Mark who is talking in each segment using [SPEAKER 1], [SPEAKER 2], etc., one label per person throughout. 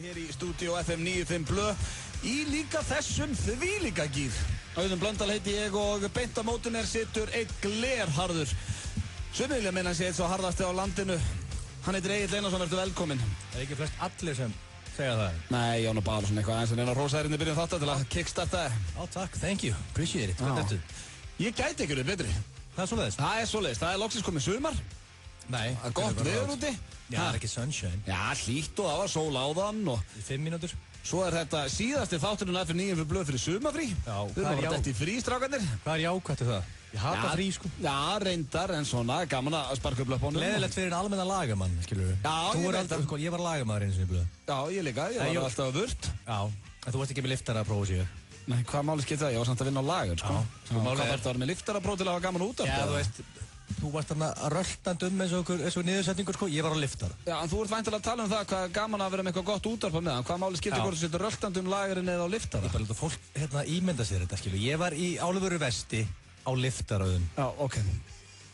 [SPEAKER 1] Hér í stúdíó FM 95 Blö í líka þessum þvílíka gír. Auðun Blöndal heiti ég og beint á móti mér situr einn glerharður. Sumir vilja meina hann sé eitt svo harðasti á landinu. Hann heitir Egill Einarsson, ertu velkominn.
[SPEAKER 2] Það ekki flest allir sem segja það.
[SPEAKER 1] Nei, ég á nú bara svona eitthvað eins og neina rósærinni byrjun þátt til að kickstarta.
[SPEAKER 2] Já, takk, thank you, appreciate it. Hvað ertu?
[SPEAKER 1] Ég gæti ekki verið betri.
[SPEAKER 2] Það er svoleiðis?
[SPEAKER 1] Það er svoleiðis, það er loksins komið sumar.
[SPEAKER 2] Nei.
[SPEAKER 1] Það er gott veður úti.
[SPEAKER 2] Já, það er ekki sunshine.
[SPEAKER 1] Já, hlýtt og það var sól áðan og...
[SPEAKER 2] Í 5 mínútur.
[SPEAKER 1] Svo er þetta síðasti þátturinn af fyrir 9 Blöð fyrir sumafrí.
[SPEAKER 2] Já,
[SPEAKER 1] við erum bara dætt í frí, strákarnir.
[SPEAKER 2] Hvað er jákvætt það? Ég hata frí, sko.
[SPEAKER 1] Já, reyndar, en svona, gaman að sparka upp löpunum.
[SPEAKER 2] Leðilegt fyrir en almenna lagamann, skilur við.
[SPEAKER 1] Já, ég veit það.
[SPEAKER 2] Ég var lagamaður eins og í Blöð.
[SPEAKER 1] Já, ég líka, ég var alltaf vurt.
[SPEAKER 2] Já, en þú varst ekki með liftara að prófa sig.
[SPEAKER 1] Nei, hvað máli skipti það? Ég var samt að vinna á lager, sko. Hvað var þetta með liftarapróf til að hafa gaman út af
[SPEAKER 2] þetta? Já, þú veist, þú varst þarna röltand eins og niðursetningur, sko. Ég var á liftara. Já,
[SPEAKER 1] en þú ert væntanlega að tala um það hvað er gaman að vera með eitthvað gott útvarp með það. Hvað máli skipti hvort þú setur röltand lagerinn eða á liftara?
[SPEAKER 2] Ég bara leta fólk ímynda sér þetta, skilur. Ég var í álöfuru vesti á liftaraðum.
[SPEAKER 1] Já, ok.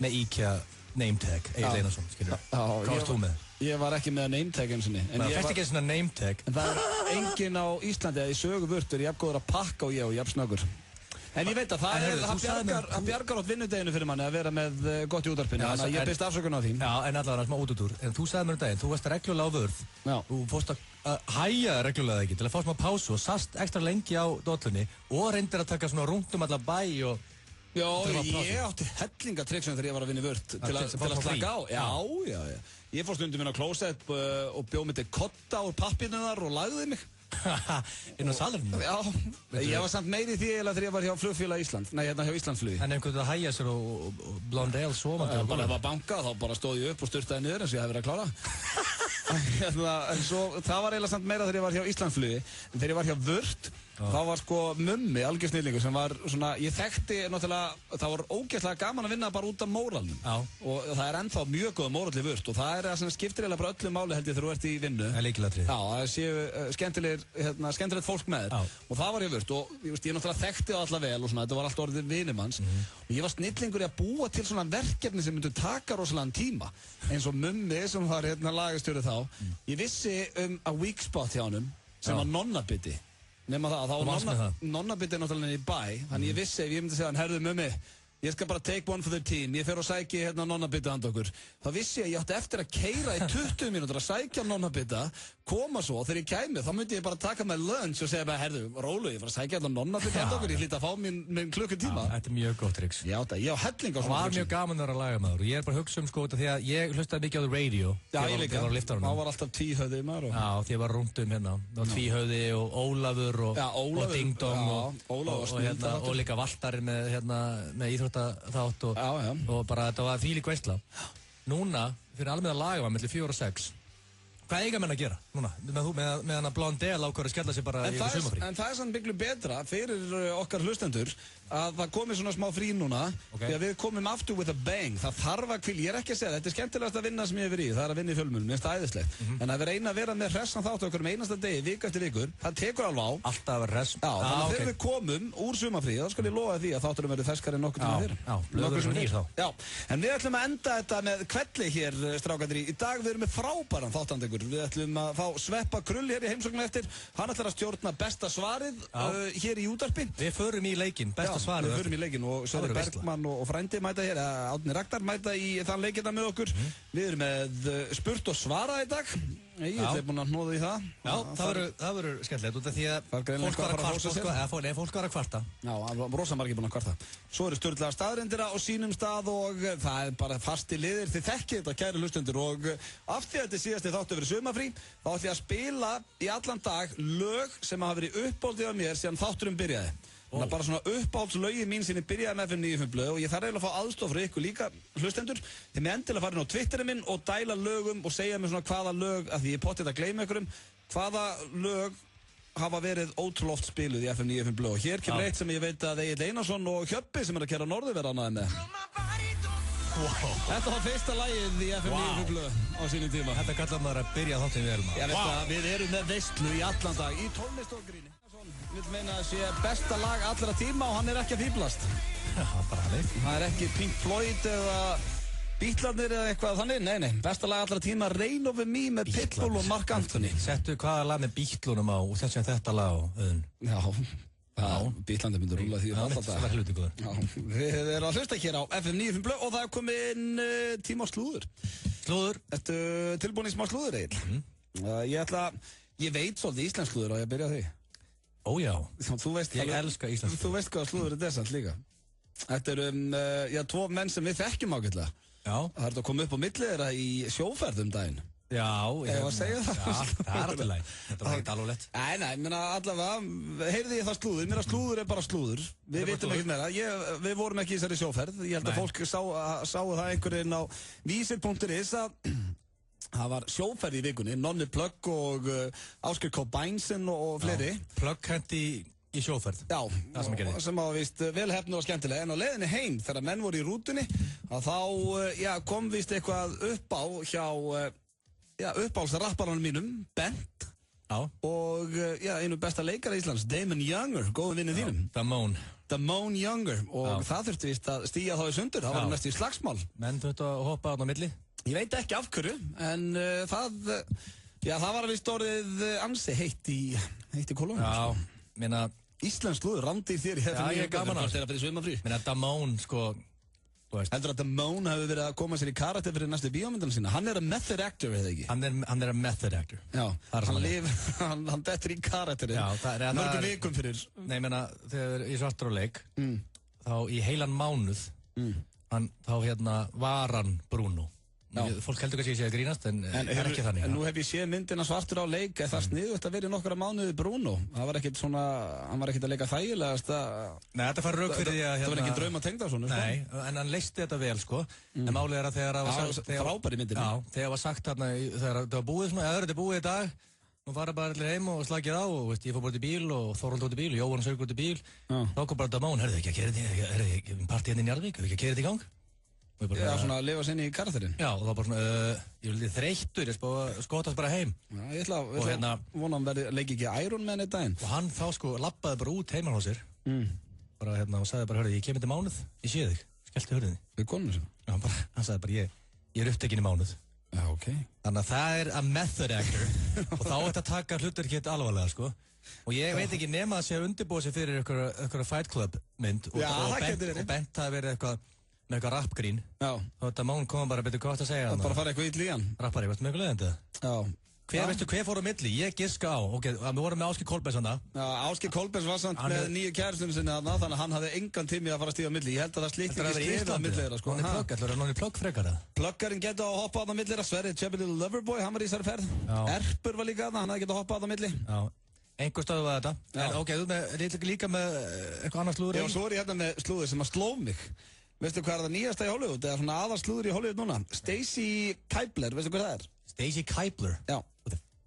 [SPEAKER 2] Með IKEA name tag, Egill Einarsson, skilur. Hvað varst þú með?
[SPEAKER 1] Ég var ekki með name tag eins og niður.
[SPEAKER 2] Það fæst ekki svona name tag.
[SPEAKER 1] En það er enginn á Íslandi eða í söguvurt er jafn góður að pakka og ég og jafn snöggur. En ég veit að það bjargar átt vinnudeginu fyrir manni að vera með gott í útvarpinu. Þannig að ég byrst afsökun á því.
[SPEAKER 2] Já, en allavega smá útúr. En þú sagði mér daginn, þú varst reglulega á vörð.
[SPEAKER 1] Já.
[SPEAKER 2] Þú fórst að hæja reglulega ekki til að fá smá pásu og sast ekstra lengi á dollunni og reyndir að taka svona rúnt alla bæ og...
[SPEAKER 1] Já, ég átti hellingatryggsum þegar ég var að vinna í vörð til að slaka á. Já. Ég fór stundum inn á klósett og bjóð mig til kotta úr pappirinu þar og lagði mig.
[SPEAKER 2] Inn á salurinu?
[SPEAKER 1] Já, ég var samt meiri því þegar ég var hjá flugfélag Ísland. Nei, hérna hjá Íslandsflugi.
[SPEAKER 2] En einhvern veginn að hæja sér og Blondale svomandi?
[SPEAKER 1] Bara ef það bankað þá bara stóð ég upp og styrtaði niður eins og ég hef verið að klára. En svo, það var eiginlega samt meira þegar ég var hjá Íslandsflugi. En þegar ég var hjá Vört, þá var sko mummi, algjör snillingur, sem var svona, ég þekkti náttúrulega, það var ógeðslega gaman að vinna bara út af móralnum.
[SPEAKER 2] Já.
[SPEAKER 1] Og það er ennþá mjög góð móral í Vört og það er það sem skiptir eiginlega bara öllu máli held ég þegar þú ert í vinnu.
[SPEAKER 2] Það er lykilatriði.
[SPEAKER 1] Já, það séu skemmtilegt fólk með þér. Og það var ég Vört og ég náttúrulega þekkti það alla vel og svona, þetta var allt orðið vinnumanns. Og ég var snillingur í að búa til svona verkefni sem myndu taka rosalega tíma. Eins og mummi sem var lagastjóri þá. Ég vissi a weak spot hjá honum sem var nonnabiti. Nefna það, þá var nonnabiti náttúrulega í bæ. Þannig ég vissi ef ég myndi segja hann, herðu mummi, ég skal bara take one for the team, ég fer og sæki nonnabita handa okkur. Þá vissi ég átti eftir að keyra í 20 mínútur að sækja nonnabita, koma svo og þegar ég kæmi þá myndi ég bara taka með lunch og segja bara, herðu, rólu, ég var að sækja nonnabita handa okkur, ég hlýtti að fá minn klukkutíma.
[SPEAKER 2] Þetta er mjög gott triks.
[SPEAKER 1] Já, ég á helling á svona.
[SPEAKER 2] Það var mjög gaman að vera lagamaður og ég er bara að hugsa um sko þetta því að ég hlustaði mikið á the radio.
[SPEAKER 1] Já, ég líka. Þá var alltaf Tvíhöfði maður.
[SPEAKER 2] Já, því ég var rundt hérna. Það var Tvíhöfði og Ólafur og Ding Dong og líka Valtari með íþróttaþátt og bara þetta var þvílík veisla. Núna, fyrir almenna lagamaður milli 4 og 6, hvað eiga menn að gera núna? Með hana Blondale ákveður að skella sig bara í sumafrí. En
[SPEAKER 1] það er sann miklu betra fyrir okkar hlustendur að það komi svona smá frí núna því að við komum aftur with a bang. Það þarf að hvíl, ég er ekki að segja þetta er skemmtilegast að vinna sem ég hefur í, það er að vinna í fjölmiðlum, minnst æðislegt. En að reyna að vera með hressan þátt okkur einasta degi, viku eftir vikur, það tekur alveg á.
[SPEAKER 2] Alltaf að vera hress.
[SPEAKER 1] Já, þannig að þegar við komum úr sumafrí, þá skal ég lofa því að þátturum verður ferskari en nokkur tíma fyrr.
[SPEAKER 2] Blöður sem nýr þá.
[SPEAKER 1] Já, en við ætlum að enda þetta með kvelli hér, strákarnir. Í dag við erum með frábæran þáttandekur. Við ætlum að fá Sveppa Krull hér í heimsóknu eftir. Hann ætlar að stjórna besta svarið hér í útvarpi.
[SPEAKER 2] Við förum í leikinn, besta svarið.
[SPEAKER 1] Við förum í leikinn og Sverrir Bergmann og frændi mæta hér, Árni Ragnar mæta í þann leikina með okkur. Við erum með spurt og svara í dag. Ég er búinn að hnoða í það. Já,
[SPEAKER 2] það verður skemmtilegt út af því að fólk var að kvarta.
[SPEAKER 1] Já, rosa margir búin að kvarta. Svo eru sturlaðar staðrindira á sínum stað og það er bara fasti liðir. Þið þekkið þetta, kæru hlustendur, og af því að þetta síðasti þáttu verið sumafrí, þá ætlum ég að spila í allan dag lög sem hafa verið uppáhaldið af mér síðan þátturum byrjaði. Þannig að bara svona uppáhaldslögin mín sem ég byrjaði með FM 95 Blöð og ég þarf eiginlega að fá aðstoð frá ykkur líka hlustendur. Þið með endilega fara inn á Twitterinn minn og dæla lögum og segja mér svona hvaða lög, að því ég pottið að gleyma ykkurum, hvaða lög hafa verið ótrúlega oft spiluð í FM 95 Blöð. Og hér kemur eitt sem ég veit að Egill Einarsson og Hjöppi sem er að kæra Norðurverð ánæði með. Þetta var fyrsta lagið í FM 95 Blöð á sínum tíma.
[SPEAKER 2] Þetta kallar maður að byrja þáttinn vel maður.
[SPEAKER 1] Ég veist að við erum með veistlu í allan dag í tónlist og gríni. Vil meina að sé besta lag allra tíma og hann er ekki að fíblast.
[SPEAKER 2] Já, bara hann.
[SPEAKER 1] Það er ekki Pink Floyd eða Bítlarnir eða eitthvað þannig? Nei, besta lag allra tíma, Rain Over Me með Pitbull og Mark Anthony.
[SPEAKER 2] Settu hvaða lag með Bítlunum á og settu þetta lag á, Auðun?
[SPEAKER 1] Já, Bítlandi myndur rúla því
[SPEAKER 2] það var hluti góður.
[SPEAKER 1] Já, við erum að hlusta hér á FM 95 Blöð og það er komin tíma á slúður.
[SPEAKER 2] Slúður?
[SPEAKER 1] Ertu tilbúin í smá slúður, Egill? Ég veit svolítið íslensk slúður og ég byrja á því.
[SPEAKER 2] Ó já,
[SPEAKER 1] ég elska íslensk slúður. Þú veist hvað slúður er samt líka. Þetta tvo menn sem við þekkjum ágætlega. Já. Það er að koma upp á milli þeirra í sjóferð daginn.
[SPEAKER 2] Já,
[SPEAKER 1] ég var að segja það.
[SPEAKER 2] Já, það er alltaf læg. Þetta var ekkert alveg lett.
[SPEAKER 1] Nei, allavega, heyrði ég það slúður. Mér að slúður er bara slúður. Við vitum ekkert meira. Við vorum ekki í þessari sjóferð. Ég held að fólk sáu það einhverjinn á vísir.is að það var sjóferð í vikunni. Nonni Plugg og Ásgeir K. Bænsen og fleiri.
[SPEAKER 2] Plugg hendi í sjóferð.
[SPEAKER 1] Já, sem var vist vel hefnu og skemmtilega. En á leiðinni heim, þegar menn voru í rútunni, að þá kom vist eitthvað upp á hjá uppáhaldsrapparanum mínum, Bent. Já. Og einu besta leikara í Íslands, Damon Younger, góðum vinnum þínum. Damon Younger. Og það þurfti vist að stíga þá í sundur. Það var næst í slagsmál.
[SPEAKER 2] Menn þurfti að hoppa á milli.
[SPEAKER 1] Ég veit ekki af hverju, en það var vist orðið ansi heitt í Kolóni.
[SPEAKER 2] Já, minna...
[SPEAKER 1] Íslensk slúður, randið þér í FM.
[SPEAKER 2] Já, ég er gaman að
[SPEAKER 1] þeirra fyrir svimafrí.
[SPEAKER 2] Minna, Damon, sko, þú veist.
[SPEAKER 1] Heldur að Damon hefur verið að koma sér í karakter fyrir næstu bíómyndana sína. Hann er að method actor, eða ekki?
[SPEAKER 2] Hann er að method actor.
[SPEAKER 1] Já, hann dettur í karakterinn. Já, það er... Mörgum vikum fyrir...
[SPEAKER 2] Nei, minna, þegar ég svartur á leik, þá í heilan mánuð, þá var hann Bruno. Fólk heldur kannski að ég sé að grínast, en er ekki þannig.
[SPEAKER 1] En nú hef ég séð myndina svartur á leik, er það sniðugt að vera í nokkra mánuði Bruno? Það var ekkert svona, hann var ekkert að leika þægilegast að...
[SPEAKER 2] Nei, þetta fær rauk fyrir því að...
[SPEAKER 1] Það var ekki draum að tengda svona, sko?
[SPEAKER 2] Nei, en hann leysti þetta vel, sko. En málið er að þegar það var sagt...
[SPEAKER 1] Frábær í myndinu.
[SPEAKER 2] Já, þegar það var sagt þarna, þegar það var búið svona, þetta er búið í dag, nú fara bara allir heim og slakið á og veist, ég fór bara út í bíl og Þórhald út í bíl og Jóhann Sögur út í bíl. Þá kom bara Damon, herðu ekki að keyra partí hérna í Njarðvík, hefur ekki að keyra þetta í gang?
[SPEAKER 1] Já, svona að lifa sér inn í karakterinn.
[SPEAKER 2] Já, og það var bara svona, ég vildi þreyttur, ég skotast bara heim.
[SPEAKER 1] Já, ég ætla að vona hann leiki ekki Iron Man í daginn.
[SPEAKER 2] Og hann þá sko labbaði bara út heimann á sér. Bara og sagði bara, hörðu, ég kem þetta mánuð, ég sé þig. Skellti hörðinni.
[SPEAKER 1] Við konum þessu?
[SPEAKER 2] Já, hann sagði bara, ég er upptekinn í mánuð.
[SPEAKER 1] Já, ok.
[SPEAKER 2] Þannig að það er a method actor. Og þá ætti að taka hlutur ekki alvarlega, sko. Og ég veit ekki nema að sé að undirbúa sig fyrir einhverja Fight Club mynd. Og Bent hafi verið eitthvað með eitthvað rappgrín. Já. Og Damon kom bara að byrja gott að segja hann.
[SPEAKER 1] Það bara fara eitthvað ítl í hann.
[SPEAKER 2] Rappari, varstu með eitthvað leiðandi?
[SPEAKER 1] Já.
[SPEAKER 2] Hver fór á milli? Ég giska á. Ok, við vorum með Ásgeir Kolbeins hana.
[SPEAKER 1] Já, Ásgeir Kolbeins var samt með nýju kærustunum sinni hana, þannig að hann hafði engan tími að fara að stíða á milli. Ég held að það slíkt ekki skrifið á milli þeirra, sko.
[SPEAKER 2] Hann er plugg frekar það.
[SPEAKER 1] Pluggarinn getur að hoppa á það milli þeirra. Sverri Chubby Little Loverboy, hann var í þessari ferð. Erpur var líka þarna, hann hefði getað hoppað á það milli. Já.
[SPEAKER 2] Einhver stöðu var þetta. En ok, þú líka með eitthvað annað slúður?
[SPEAKER 1] Já, svo er ég hérna með slúður sem að sló mig. Veistu hvað er það nýjasta í Hollywood? Það er svona aðalslúður í Hollywood núna. Stacey Keibler, veistu hvað það er?
[SPEAKER 2] Stacey Keibler?
[SPEAKER 1] Já.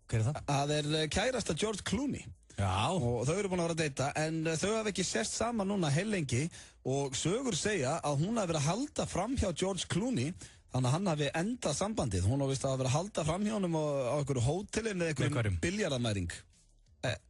[SPEAKER 2] Hver er það?
[SPEAKER 1] Það er kærasta George Clooney.
[SPEAKER 2] Já.
[SPEAKER 1] Og þau eru búin að vera að deyta, en þau hafa ekki sést saman núna heilengi og sögur segja að hún hafi verið að halda fram hjá George Clooney, þannig að hann hafi endað sambandið. Hún hafi vist að vera að halda fram hjá honum á einhverju hótelin eða einhverjum biljarðamæring.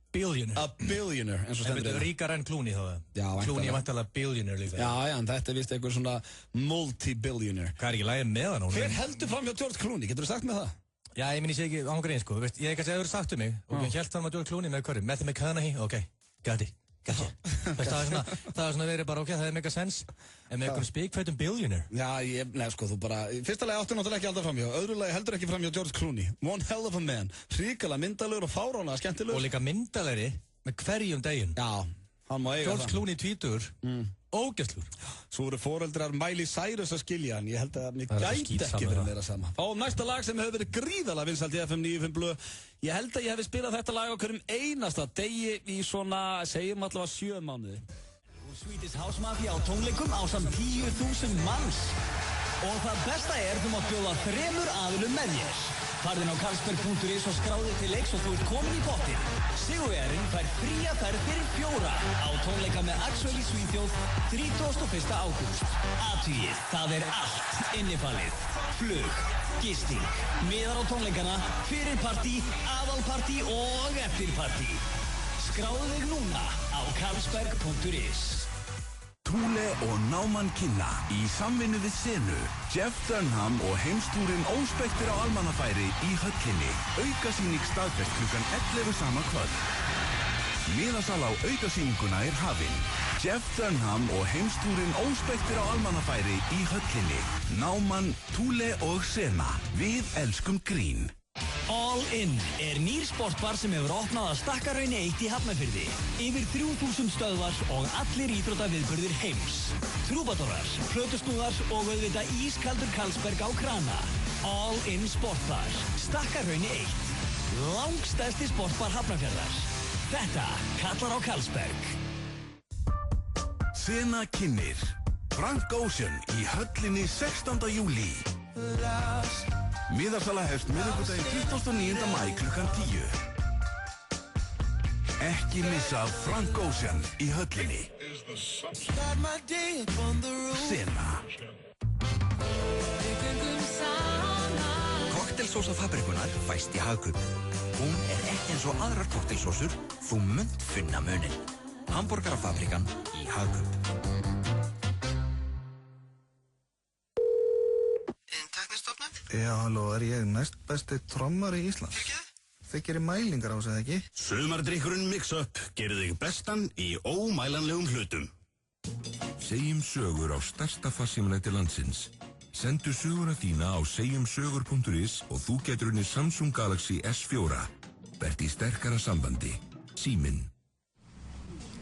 [SPEAKER 2] Billionaire.
[SPEAKER 1] A billionaire, eins og stendur
[SPEAKER 2] þetta. Ríkar enn Clooney þá það?
[SPEAKER 1] Já,
[SPEAKER 2] Clooney er vantilega billionaire líka.
[SPEAKER 1] Já, en þetta er vist einhver svona multi-billionaire.
[SPEAKER 2] Hvað er ekki lægið með hann?
[SPEAKER 1] Hver heldur fram hjá George Clooney? Getur þú sagt með það?
[SPEAKER 2] Já, ég minn ég sé ekki ángrein, sko. Ég hef kannski að það eru sagt um mig og ég held það með George Clooney með hverju. Matthew McConaughey, ok, got it. Það er svona verið bara, ok, það er mega sens. En með einhvern spikfætum billionaire.
[SPEAKER 1] Já, sko, þú bara, fyrsta lagi áttu náttúrulega ekki alltaf framhjá. Öðru lagi heldur ekki framhjá George Clooney. One hell of a man. Hrikalega myndalegur og fáránlega skemmtilegur.
[SPEAKER 2] Og líka myndalegri með hverjum daginn.
[SPEAKER 1] Já, hann má eiga það.
[SPEAKER 2] George Clooney tvítugur, ógæstlur.
[SPEAKER 1] Svo eru foreldrar Miley Cyrus að skilja hann. Ég held að mér gæti ekki verið meira sama. Fáum næsta lag sem hefur verið gríðalega vinsælt í FM 95 Blöð. Ég held að ég hef spilað þetta lag á hverjum einasta degi í svona, segjum allavega 7 mánuði.
[SPEAKER 3] Swedish House Mafia á tónleikum ásamt 10.000 manns. Og það besta er þú mátt bjóða 3 aðilum með þér. Farðin á Carlsberg.is og skráði til leiks og þú ert komin í pottinn. Sigurvegarinn fær fría ferð fyrir 4 á tónleika með Axel í Svíþjóð 31. ágúst. Athugið, það er allt innifalið. Flug, gisting, miðar á tónleikana, fyrirpartí, aðalpartí og eftirpartí. Skráðu þig núna á Carlsberg.is.
[SPEAKER 4] Thule og Náman kynna í samvinnu við Senu, Jeff Dunham og heimstúrin óspektir á almannafæri í höllinni. Aukasýning staðfest klukkan 11 sama kvöld. Miðasala á aukasýninguna hafin. Jeff Dunham og heimstúrin óspektir á almannafæri í höllinni. Náman, Thule og Sena. Við elskum grín.
[SPEAKER 3] All In nýr sportbar sem hefur opnað að Stakkarhrauni 1 í Hafnarfirði. Yfir 3000 stöðvar og allir íþróttaviðburðir heims. Trúbadorar, plötusnúðar og auðvitað ískaldur Karlsberg á krana. All In sportbar, Stakkarhrauni 1. Langstærsti sportbar Hafnarfjarðar. Þetta kallar á Karlsberg.
[SPEAKER 4] Sena kynnir Frank Ocean í höllinni 16. júlí. Miðasala hefst miðvikudaginn 29. maí klukkan 10. Ekki missa Frank Ocean í höllinni. Sena.
[SPEAKER 5] Koktelsósa Fabrikunar fæst í Hagkaup. Hún ekki eins og aðrar koktelsósur, þú munt finna munin. Hamborgarafabrikan í Hagkaup.
[SPEAKER 6] Já, halló, ég næst besti trommari í Íslands? Þið gerir mælingar á þessu, eða ekki?
[SPEAKER 4] Sumardrykkurinn Mix-Up gerir þig bestan í ómælanlegum hlutum.
[SPEAKER 7] Segjum sögur á stærsta farsímaneti landsins. Sendu söguna þína á segjumsögur.is og þú getur unnið Samsung Galaxy S4. Verð í sterkara sambandi. Síminn.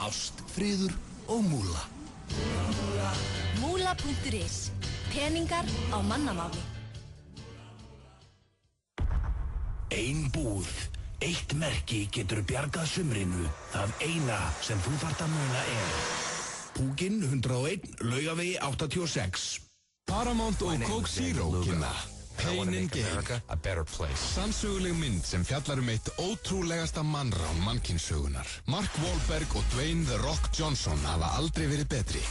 [SPEAKER 4] Ást, friður og múla.
[SPEAKER 8] Múla.is. Peningar á mannamáli.
[SPEAKER 4] Ein búð, eitt merki getur bjargað sumrinu. Það eina sem þú þarft að muna Púkinn 101, Laugavegi 86.
[SPEAKER 9] Paramount og Coke Zero kynna Pain and Gain, sannsöguleg mynd sem fjallar eitt ótrúlegasta mannrán mannkynssögunar. Mark Wahlberg og Dwayne The Rock Johnson hafa aldrei verið betri.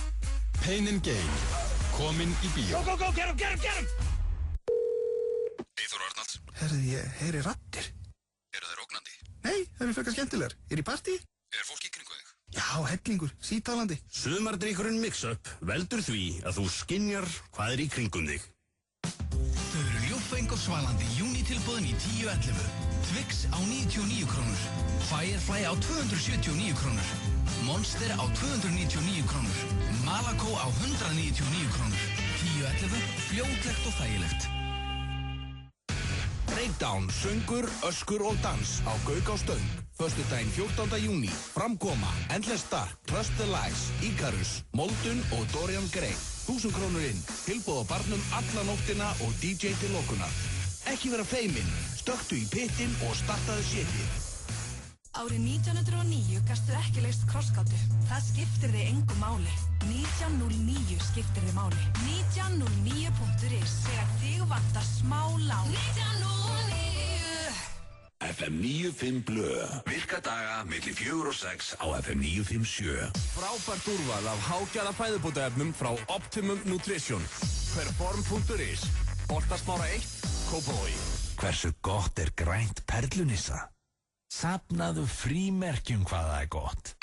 [SPEAKER 9] Pain and Gain, komin í bíó.
[SPEAKER 4] Go, get him!
[SPEAKER 9] Eyþór Arnalds.
[SPEAKER 6] Herði, ég heyri raddir.
[SPEAKER 9] Eru þeir ógnandi?
[SPEAKER 6] Nei, það eru frekar skemmtilegar. Í partí?
[SPEAKER 9] Fólk í kringu þig?
[SPEAKER 6] Já, hellingur, sítalandi.
[SPEAKER 4] Sumardrykkurinn Mix-Up veldur því að þú skynjar hvað í kringum þig.
[SPEAKER 10] Þau eru ljúffeng og svalandi júnitilboðin í 10.11. Twix á 99 krónur. Firefly á 279 krónur. Monster á 299 krónur. Malaco á 199 krónur. 10.11, fljótlegt og þægilegt.
[SPEAKER 4] Breakdown, söngur, öskur og dans á Gauk á Stöng. Föstudaginn 14. júní. Framkoma, Endless Dark, Trust the Lies, Icarus, Moldun og Dorian Gray. 1000 krónur inn. Tilboð á barnum alla nóttina og DJ til lokunar. Ekki vera feiminn. Stöktu í pittin og startaðu sétið.
[SPEAKER 8] Árið 1909 gastu ekki leyst krossgátu. Það skiptir þig engu máli. 1909 skiptir þig máli. 1909.is þegar þig vantar smá lán. 1909
[SPEAKER 4] FM 95 Blö. Virka daga milli 4 og 6 á FM 957.
[SPEAKER 11] Frábært úrval af hágæða fæðubótaefnum frá Optimum Nutrition. Perform.is. Holtasmára 1, Kópavogi.
[SPEAKER 4] Hversu gott grænt perlunissa? Safnaðu frímerkjum hvað það gott.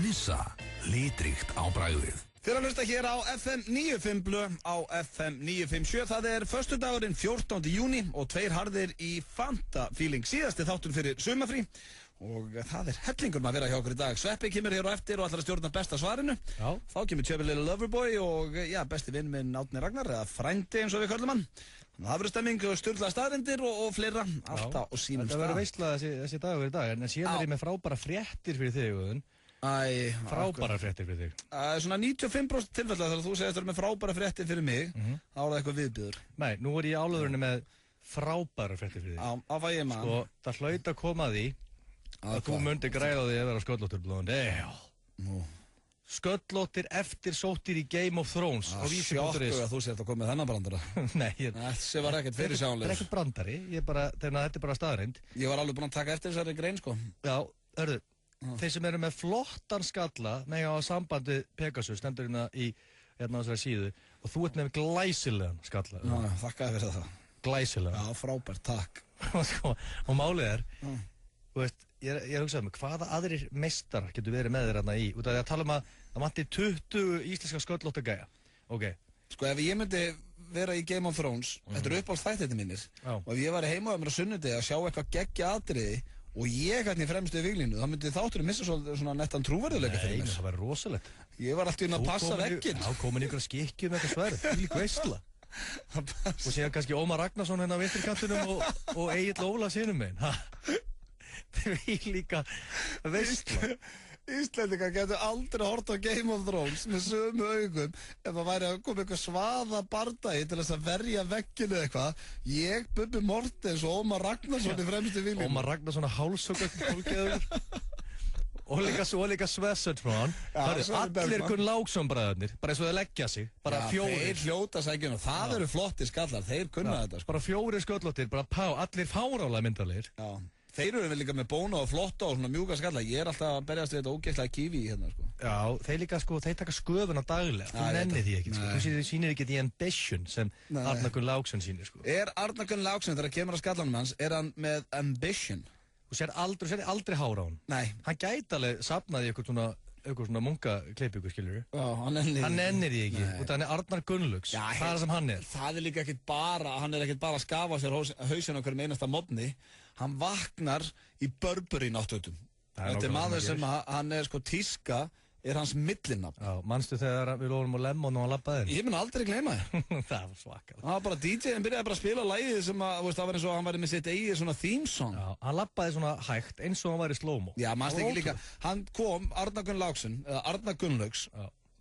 [SPEAKER 4] Nissa, litríkt á bragðið.
[SPEAKER 1] Þið að hlusta hér á FM 95 Blö á FM 957. Það föstudagurinn 14. júní og 2 harðir í Fanta Feeling. Síðasti þáttur fyrir sumafrí og það hellingur að vera hjá okkur í dag. Sveppi kemur hér á eftir og ætlar að stjórna besta svarinu. Já. Þá kemur Chubby Little Loverboy og besti vinn minn Árni Ragnar, eða frændi eins og við köllum hann. Það verður stemming og sturlaða staðreyndir og fleira, alltaf á sínum stað.
[SPEAKER 2] Það verður veistla þessi dagur í dag, en síðan ég með frábæra fréttir fyrir þig, Guðun. Frábæra fréttir fyrir þig.
[SPEAKER 1] Svona 95% tilfellega þegar þú segir að það eru með frábæra fréttir fyrir mig, þá er það eitthvað viðbjóður.
[SPEAKER 2] Nei, nú er ég álöðurinn með frábæra fréttir fyrir þig.
[SPEAKER 1] Já, á fæ ég maður.
[SPEAKER 2] Sko, það hlaut að koma að því að þú myndi græða því að vera sköllóttur blóðandi. Sköllóttir eftir sóttir í Game of Thrones á vísi.is.
[SPEAKER 1] Sjokkur að þú sér þetta komið þennan brandara.
[SPEAKER 2] Nei,
[SPEAKER 1] þessi var ekkert fyrir sjánlegur.
[SPEAKER 2] Þetta er ekkert brandari, þetta er bara staðreind.
[SPEAKER 1] Ég var alveg búinn að taka eftir þessari grein, sko.
[SPEAKER 2] Já, hörðu, þeir sem eru með flottan skalla mega á sambandi Pegasus, stendur hérna í þessari síðu, og þú ert með glæsilegan skalla.
[SPEAKER 1] Já, þakkaði fyrir það.
[SPEAKER 2] Glæsilegan.
[SPEAKER 1] Já, frábært, takk.
[SPEAKER 2] Og málið þú veist, ég er að hugsa um hvaða aðrir meistarar getur verið með þér þarna í, út af því að tala að það vanti 20 íslenska sköllóttagæja. Ok.
[SPEAKER 1] Sko ef ég myndi vera í Game of Thrones, þetta eru uppáhaldsþættirnir mínir, og ef ég væri heima á mér á sunnudegi að sjá eitthvað geggja atriði og ég hérna í fremstu viglínu, þá myndi þátturinn missa svona nettan trúverðuleika fyrir mér.
[SPEAKER 2] Nei, það væri rosalegt.
[SPEAKER 1] Ég var alltaf inn að passa vegginn.
[SPEAKER 2] Já, komin ykkur að skikju með eitthvað sverð, þvílík veisla. Og síðan kannski Ómar Ragnarsson hérna á vinstrikantinum og Egill Ólafs hinum megin. Þvílíka veisla.
[SPEAKER 1] Íslendingar getur aldrei hort á Game of Thrones með sömu augum ef það væri að koma eitthvað svaða bardagi til þess að verja vegginu eitthvað. Ég, Bubbi Mortens og Ómar Ragnarsson í fremstu viglínu.
[SPEAKER 2] Ómar Ragnarsson að hálsökast fólkgeður. Og líka Svessert frá hann. Allir Gunn Láksson bræðarnir, bara eins og þeir leggja sig. Bara 4.
[SPEAKER 1] Þeir hljóta sækjuna, það eru flottir skallar, þeir kunna þetta.
[SPEAKER 2] Bara 4 sköllóttir, bara allir fárálega myndarlegir.
[SPEAKER 1] Já. Þeir eru vel líka með bóna og flotta og svona mjúka skalla. Ég er alltaf að berjast við þetta ógeðslega kífi í hérna, sko.
[SPEAKER 2] Já, þeir líka, sko, þeir taka sköfuna daglega. Þú nennir því ekki, sko. Þú sýnir ekki því ambition sem Arnar Gunn Láksson sýnir, sko.
[SPEAKER 1] Er Arnar Gunn Láksson, þegar kemur að skallanum hans, er hann með ambition?
[SPEAKER 2] Þú sér aldrei hára á hann.
[SPEAKER 1] Nei.
[SPEAKER 2] Hann gæti alveg safnaði eitthvað svona munkaklippingu, skilur.
[SPEAKER 1] Já, hann
[SPEAKER 2] nennir því ekki. Og þannig Arnar Gunnlaugs, það er sem hann er.
[SPEAKER 1] Það er líka ekkert bara, hann er ekkert bara að skafa sér hausinn á hverjum einasta morgni. Hann vaknar í Burberry náttfötum. Þetta er maður sem hann er sko tíska, er hans millinafn.
[SPEAKER 2] Já, manstu þegar við lofum á Lemon og hann labbaði?
[SPEAKER 1] Ég mun aldrei gleyma þér.
[SPEAKER 2] Það var svakar.
[SPEAKER 1] Það var bara DJ-in byrjaði bara að spila lagið sem að, það var eins og hann væri með sitt eigið svona theme song.
[SPEAKER 2] Já, hann labbaði svona hægt eins og hann væri slow-mo.
[SPEAKER 1] Já, manstu ekki líka. Hann kom, Arnar Gunn Láksson, eða Arnar Gunnlaugs,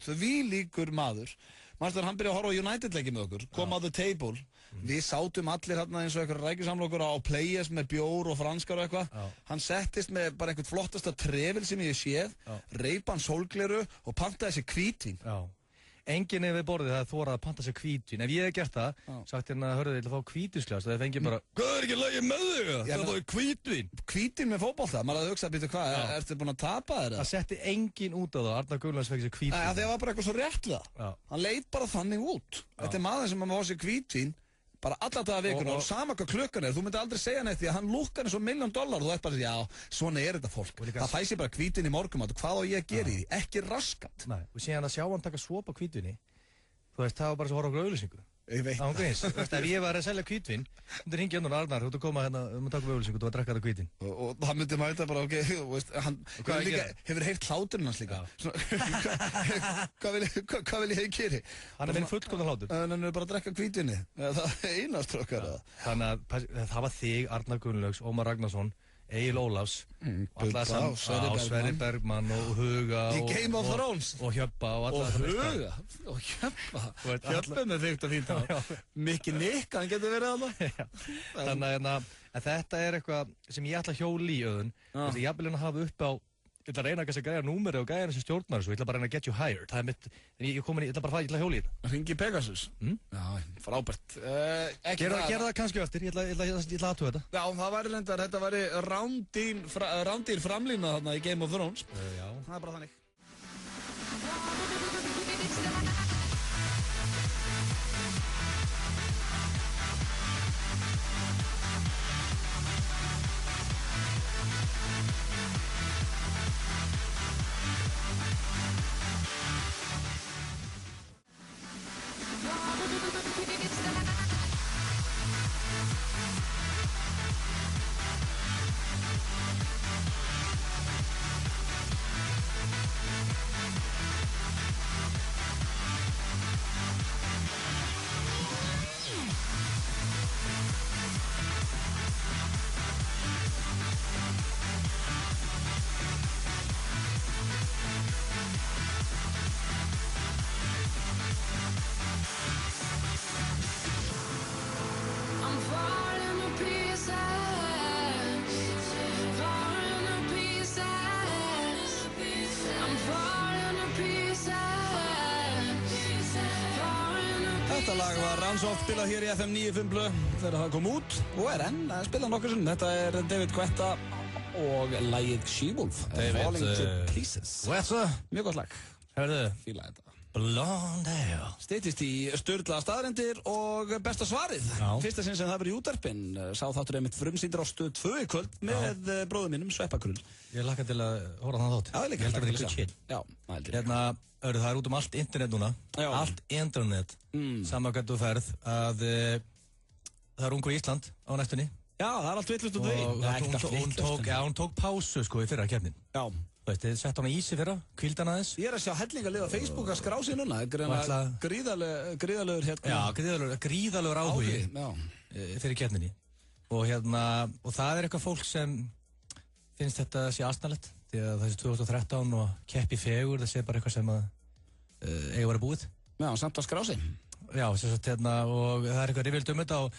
[SPEAKER 1] þvílíkur maður. Manstu þegar hann byrjaði að horfa á United-leiki með okkur, kom á The Table. Við sátum allir hérna eins og eitthvað rækjusamlokur á Players með bjór og franskar og eitthvað. Hann settist með bara eitthvað flottasta trefil sem ég séð, reip hann sólgleru og pantaði sér hvítvín.
[SPEAKER 2] Enginn ef við borðið það þórað að panta sér hvítvín. Ef ég hef gert það, sagt hérna, hörðu þið, ég ætla að fá hvítvínsglas, það fengi bara, hvað er ekki lagið með þig? Það var hvítvín.
[SPEAKER 1] Hvítvín með fótbolta, maður hafði hugsað, býtu hvað, ertu búin að tapa þér?
[SPEAKER 2] Það setti enginn út á það, Arnar Gunnlaugs fekk sér hvítvín.
[SPEAKER 1] Það var bara eitthvað svo rétt við það. Hann leit bara þannig út. Þetta er maður sem maður fá sér hvítvín bara alla daga vikuna og sama hvað klukkan er. Þú myndi aldrei segja neitt því að hann lúkkar eins og $1 million og þú ert bara að segja, já, svona er þetta fólk. Það fæ sér bara hvítvín í morgumat og hvað á ég að gera í því? Ekki raskat.
[SPEAKER 2] Nei, og síðan að sjá hann taka svopa hvítvíni, þú veist, það var bara svo að horfa á auglýsingu.
[SPEAKER 1] Ég veit.
[SPEAKER 2] Án gríns. Ef ég var að selja hvítvin, myndi hringja inn og Arnar, þú ert að koma hérna, taka auglýsingu, þú var að drekka þetta hvítvin.
[SPEAKER 1] Og það myndi mæta bara, ok, þú veist, hann hefur heyrt hláturinn hans líka. Hvað vil ég gera?
[SPEAKER 2] Hann er minn fullkomna hlátur.
[SPEAKER 1] Hann er bara að drekka hvítvinni. Það er einast okkar.
[SPEAKER 2] Þannig að það var þig, Arnar Gunnlaugs, Ómar Ragnarsson, Egill Ólafs, Sverrir Bergmann og Huga
[SPEAKER 1] í Game of Thrones
[SPEAKER 2] og Hjöppa
[SPEAKER 1] og Huga og Hjöppa Hjöppa með fyrkt og fínt á Mikki Nikk, hann getur verið alveg.
[SPEAKER 2] Þannig að þetta er eitthvað sem ég ætla að hjóla í Auðun, þess að ég vil hafa upp á, ég ætla að reyna að gæja númeri og gæja þessi stjórnar þessu, ég ætla bara að reyna að get you hired. Það er mitt, ég ætla bara að hjóla í þetta.
[SPEAKER 1] Ringi Pegasus? Já, frábært.
[SPEAKER 2] Gera það kannski eftir, ég ætla aðtuga þetta.
[SPEAKER 1] Já, það væri reyndar, þetta væri rándýr framlína þarna í Game of Thrones.
[SPEAKER 2] Já.
[SPEAKER 1] Það er bara þannig. Þetta lag var rannsótt spilað hér í FM 95 Blu þegar það kom út og er enn að spila nokkur sem. Þetta er David Guetta og lagið She-Wolf, Falling to Pieces. Mjög gott lag.
[SPEAKER 2] Hörðu,
[SPEAKER 1] fíla þetta.
[SPEAKER 2] Blonde hair.
[SPEAKER 1] Styttist í sturlaða staðreyndir og besta svarið. Fyrsta sinn sem það verið í útvarpin. Sá þáttur einmitt frumsýndir á Stöð 2 í kvöld með bróðum mínum, Sveppakrull.
[SPEAKER 2] Ég lakka til að horfa þann þátt.
[SPEAKER 1] Já, ég líka.
[SPEAKER 2] Ég held að það er good shit.
[SPEAKER 1] Já, það
[SPEAKER 2] hérna, það er út allt internet núna. Já. Allt internet. Sama hvað þú ferð að það er ungur í Ísland á næstunni.
[SPEAKER 1] Já, það er allt vitlaust út af því.
[SPEAKER 2] Hún tók pásu sko í fyrra keppnin. Já. Þú veist, þið sett hana í sig fyrra, kvíldan aðeins.
[SPEAKER 1] Ég er að sjá hellingalið á Facebook að skrá sig núna. Gríðalegur hérna.
[SPEAKER 2] Já, gríðalegur áhugi fyrir keppninni. Og það er eitthvað fólk sem finnst þetta sé astnalegt. Því að þessi 2013 og keppi fegur, það sé bara eitthvað sem eiga að vera búið.
[SPEAKER 1] Já, samt að skrá sig.
[SPEAKER 2] Já, og það er eitthvað rifjöld þetta og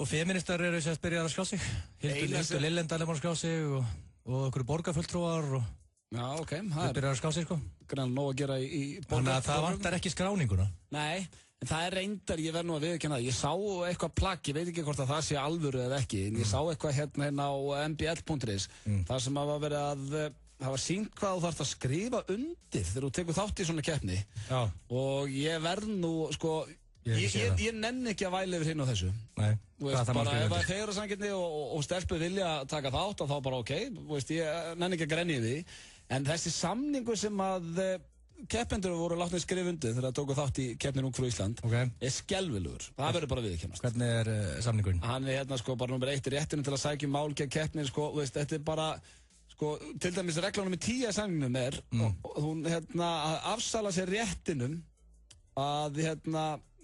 [SPEAKER 2] feministar eru að byrja að skrá sig. Hildur Lillendal er að skrá sig og okkur borgarfulltrúar og
[SPEAKER 1] já, ok.
[SPEAKER 2] Það byrjar að skrá sig, sko.
[SPEAKER 1] Greinlega nóg að gera í borgar.
[SPEAKER 2] Þannig að það vantar ekki skráninguna.
[SPEAKER 1] Nei, en það er reyndar, ég verð nú að viðurkenna það. Ég sá eitthvað plagg, ég veit ekki hvort að það sé alvöru eða ekki, en ég sá eitthvað hérna á mbl.is. Það sem hafa verið að hafa sýnt hvað þú þarfst að skrifa undir þegar þú tekur þátt í svona keppni. Já. Og ég verð nú, sko, ég nenni ekki að væla yfir hinn á þessu. Nei. Bara ef það er fegurðarsamkeppni og stelpur vilja taka þátt, þá bara ok. Ég nenni ekki að grenja í því. En þessi samningur sem að keppendur voru látnið skrifa undir þegar það tóku þátt í keppnin Ungfrú Ísland er skelfilegur. Það verður bara viðurkennast.
[SPEAKER 2] Hvernig er samningurinn?
[SPEAKER 1] Hann er hérna sko bara nummer 1 réttinu til að sækja mál gegn keppnin sko, þetta er bara sko, til dæmis regla nummer 10 í samningnum er og hún að afsala sér réttinum að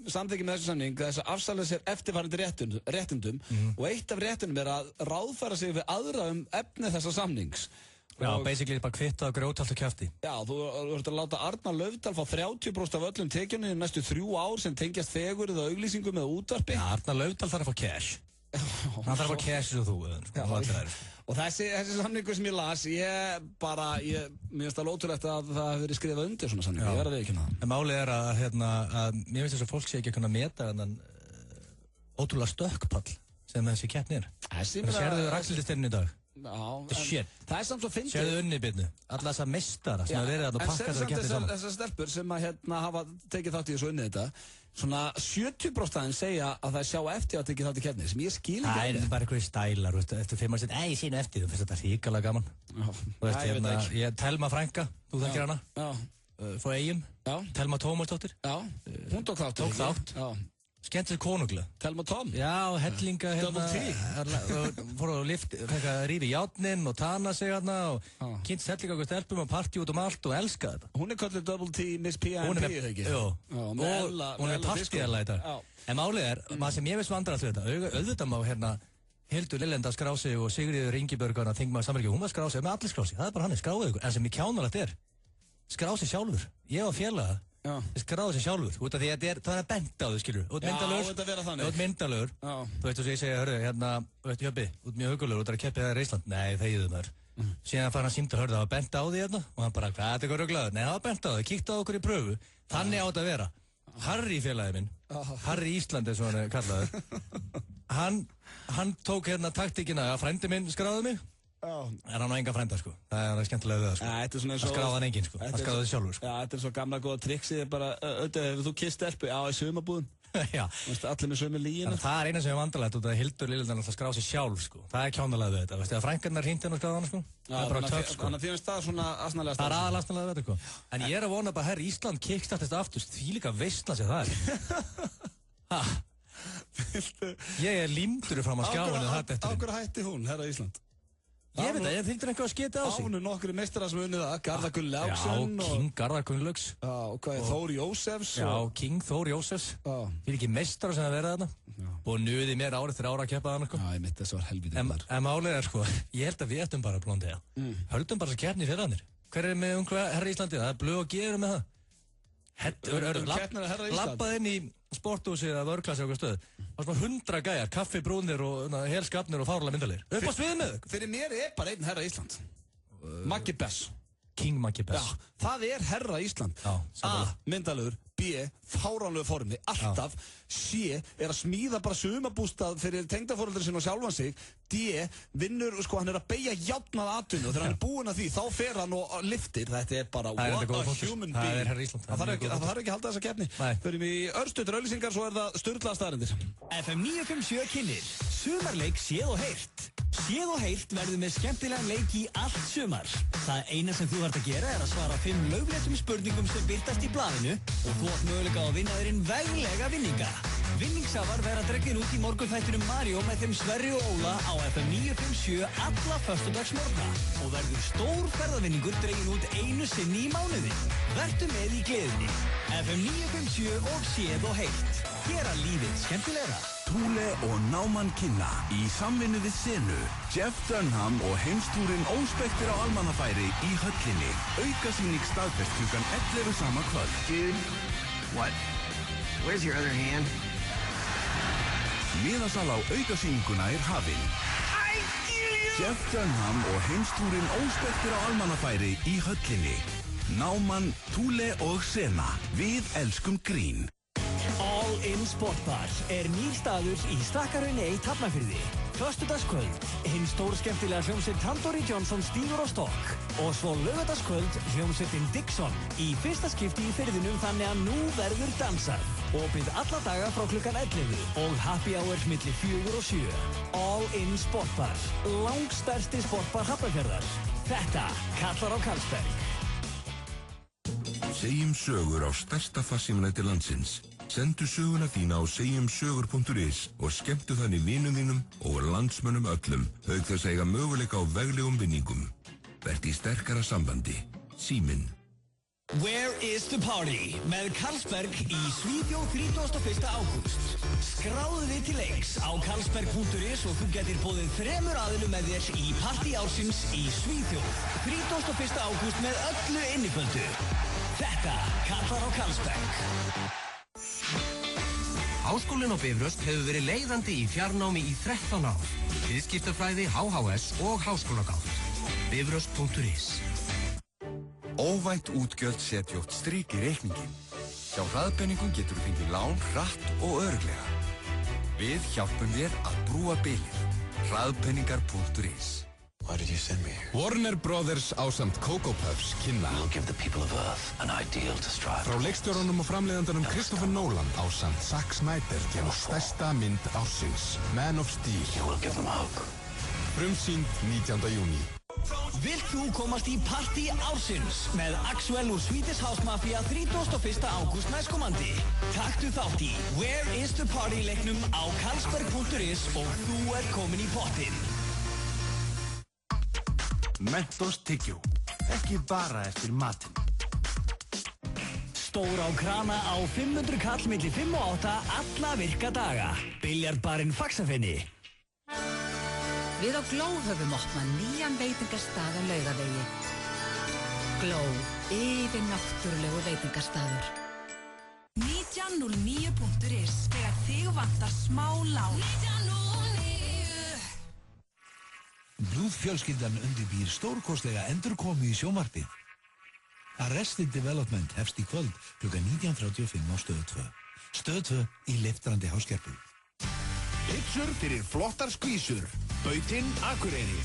[SPEAKER 1] samþykki með þessu samning þess að afsala sér eftirfarandi réttindum og eitt af réttinum er að ráðfæra sig við aðra efni þessa samnings.
[SPEAKER 2] Já, basically bara kvitta og grjótalt og kjafti.
[SPEAKER 1] Já, þú ert að láta Arnar Laufdal fá 30% af öllum tekjunni í næstu 3 ár sem tengjast fegurð eða auglýsingum eða útvarpi.
[SPEAKER 2] Já, Arnar Laufdal þarf að fá cash. Hann þarf að fá cash eins og þú.
[SPEAKER 1] Og þessi samningur sem ég las, mér finnst það ótrúlegt að það hefur verið skrifað undir svona samningur, ég verð að viðurkenna það.
[SPEAKER 2] En málið er að mér finnst þess að fólk sé ekki að kunna meta þennan ótrúlega stökkpall sem þessi keppni er. Sérðu Ragnhildi í dag?
[SPEAKER 1] Já, það er samt svo fyndið.
[SPEAKER 2] Sérðu unnibyrnu, alla þessa meistara sem hafa verið að pakka þessa keppni saman.
[SPEAKER 1] Þessar stelpur sem hafa tekið þátt í þessu unnið þetta, svona 70% segja að það sjá eftir að tekið þátt í keppni, sem ég skil ekki.
[SPEAKER 2] Það er bara eitthvað stælar, eftir 5 ára ég sína eftir, þú finnst þetta ríkalega gaman. Ég Telma frænka, þú þekkir hana, frá Eyjum, Telma Tómasdóttir.
[SPEAKER 1] Já, hún tók þátt.
[SPEAKER 2] Skemmtileg konunglega.
[SPEAKER 1] Telma Tom.
[SPEAKER 2] Já, hellinga fór að rífi játnin og tana sig hérna og kynntist hellinga okkur stelpum og partí út allt og elska þetta.
[SPEAKER 1] Hún er kallið Double T Miss P.I.M.P. eða ekki?
[SPEAKER 2] Jú, og hún er partíðarlega í dag. En málið er, maður sem ég veist vandrar alltaf þetta, auðvitað má Hildur Lillendal skrá sig og Sigríður Ingibjörg þingmaður samverki, hún var skráð sig, með allir skráð sig, það er bara hann, skráðu ykkur, en sem ég kjánalegt er, skráð sig sjálfur, ég var félaga. Skráðu sér sjálfur, út af því að það er bent á þau, skilur. Þú ert myndalögur. Þú veist, og ég segja, hörru, veistu Hjöbbi, út mjög hugulegur, út af að keppið það í Ísland. Nei, þegiðu maður. Síðan fann hann símta, hörru, það var bent á því hérna, og hann bara, hvað er þetta ruglaður? Nei, það var bent á því, kíktu á okkur í pröfu. Þannig átt að vera. Harry félagi minn, Harry Ísland er svona kallaður. Hann tók taktíkina að frændi minn skráði mig. En hann á enga frænda, sko. Það er skemmtilega við það, sko. Það skráði hann enginn, sko. Það skráði þið sjálfur, sko.
[SPEAKER 1] Já, þetta er svo gamla góða triksið, bara, hefur þú kysst stelpu? Já, í sumabúðum.
[SPEAKER 2] Já.
[SPEAKER 1] Allir með sömu líina.
[SPEAKER 2] Það er eina sem er vandræðilegt, út af að Hildur Lillendal alltaf skráði sig sjálf, sko. Það er kjánalega við þetta, veist, frængarnar hringdi hann og skráði hann, sko. Það er bara töff, sko.
[SPEAKER 1] Þannig að því finnst það svona asnalega
[SPEAKER 2] stafn. Það er aðalasnalega við þetta, sko. En ég er að vona bara, herri, Ísland kickstartist aftur, því líka veistla sér það er. Ég er límdur fram að skjáinu þetta eftir.
[SPEAKER 1] Á hverju hætti hún, herra Ísland?
[SPEAKER 2] Ég veit það, ég þykir eitthvað að skita á sig.
[SPEAKER 1] Ánu nokkru meistarar sem unnið það, Garðar Gunnlaugsson.
[SPEAKER 2] Já, King Garðar Gunnlaugs.
[SPEAKER 1] Já, og hvað er Þór Jósefs?
[SPEAKER 2] Já, King Þór Jósefs. Fyrir ekki meistarar sem að vera þarna. Og nuði mér árið 3 ára að keppa þarna, sko.
[SPEAKER 1] Já, ég mitt, þessu var helvítið.
[SPEAKER 2] En málið er, sko, ég held að við ættum bara Blonde Hair. Höldum bara þess að keppni fyrir hannir. Hver er með herra Íslandi? Það er Blöð og Geir með það. Lappað inn í sporthúsið af örklassi á okkur stöð. Það var svona 100 gæjar, kaffi, brúnir og helskapnir og fárlega myndalegir. Upp á svið með þau.
[SPEAKER 1] Fyrir mér er bara einn herra Ísland. Maggi Bess.
[SPEAKER 2] King Maggi Bess.
[SPEAKER 1] Já, það er herra Ísland. A. Myndalegur. B. Fáránlegu formi. Alltaf. C, er að smíða bara sumarbústað fyrir tengdaforeldra sinna og sjálfan sig. D, vinnur, sko, hann er að beygja jafnað atvinnu og þegar hann er búinn að því, þá fer hann og liftir. Þetta er bara what a human being. Það
[SPEAKER 2] er Ísland.
[SPEAKER 1] Það þarf ekki að halda þessa keppni. Förum í örstuðtur auglýsingar, svo er það sturlaðar staðreyndir.
[SPEAKER 3] FM 957 kynnir Sumarleik séð og heyrt. Séð og heyrt verður með skemmtilegan leik í allt sumar. Það eina sem þú þarft að gera er að svara 5 lögléttum spurningum sem birtast í blaðinu og þú átt möguleika á að vinna þér inn veglega vinninga. Vinningshafar verða dregnir út í morgunþættinum Mario með þeim Sverri og Óla á FM 957 alla föstudagsmorgna og verður stór ferðavinningur dregin út einu sinni í mánuði. Vertu með í gleðinni. FM 957 og séð og heyrt. Gera lífið skemmtilegra.
[SPEAKER 4] Thule og Náman kynna í samvinnu við Senu, Jeff Dunham og heimstúrin óspektir á almannafæri í höllinni. Aukasýning staðfest klukkan 11 sama kvöld.
[SPEAKER 12] Dude, what? Where's your other hand?
[SPEAKER 4] Miðasala á aukasýninguna er hafin. Jeff Dunham og heimstúrin óspektir á almannafæri í höllinni. Náman, Thule og Sena. Við elskum grín.
[SPEAKER 3] All In Sportbar er nýr staður í Stakkarhrauni 1 Hafnarfirði. Föstudagskvöld, hinn stórskemmtilega hljómsveit Tandoori Johnson stígur á stokk. Og svo laugardagskvöld hljómsveitin Dixon í fyrsta skipti í firðinum þannig að nú verður dansað. Opið alla daga frá klukkan 11 og happy hours milli 4 og 7. All In Sportbar, langstærsti sportbar Hafnarfjarðar. Þetta kallar á Karlsberg.
[SPEAKER 7] Segjum sögur á stærsta farsímaneti landsins. Sendu söguna þína á segjumsögur.is og skemmtu þannig vinum þínum og landsmönnum öllum, auk þess að eiga möguleika á veglegum vinningum. Vertu í sterkara sambandi. Síminn.
[SPEAKER 3] Where is the party? Með Karlsberg í Svíþjóð 31. ágúst. Skráðu þig til leiks á karlsberg.is og þú getur boðið 3 aðilum með þér í partí ársins í Svíþjóð. 31. ágúst með öllu inniföldu. Þetta kallar á Karlsberg.
[SPEAKER 13] Háskólinn á Bifröst hefur verið leiðandi í fjarnámi í 13 ár. Viðskiptafræði, HHS og háskólagátt. Bifröst.is.
[SPEAKER 14] Óvænt útgjöld setja oft strik í reikningin. Hjá Hraðpenningum getur þú fengið lán hratt og örugglega. Við hjálpum þér að brúa bilið. Hraðpenningar.is.
[SPEAKER 9] Why did you send me here? Warner Brothers ásamt Cocoa Puffs kynna.
[SPEAKER 15] We'll give the people of Earth an ideal to strive.
[SPEAKER 9] Frá leikstjórunum og framleiðandanum Christopher Nolan ásamt Zack Snyder kemur stærsta mynd ársins, Man of Steel.
[SPEAKER 15] You will give them hope.
[SPEAKER 9] Frumsýnd 19. júní.
[SPEAKER 3] Vilt þú komast í partí ársins með Axwell úr Swedish House Mafia 31. ágúst næstkomandi? Taktu þátt í Where is the Party leiknum á karlsberg.is og þú komin í pottinn.
[SPEAKER 16] Mentos tyggjó, ekki bara eftir matinn.
[SPEAKER 3] Stór á krana á 500 kall milli 5 og 8 alla virka daga. Biljardbarinn Faxafenni.
[SPEAKER 17] Við á Gló höfum opnað nýjan veitingastað á Laugavegi. Gló, yfir náttúrulegu veitingastaður.
[SPEAKER 8] 1909.is þegar þig vantar smá lán. 1909.
[SPEAKER 18] Blúðfjölskyldan undirbýr stórkostlega endurkomu í sjónvarpið. Arrested Development hefst í kvöld klukkan 19:35 á Stöð 2. Stöð 2 í leiftrandi háskerpu.
[SPEAKER 19] Pitsur fyrir flottar skvísur. Bautinn Akureyri.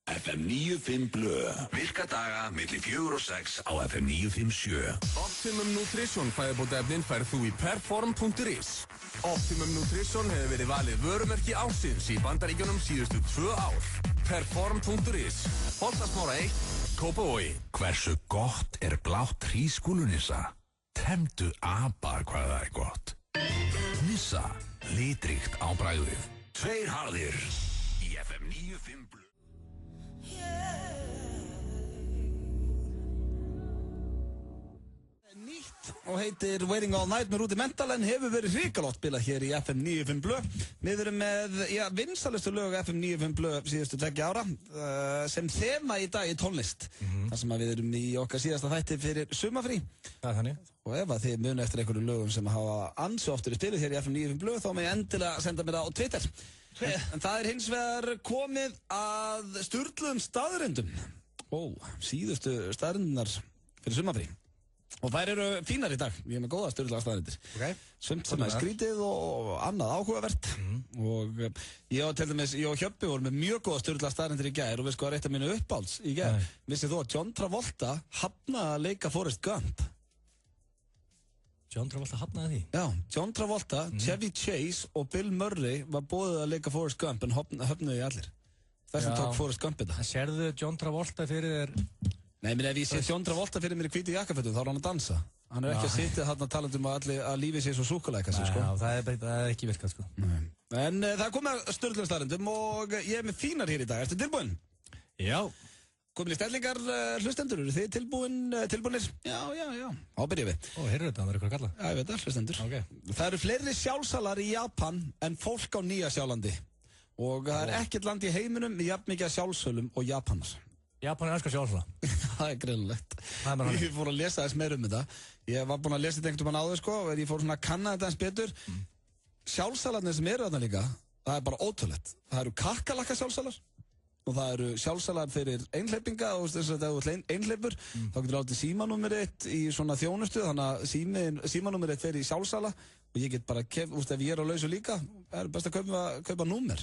[SPEAKER 7] FM 95 Blö. Virka daga milli 4 og 6 á FM 957.
[SPEAKER 11] Optimum Nutrition fæðubótaefnin færð þú í perform.is. Optimum Nutrition hefur verið valið vörumerki ársins í Bandaríkjunum síðustu 2 ár. Perform.is. Holtasmára 1, Kópavogi.
[SPEAKER 7] Hversu gott er blátt hrísskúlunissa? Temdu apa hvað það er gott. Nissa, litríkt á bragðið. 2 harðir í FM 95 Blö.
[SPEAKER 1] Nýtt og heitir Waiting All Night með Rudimental en hefur verið hrikalótt spilað hér í FM 95 Blö. Við erum með, vinsælustu lög FM 95 Blö síðustu 2 ára sem þema í dag í tónlist. Þar sem við erum í okkar síðasta þætti fyrir sumafrí.
[SPEAKER 2] Það er þannig.
[SPEAKER 1] Og ef þið muni eftir einhverjum lögum sem hafa ansi oft verið spilað hér í FM 95 Blö þá með endilega senda mér það á Twitter. En það er hins vegar komið að sturluðum staðreyndum. Síðustu staðreyndunar fyrir sumafrí. Og þær eru fínar í dag, ég er með góða sturlaða staðarindir. Sumt sem er skrítið og annað áhugavert. Og ég og Hjöppi vorum með mjög góða sturlaða staðarindir í gær og við sko að rétta mínu uppáhalds í gær. Vissið þú að John Travolta hafnaði að leika Forrest Gump?
[SPEAKER 2] John Travolta hafnaði því?
[SPEAKER 1] Já, John Travolta, Chevy Chase og Bill Murray var boðið að leika Forrest Gump en höfnuði allir. Þess vegna tók Forrest Gump þetta.
[SPEAKER 2] Sérðu John Travolta fyrir þér?
[SPEAKER 1] Nei, menn ef ég sé John Travolta fyrir mér í hvítu jakkafötum, þá er hann að dansa. Hann er ekki að sitja þarna talandi að lífið sé svo súkulækast, sko.
[SPEAKER 2] Já, það er ekki virkað, sko.
[SPEAKER 1] En það er komið að sturglum staðrindum og ég er með fínar hér í dag. Ertu tilbúin?
[SPEAKER 2] Já.
[SPEAKER 1] Komin í stellingar hlustendur, eru þið tilbúinir? Já. Þá byrjum við.
[SPEAKER 2] Heyrðu þetta, það er eitthvað að kalla.
[SPEAKER 1] Já, ég veit það, hlustendur.
[SPEAKER 2] Okay.
[SPEAKER 1] Það eru fleiri sjálfsalar í Japan en fólk á Nýja-Sjálandi. Og það er ekkert land í heiminum með jafn mikið sjálfsölum og Japanar.
[SPEAKER 2] Japan elskar sjálfsala.
[SPEAKER 1] Það er greinlegt. Ég fór að lesa þess meir þetta. Ég var búinn að lesa þetta einhvern veginn áður, sko, og ég fór svona að kanna þetta eins betur. Sjálfsalarnir sem eru þarna líka, það er bara ótrúlegt. Það eru kakkalakka sjálfsalar og það eru sjálfsalar fyrir einhleypinga og þess að ef þú ert einhleypur, þá getur látið símanúmer 1 í svona þjónustu, þannig að símanúmer 1 fer í sjálfsala og ég get bara, ef ég er á lausu líka, það er best að kaupa númer.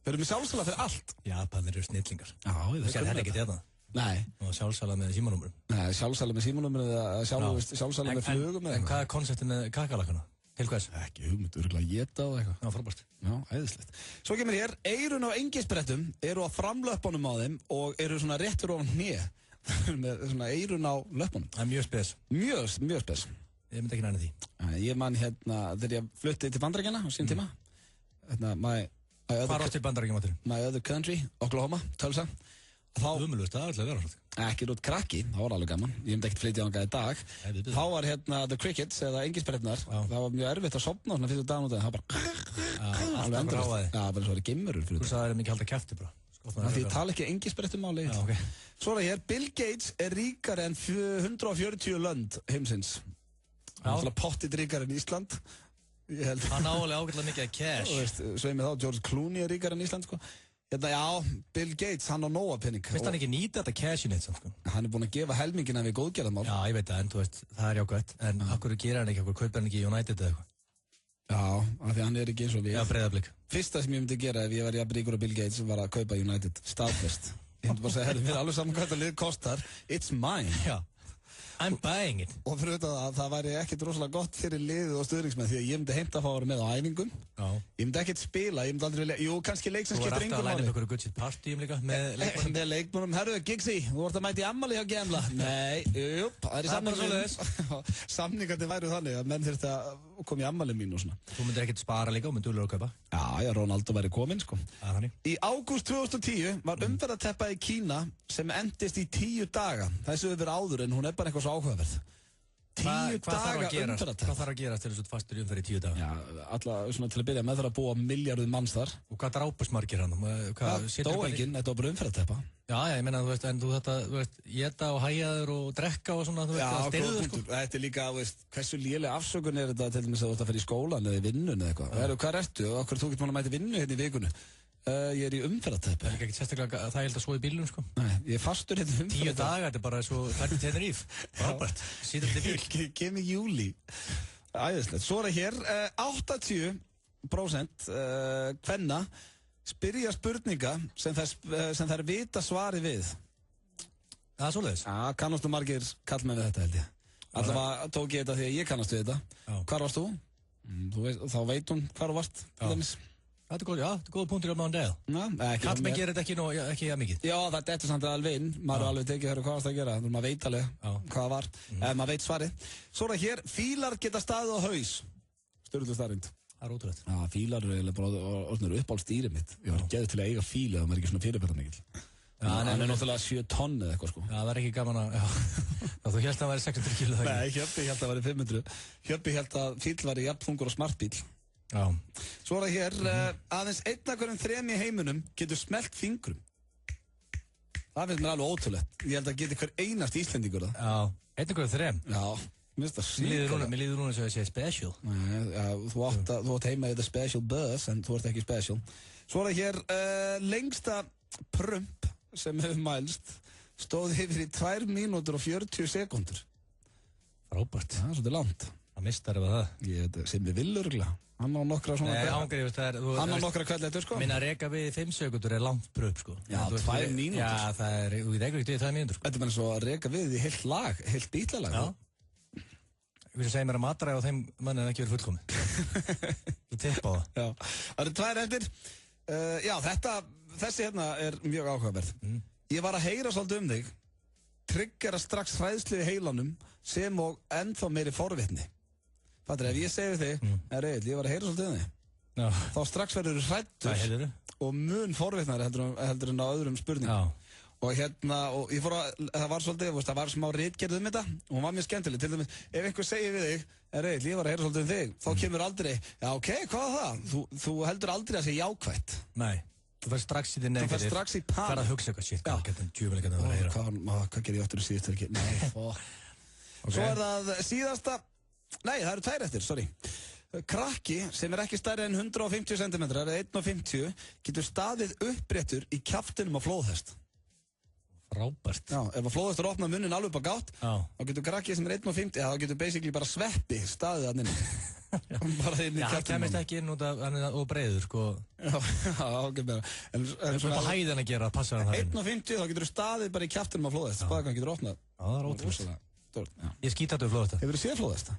[SPEAKER 1] Við erum með sjálfsala fyrir allt.
[SPEAKER 2] Japanir eru snillingar.
[SPEAKER 1] Já,
[SPEAKER 2] þú sér það ekki þetta.
[SPEAKER 1] Nei.
[SPEAKER 2] Og sjálfsala með símanúmerum.
[SPEAKER 1] Nei, sjálfsala með símanúmerum eða sjálfsala með flugum eða eitthvað.
[SPEAKER 2] En hvað er konseptið með kakalakkana? Til hvers?
[SPEAKER 1] Ekki hugmynd, örugglega éta og eitthvað.
[SPEAKER 2] Já, frábært.
[SPEAKER 1] Já, æðislegt. Svo kemur hér, eyrun á engisbrettum eru á framlöppunum á þeim og eru svona réttur ofan hné. Með svona eyrun á löppunum.
[SPEAKER 2] Það er mjög spes.
[SPEAKER 1] Mjög spes.
[SPEAKER 2] Ég myndi ekki næna því.
[SPEAKER 1] Ég man þegar ég flutti til Bandaríkjanna á sín tíma.
[SPEAKER 2] Hvað var til Bandaríkjamaturinn?
[SPEAKER 1] My other country, Oklahoma, Tulsa.
[SPEAKER 2] Umulust, það er alltaf verið.
[SPEAKER 1] Ekki rútt krakki, það var alveg gaman. Ég myndi ekkert flytja á hana í dag. Þá var The Crickets, eða engisbretturnar. Það var mjög erfitt að sofna svona fyrstu dagan út af það. Það var bara
[SPEAKER 2] alltaf gráðaði.
[SPEAKER 1] Já, bara svo var það geimurur fyrir
[SPEAKER 2] þetta. Þú sagði það er mikið haldið kæfti bara.
[SPEAKER 1] Því ég tala ekki engisbrettumáli. Svo er það hér, Bill Gates er ríkari en 140 lönd heimsins. Hann er pottið ríkari en Ísland.
[SPEAKER 2] Hann álega ágætlega mikið að cash.
[SPEAKER 1] Sveið mig þá, George Clooney er ríkari en Ísland, sko. Já, Bill Gates, hann á nóga penning.
[SPEAKER 2] Veist hann ekki nýta þetta cash í neitt, sko?
[SPEAKER 1] Hann er búinn að gefa helmingina við góðgerðarmál.
[SPEAKER 2] Já, ég veit það, en þú veist, það er jákvæmt. En akkur gera hann ekki, akkur kaupir hann ekki í United eða eitthvað?
[SPEAKER 1] Já, af því hann er ekki eins og við.
[SPEAKER 2] Já, Breiðablik.
[SPEAKER 1] Fyrsta sem ég myndi gera ef ég var jafn ríkur á Bill Gates var að kaupa United, staðfest. Ég myndi bara segja, herru, mér er alveg saman hvað þetta lið kostar. It's mine.
[SPEAKER 2] Já. I'm buying it.
[SPEAKER 1] Og fyrir auðvitað að það væri ekkert rosalega gott fyrir liðið og stuðningsmenn því að ég myndi heimta að fá að vera með á æfingum.
[SPEAKER 2] Já.
[SPEAKER 1] Ég myndi ekkert spila, ég myndi aldrei vilja, jú, kannski leik sem skiptir
[SPEAKER 2] Þú
[SPEAKER 1] engu máli.
[SPEAKER 2] var eftir að læna ykkur good shit partyum líka með leikmönnum.
[SPEAKER 1] Með leikmönnum, herru, Giggsy, þú vart að mæti ammali hjá Gemla. Nei, það er í samningum. Samningandi væru þannig að menn þurfti að koma í ammali mín og svona.
[SPEAKER 2] Þú myndir ekkert spara líka og myndir úrlega að kaupa.
[SPEAKER 1] Já, Ronaldo væri kominn, sko. Í ágúst 2010 var umferðarteppa í Kína sem endist í 10 daga. Þessu hefur verið áður en hún er bara eitthvað svo áhugaverð. 10 daga umferðarteppa.
[SPEAKER 2] Hvað þarf að gerast til þess að þú fastur í umferð í 10 daga?
[SPEAKER 1] Já, alltaf svona til að byrja með þarf að búa milljörðum manns þar.
[SPEAKER 2] Og hvað drápust margir hann?
[SPEAKER 1] Dó enginn, þetta var bara umferðarteppa.
[SPEAKER 2] Já, ég meina, þú veist, en þú veist, éta og hægjaður og drekka og svona, þú veist,
[SPEAKER 1] það styrður, sko. Þetta er líka, þú veist, hversu léleg afsökun er þetta til dæmis að þú ætti að fara í skólan eða í vinnun eða eitthvað. Hvað ertu og okkur þú getur mann að mæta vinnu hérna í vikunni? Ég er í umferðarteppu.
[SPEAKER 2] Það er ekki sérstaklega að það held að svo í bílunum, sko.
[SPEAKER 1] Nei, ég er fastur hérna í umferðarteppu. 10 dagar, þetta er bara svo færðið Tenerife. Frábært. Sýtum til bíl.
[SPEAKER 2] Kem
[SPEAKER 1] í júli. Æðislegt. Svo er það hér, 80% kvenna spyrja spurninga sem þær vita svari við.
[SPEAKER 2] Það er svoleiðis?
[SPEAKER 1] Já, kannastu margir kallmenn við þetta, held ég. Allavega tók ég þetta því að ég kannast við þetta. Hvar varst þú? Þá veit hún hvar þú varst, til dæmis.
[SPEAKER 2] Þetta er góð punktur á maður
[SPEAKER 1] deg.
[SPEAKER 2] Kallmenn gerir þetta ekki mikið.
[SPEAKER 1] Já, þetta er samt alveg inn. Maður er alveg tekið hvað varst að gera. Maður veit alveg hvað það var. Maður veit svarið. Svo er það hér, fílar geta staðið á haus. Sturlu starrind.
[SPEAKER 2] Það er ótrúlegt.
[SPEAKER 1] Já, fílar eru bara orðnir uppáhaldstýrið mitt. Ég var geðið til að eiga fíl eða maður er ekki svona fyrirbæramikill. Hann er náttúrulega 7 tonn eða eitthvað, sko.
[SPEAKER 2] Já, það er ekki gaman að... Þú held að það væri 600 kíló það ekki?
[SPEAKER 1] Nei, Hjöppi held að það væri 500. Hjöppi held að fíl væri jafnþungur og smartbíl.
[SPEAKER 2] Já.
[SPEAKER 1] Svo er það hér, aðeins 1 af hverjum 3 í heiminum getur smellt fingrum. Það finnst mér alveg ótrúlegt. Ég held að geti hver einast Íslendingur það.
[SPEAKER 2] Já, 1 af hverjum 3?
[SPEAKER 1] Já, mér finnst það síkala.
[SPEAKER 2] Mér líður núna eins og að ég sé special.
[SPEAKER 1] Nei, já, þú átt heima í þetta special buzz, en þú ert ekki special. Svo er það hér, lengsta prump sem hefur mælst stóð yfir í 2 mínútur og 40 sekúndur.
[SPEAKER 2] Frábært.
[SPEAKER 1] Það svolítið langt.
[SPEAKER 2] Það mistar ef það.
[SPEAKER 1] Ég veit, sem við villurugla. Hann á nokkra svona...
[SPEAKER 2] Nei, ángriðist, það er...
[SPEAKER 1] Hann á nokkra kvelletur, sko.
[SPEAKER 2] Minna að reka við 5 sekundur er langt pröf, sko.
[SPEAKER 1] Já, 2 mínútur.
[SPEAKER 2] Já, það er... Þú rekur ekki við 2 mínútur, sko.
[SPEAKER 1] Þetta er bara svo að reka við í heilt lag, heilt bítlalag.
[SPEAKER 2] Já. Ég vil segja mér að matræði á þeim manni en ekki verið fullkomi. Þú tippa á það.
[SPEAKER 1] Já. Það eru 2 eftir. Já, þessi hérna er mjög áhugaverð. Ég var að heyra svolítið þig. Triggera strax hræðslu í heilanum sem og ennþá meiri forvitni. Fattur, ef ég segi þig, Egill, ég var að heyra svolítið þig, þá strax verður þú hræddur og mun forvitnari heldur en á öðrum spurningum. Og hérna, og ég fór að, það var svolítið, það var smá ritgerð þetta og hún var mjög skemmtileg. Til dæmis, ef einhver segir við þig, Egill, ég var að heyra svolítið þig, þá kemur aldrei, já, ok, hvað er það? Þú heldur aldrei að segja jákvætt.
[SPEAKER 2] Nei. Þú fær strax í þið negativ.
[SPEAKER 1] Þú fær strax í panik.
[SPEAKER 2] Fær að hugsa eitthvað, shit, hvað getur djúvel að vera að heyra.
[SPEAKER 1] Hvað gerir ég áttur í síðustu helgi? Nei, Svo er það síðasta, nei, það eru 2 eftir, sorry. Krakki sem er ekki stærri en 150 cm, eða 1,50, getur staðið uppréttur í kjaftinum á flóðhest.
[SPEAKER 2] Frábært.
[SPEAKER 1] Já, ef að flóðhestur opna munnin alveg bara gátt, þá getur krakki sem er 1,50, þá getur basically bara sveppi staðið að nynni. Bara inn í kjaftinum.
[SPEAKER 2] Já, það kemist ekki inn út af, hann er breiður, sko.
[SPEAKER 1] Já, ok, bara. En
[SPEAKER 2] svona á hæðan að gera, passar hann það inn.
[SPEAKER 1] 1,50, þá getur staðið bara í kjaftinum á flóðhest, hvað hann getur opnað.
[SPEAKER 2] Já, það er ótrúlega. Ég skítattu flóðhesta.
[SPEAKER 1] Hefur þið séð flóðhesta?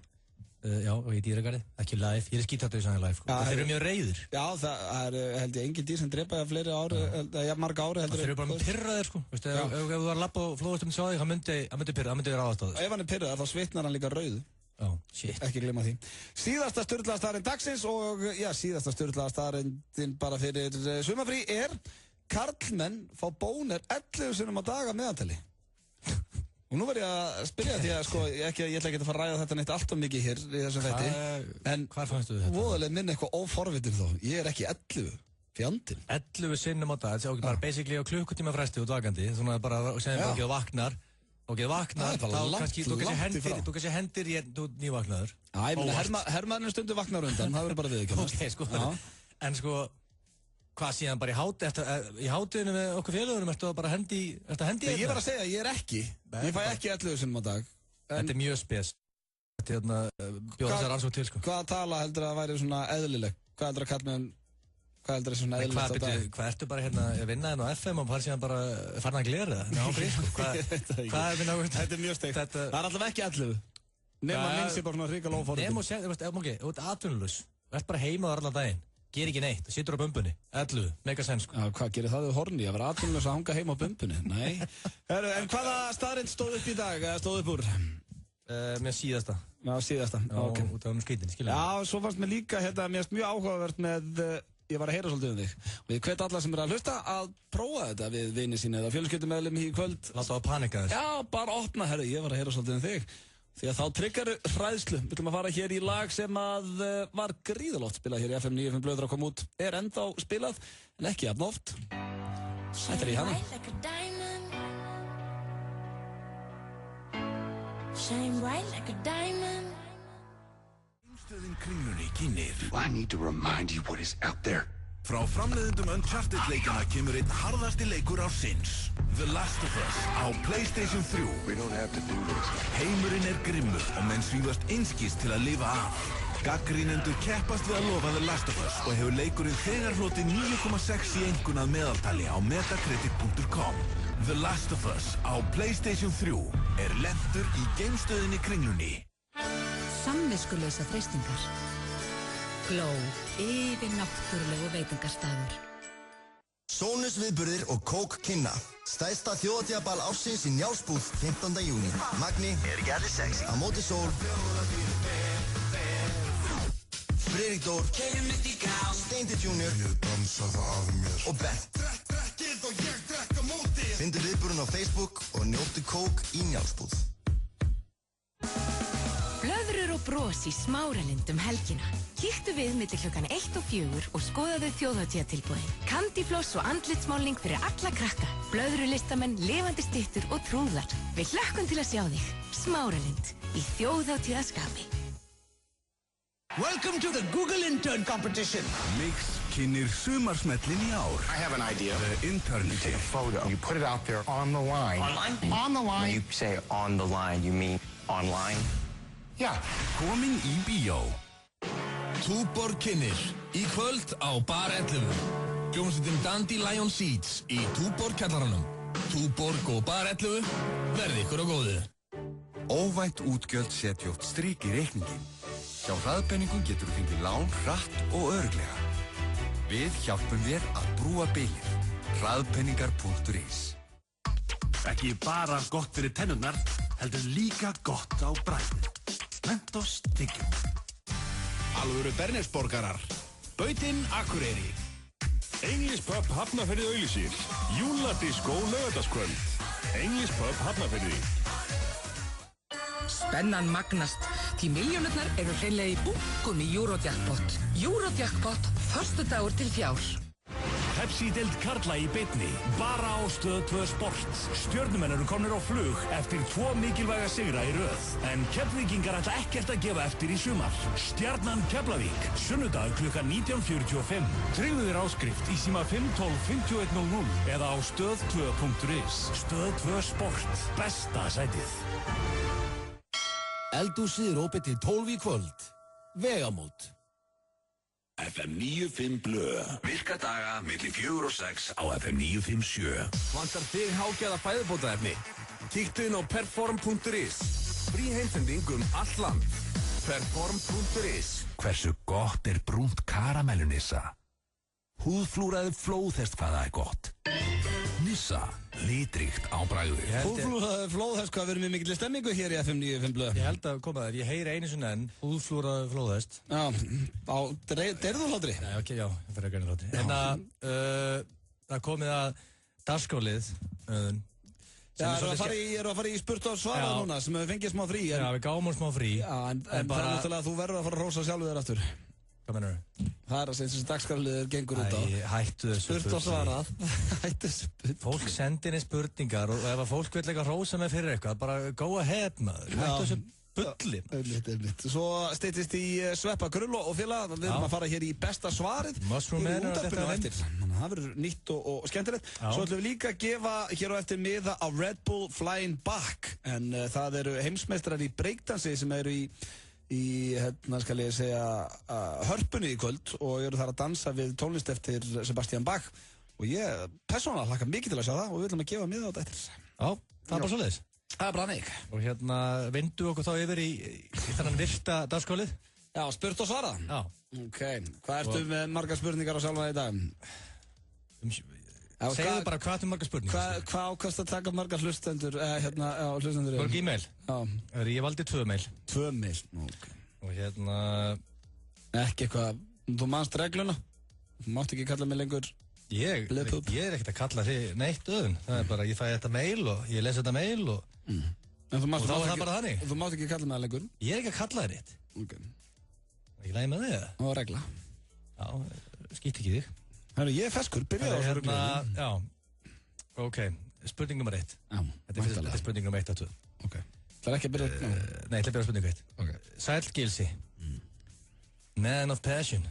[SPEAKER 2] Já, og í dýragarði, ekki live, ég er skítattu í live, sko. Þeir eru mjög reiður.
[SPEAKER 1] Já, það er held ég engin dýr sem drepa fleiri ári, eða marga ári heldur.
[SPEAKER 2] Þeir eru bara pirraðir, sko. Ef þú var að labba og flóðhestum sjá þig, það myndi pirra, það myndi vera áðast á þig.
[SPEAKER 1] Ef hann er pirraðar, þá svitnar hann líka rauðu.
[SPEAKER 2] Já, shit.
[SPEAKER 1] Ekki gleyma því. Síðasta sturlaða staðarinn dagsins og, já, síðasta sturlaða staðarinn bara fyrir sumarfrí er karlmenn fá bónir 11 sinnum á dag að meðaltali. Og nú verð ég að spyrja því að, sko, ég ætla ekki að fara að ræða þetta neitt alltaf mikið hér í þessum þætti. En
[SPEAKER 2] hvar fannstu þetta?
[SPEAKER 1] Voðalega minn eitthvað óforvitin þó. Ég er ekki 11. Fjandinn.
[SPEAKER 2] 11 sinnum á dag, þetta er bara basically á klukkutíma fresti út vakandi. Svona bara, sem bara ekki vaknar. Og ekki vaknar, þá kannski, þú kannski hendir þú nývaknaður.
[SPEAKER 1] Já, ég meina, herrmaðurinn stundu vaknar undan, það verður bara viðkjömmast.
[SPEAKER 2] Ok, sko. En sko, hvað síðan bara í hátíðinu með okkur félagurum, ertu að bara hendi
[SPEAKER 1] Ég var að segja, ég er ekki. Ég fæ ekki 11 sinnum á dag.
[SPEAKER 2] Þetta er mjög spes. Þetta bjóða þessar ansvöld til, sko.
[SPEAKER 1] Hvaða tala heldur að væri svona eðlileg? Hvað heldur að kalla með Hvað heldur það svona eðlilegt á dag?
[SPEAKER 2] Hvað ertu bara hérna að vinna hérna á FM og fara síðan bara farin að glera það? Hvað er minna ákveð?
[SPEAKER 1] Þetta er mjög steikt. Það er alltaf ekki 11. Nefn að minnst ég bara svona ríkala ófórið.
[SPEAKER 2] Nefn og segja, þú ert atvinnulaus. Þú ert bara heima þar allan daginn. Ger ekki neitt, þú situr á bumbunni. 11, mega sens.
[SPEAKER 1] Hvað gerir það þau horni? Að vera atvinnulaus að hanga heima á bumbunni? Nei. En hvaða staðrind stóð upp í dag? Stóð upp úr?
[SPEAKER 2] Með síðasta.
[SPEAKER 1] Já, síðasta.
[SPEAKER 2] Ok. Út af skrítin, skilja.
[SPEAKER 1] Já, svo fannst mér líka hérna, mér finnst mjög áhugavert með, ég var að heyra svolítið þig. Og ég hvet alla sem er að hlusta að prófa þetta við vini sína eða fjölskyldumeðlum í kvöld.
[SPEAKER 2] Láta á panika þess.
[SPEAKER 1] Já, bara opna, herru, ég var að heyra svolítið þig. Því að þá tryggaru hræðslu. Við ætlum að fara hér í lag sem að var gríðalótt spilað hér í FM 95 blöður að koma út. Er ennþá spilað, en ekki jafn oft. Þetta er í hana.
[SPEAKER 20] Shine bright like a diamond.
[SPEAKER 4] Stöðin Kringlunni kynir.
[SPEAKER 21] I need to remind you what is out there.
[SPEAKER 4] Frá framleiðendum Uncharted leikana kemur einn harðasti leikur ársins. The Last of Us á PlayStation 3.
[SPEAKER 21] We don't have to do this.
[SPEAKER 4] Heimurinn er grimmur og menn svífast einskis til að lifa af. Gagnrýnendur keppast við að lofa The Last of Us og hefur leikurinn þegar hlotið 9,6 í einkunn að meðaltali á metacritic.com. The Last of Us á PlayStation 3 er lentur í geimstöðinni Kringlunni.
[SPEAKER 17] Samviskulausa freistingar. Glow, yfir náttúrulegu veitingastaður.
[SPEAKER 22] Sónus viðburðir og kók kynna. Stærsta þjóðatíðaball ársins í Njálsbúð 15. júní. Magni er ekki allir sexy. Á móti sól. Friðrik Dór. Steindi Junior.
[SPEAKER 21] Ég dansa það af mér.
[SPEAKER 22] Og Bent. Drekkið og ég drekka mótið. Findu viðburðin á Facebook og njóttu kók í Njálsbúð.
[SPEAKER 8] Blöðrur og bros í Smáralind helgina. Kíktu við milli klukkan 1 og 4 og skoðaðu þjóðhátíðatilboðin. Candyfloss og andlitsmálning fyrir alla krakka. Blöðrulistamenn, lifandi styttur og trúðar. Við hlökkum til að sjá þig. Smáralind í þjóðhátíðaskapi.
[SPEAKER 23] Welcome to the Google Intern Competition.
[SPEAKER 4] Mix kynir sumarsmellin í ár.
[SPEAKER 21] I have an idea.
[SPEAKER 4] The Intern.
[SPEAKER 21] You take a photo. You put it out there on the line.
[SPEAKER 23] Online?
[SPEAKER 21] On the line.
[SPEAKER 12] When you say on the line, you mean online?
[SPEAKER 9] Já.
[SPEAKER 11] Komin í bíó. Túborg kynnir. Í kvöld á Bar 11. Hljómsveitin Dandelion Seeds í Túborg kjallaranum. Túborg og Bar 11 verði ykkur á góðu.
[SPEAKER 14] Óvænt útgjöld setja oft strik í reikningin. Hjá hraðpenningum getur þú fengið lán hratt og örugglega. Við hjálpum þér að brúa bilið. Hraðpenningar.is.
[SPEAKER 16] Ekki bara gott fyrir tennurnar, heldur líka gott á bragðið. Mentos tyggjó.
[SPEAKER 19] Alvöru Bernesborgarar. Bautinn Akureyri.
[SPEAKER 5] English Pub Hafnarfirði auglýsir. Júladisco laugardagskvöld. English Pub Hafnarfirði.
[SPEAKER 6] Spennan magnast, því milljónirnar eru hreinlega í bunkum í Eurojackpot. Eurojackpot, föstudagur til fjár.
[SPEAKER 5] Pepsi-deild karla í beinni, bara á Stöð 2 Sport. Stjörnumenn eru komnir á flug eftir 2 mikilvæga sigra í röð. En Keflvíkingar ætla ekkert að gefa eftir í sumar. Stjarnan Keflavík, sunnudag klukkan 19:45. Tryggðu þér áskrift í síma 512 5100 eða á stöð2.is. Stöð 2 Sport, besta sætið.
[SPEAKER 19] Eldhúsið er opið til 12 í kvöld. Vegamót.
[SPEAKER 7] FM 95 Blö. Virka daga milli 4 og 6 á FM 957.
[SPEAKER 11] Vantar þig hágæða fæðubótaefni? Kíktu inn á perform.is. Frí heimsending allt land. Perform.is.
[SPEAKER 7] Hversu gott er brúnt karamellu Nissa? Húðflúraði flóðhest hvað það er gott. Nissa, litríkt á bragði.
[SPEAKER 1] Húðflúraði flóðhest, hvað verðum við mikil stemmingu hér í FM 95 Blö?
[SPEAKER 2] Ég held að koma þér, ég heyri einu sinni enn, húðflúraði flóðhest.
[SPEAKER 1] Já, á derðurhlátri?
[SPEAKER 2] Nei, ok, já, ég fyrir að gera hlátri. En það komið að dagskólið.
[SPEAKER 1] Já, erum að fara í spurt og svara núna, sem við fengið smá frí.
[SPEAKER 2] Já, við gáum smá frí.
[SPEAKER 1] Já, en það er náttúrulega að þú verður að fara að rósa sjálfu þér aftur.
[SPEAKER 2] Hvað mennur þú?
[SPEAKER 1] Það er að segja þessi dagskrárliður gengur út á.
[SPEAKER 2] Hættu þessu
[SPEAKER 1] spurt og svarað. Hættu þessu spurt.
[SPEAKER 2] Fólk sendir inn spurningar og ef að fólk vil eitthvað rósa með fyrir eitthvað, bara go ahead maður. Hættu þessu bulli.
[SPEAKER 1] Einmitt. Svo styttist í Sveppa Krull og félag. Við erum að fara hér í besta svarið.
[SPEAKER 2] Mushroom Man og þetta
[SPEAKER 1] eftir. Það verður nýtt og skemmtilegt. Svo ætlum við líka að gefa hér á eftir miða á Red Bull Flying Back. En það eru heimsmeistrar í breakdansi sem eru í hérna skal ég segja hörpunni í kvöld og eru þar að dansa við tónlist eftir Sebastian Bach og ég persónulega hlakka mikið til að sjá það og við ætlum að gefa miða á þetta eftir.
[SPEAKER 2] Já, það er bara svoleiðis.
[SPEAKER 1] Það er bara hannig.
[SPEAKER 2] Og hérna vindu okkur þá yfir í þennan virta dagskólið?
[SPEAKER 1] Já, spurt og svara.
[SPEAKER 2] Já.
[SPEAKER 1] Ok, hvað ertu með margar spurningar á sjálfa í dag?
[SPEAKER 2] Segðu bara hvað er margar spurningar.
[SPEAKER 1] Hvað ákast að taka margar hlustendur hlustendur?
[SPEAKER 2] Mörg e-mail?
[SPEAKER 1] Já.
[SPEAKER 2] Ég valdi 2 mail.
[SPEAKER 1] 2 mail, ok.
[SPEAKER 2] Og hérna
[SPEAKER 1] ekki eitthvað, þú manst regluna? Þú mátt ekki kalla mig lengur
[SPEAKER 2] Ég er ekkert að kalla þig neitt öðun. Það er bara, ég fæ þetta mail og ég les þetta mail og þá er það bara þannig.
[SPEAKER 1] Þú mátt ekki kalla mig lengur?
[SPEAKER 2] Ég er ekki að kalla þig neitt.
[SPEAKER 1] Ok.
[SPEAKER 2] Ekki lægi með þig?
[SPEAKER 1] Og regla.
[SPEAKER 2] Já, skýtt ekki þig.
[SPEAKER 1] Herru, ég er feskur, byrjaði á
[SPEAKER 2] hérna, já, ok, spurning nummer 1.
[SPEAKER 1] Já,
[SPEAKER 2] þetta er spurning nummer 1 af 2.
[SPEAKER 1] Ok. Það er ekki að byrja...
[SPEAKER 2] Nei, ég ætla að byrja á spurning 1.
[SPEAKER 1] Ok.
[SPEAKER 2] Sæll Gilsi. Man of passion.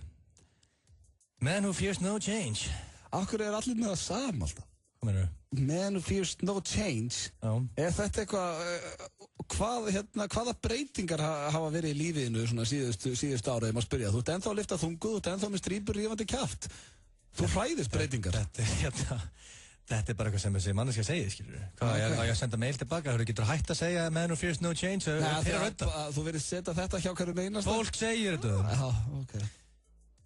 [SPEAKER 2] Man who fears no change.
[SPEAKER 1] Akkur er allir með það sama alltaf.
[SPEAKER 2] Hvað meinur þú?
[SPEAKER 1] Man who fears no change.
[SPEAKER 2] Já.
[SPEAKER 1] Er þetta eitthvað, hvaða breytingar hafa verið í lífiðinu svona síðustu ára, ég má spyrja. Þú ert ennþá að lyfta þunguð, þú ert ennþá með strípur rífandi kjaft. Þú hræðist breytingar.
[SPEAKER 2] Þetta er bara eitthvað sem þessi manneska segið, skilur þú? Hvað, ég að senda mail tilbaka, þú getur hægt að segja man who fears no change.
[SPEAKER 1] Þú verður setja þetta hjá hverjum einasta.
[SPEAKER 2] Fólk segir þetta.
[SPEAKER 1] Já, ok.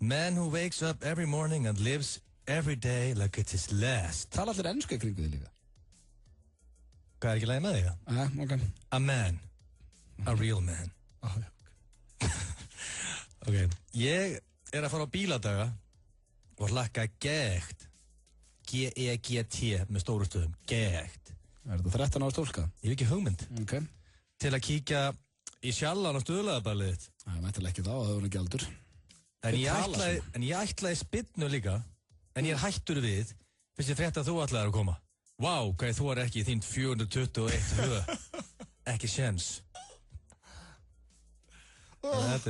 [SPEAKER 2] Man who wakes up every morning and lives every day like it's his last.
[SPEAKER 1] Tala allir ennsku í kringu þig líka.
[SPEAKER 2] Hvað er ekki lagið með þig?
[SPEAKER 1] Ok.
[SPEAKER 2] A man. A real man. Ok. Ég er að fara á bíladaga og hlakka gegt. G-E-G-T með stóru stöðum. Gegt.
[SPEAKER 1] Er þetta 13 ára stúlka?
[SPEAKER 2] Ég hef ekki hugmynd.
[SPEAKER 1] Ok.
[SPEAKER 2] Til að kíkja í sjallan á stöðlaðaballið þitt.
[SPEAKER 1] Það mættilega ekki þá, það voru ekki aldur.
[SPEAKER 2] En ég ætlaði spinnu líka, en ég er hættur við, fyrst ég frétt að þú ætlaðir að koma. Vá, hvað þú er ekki í þín 421 höf. Ekki séns. Þetta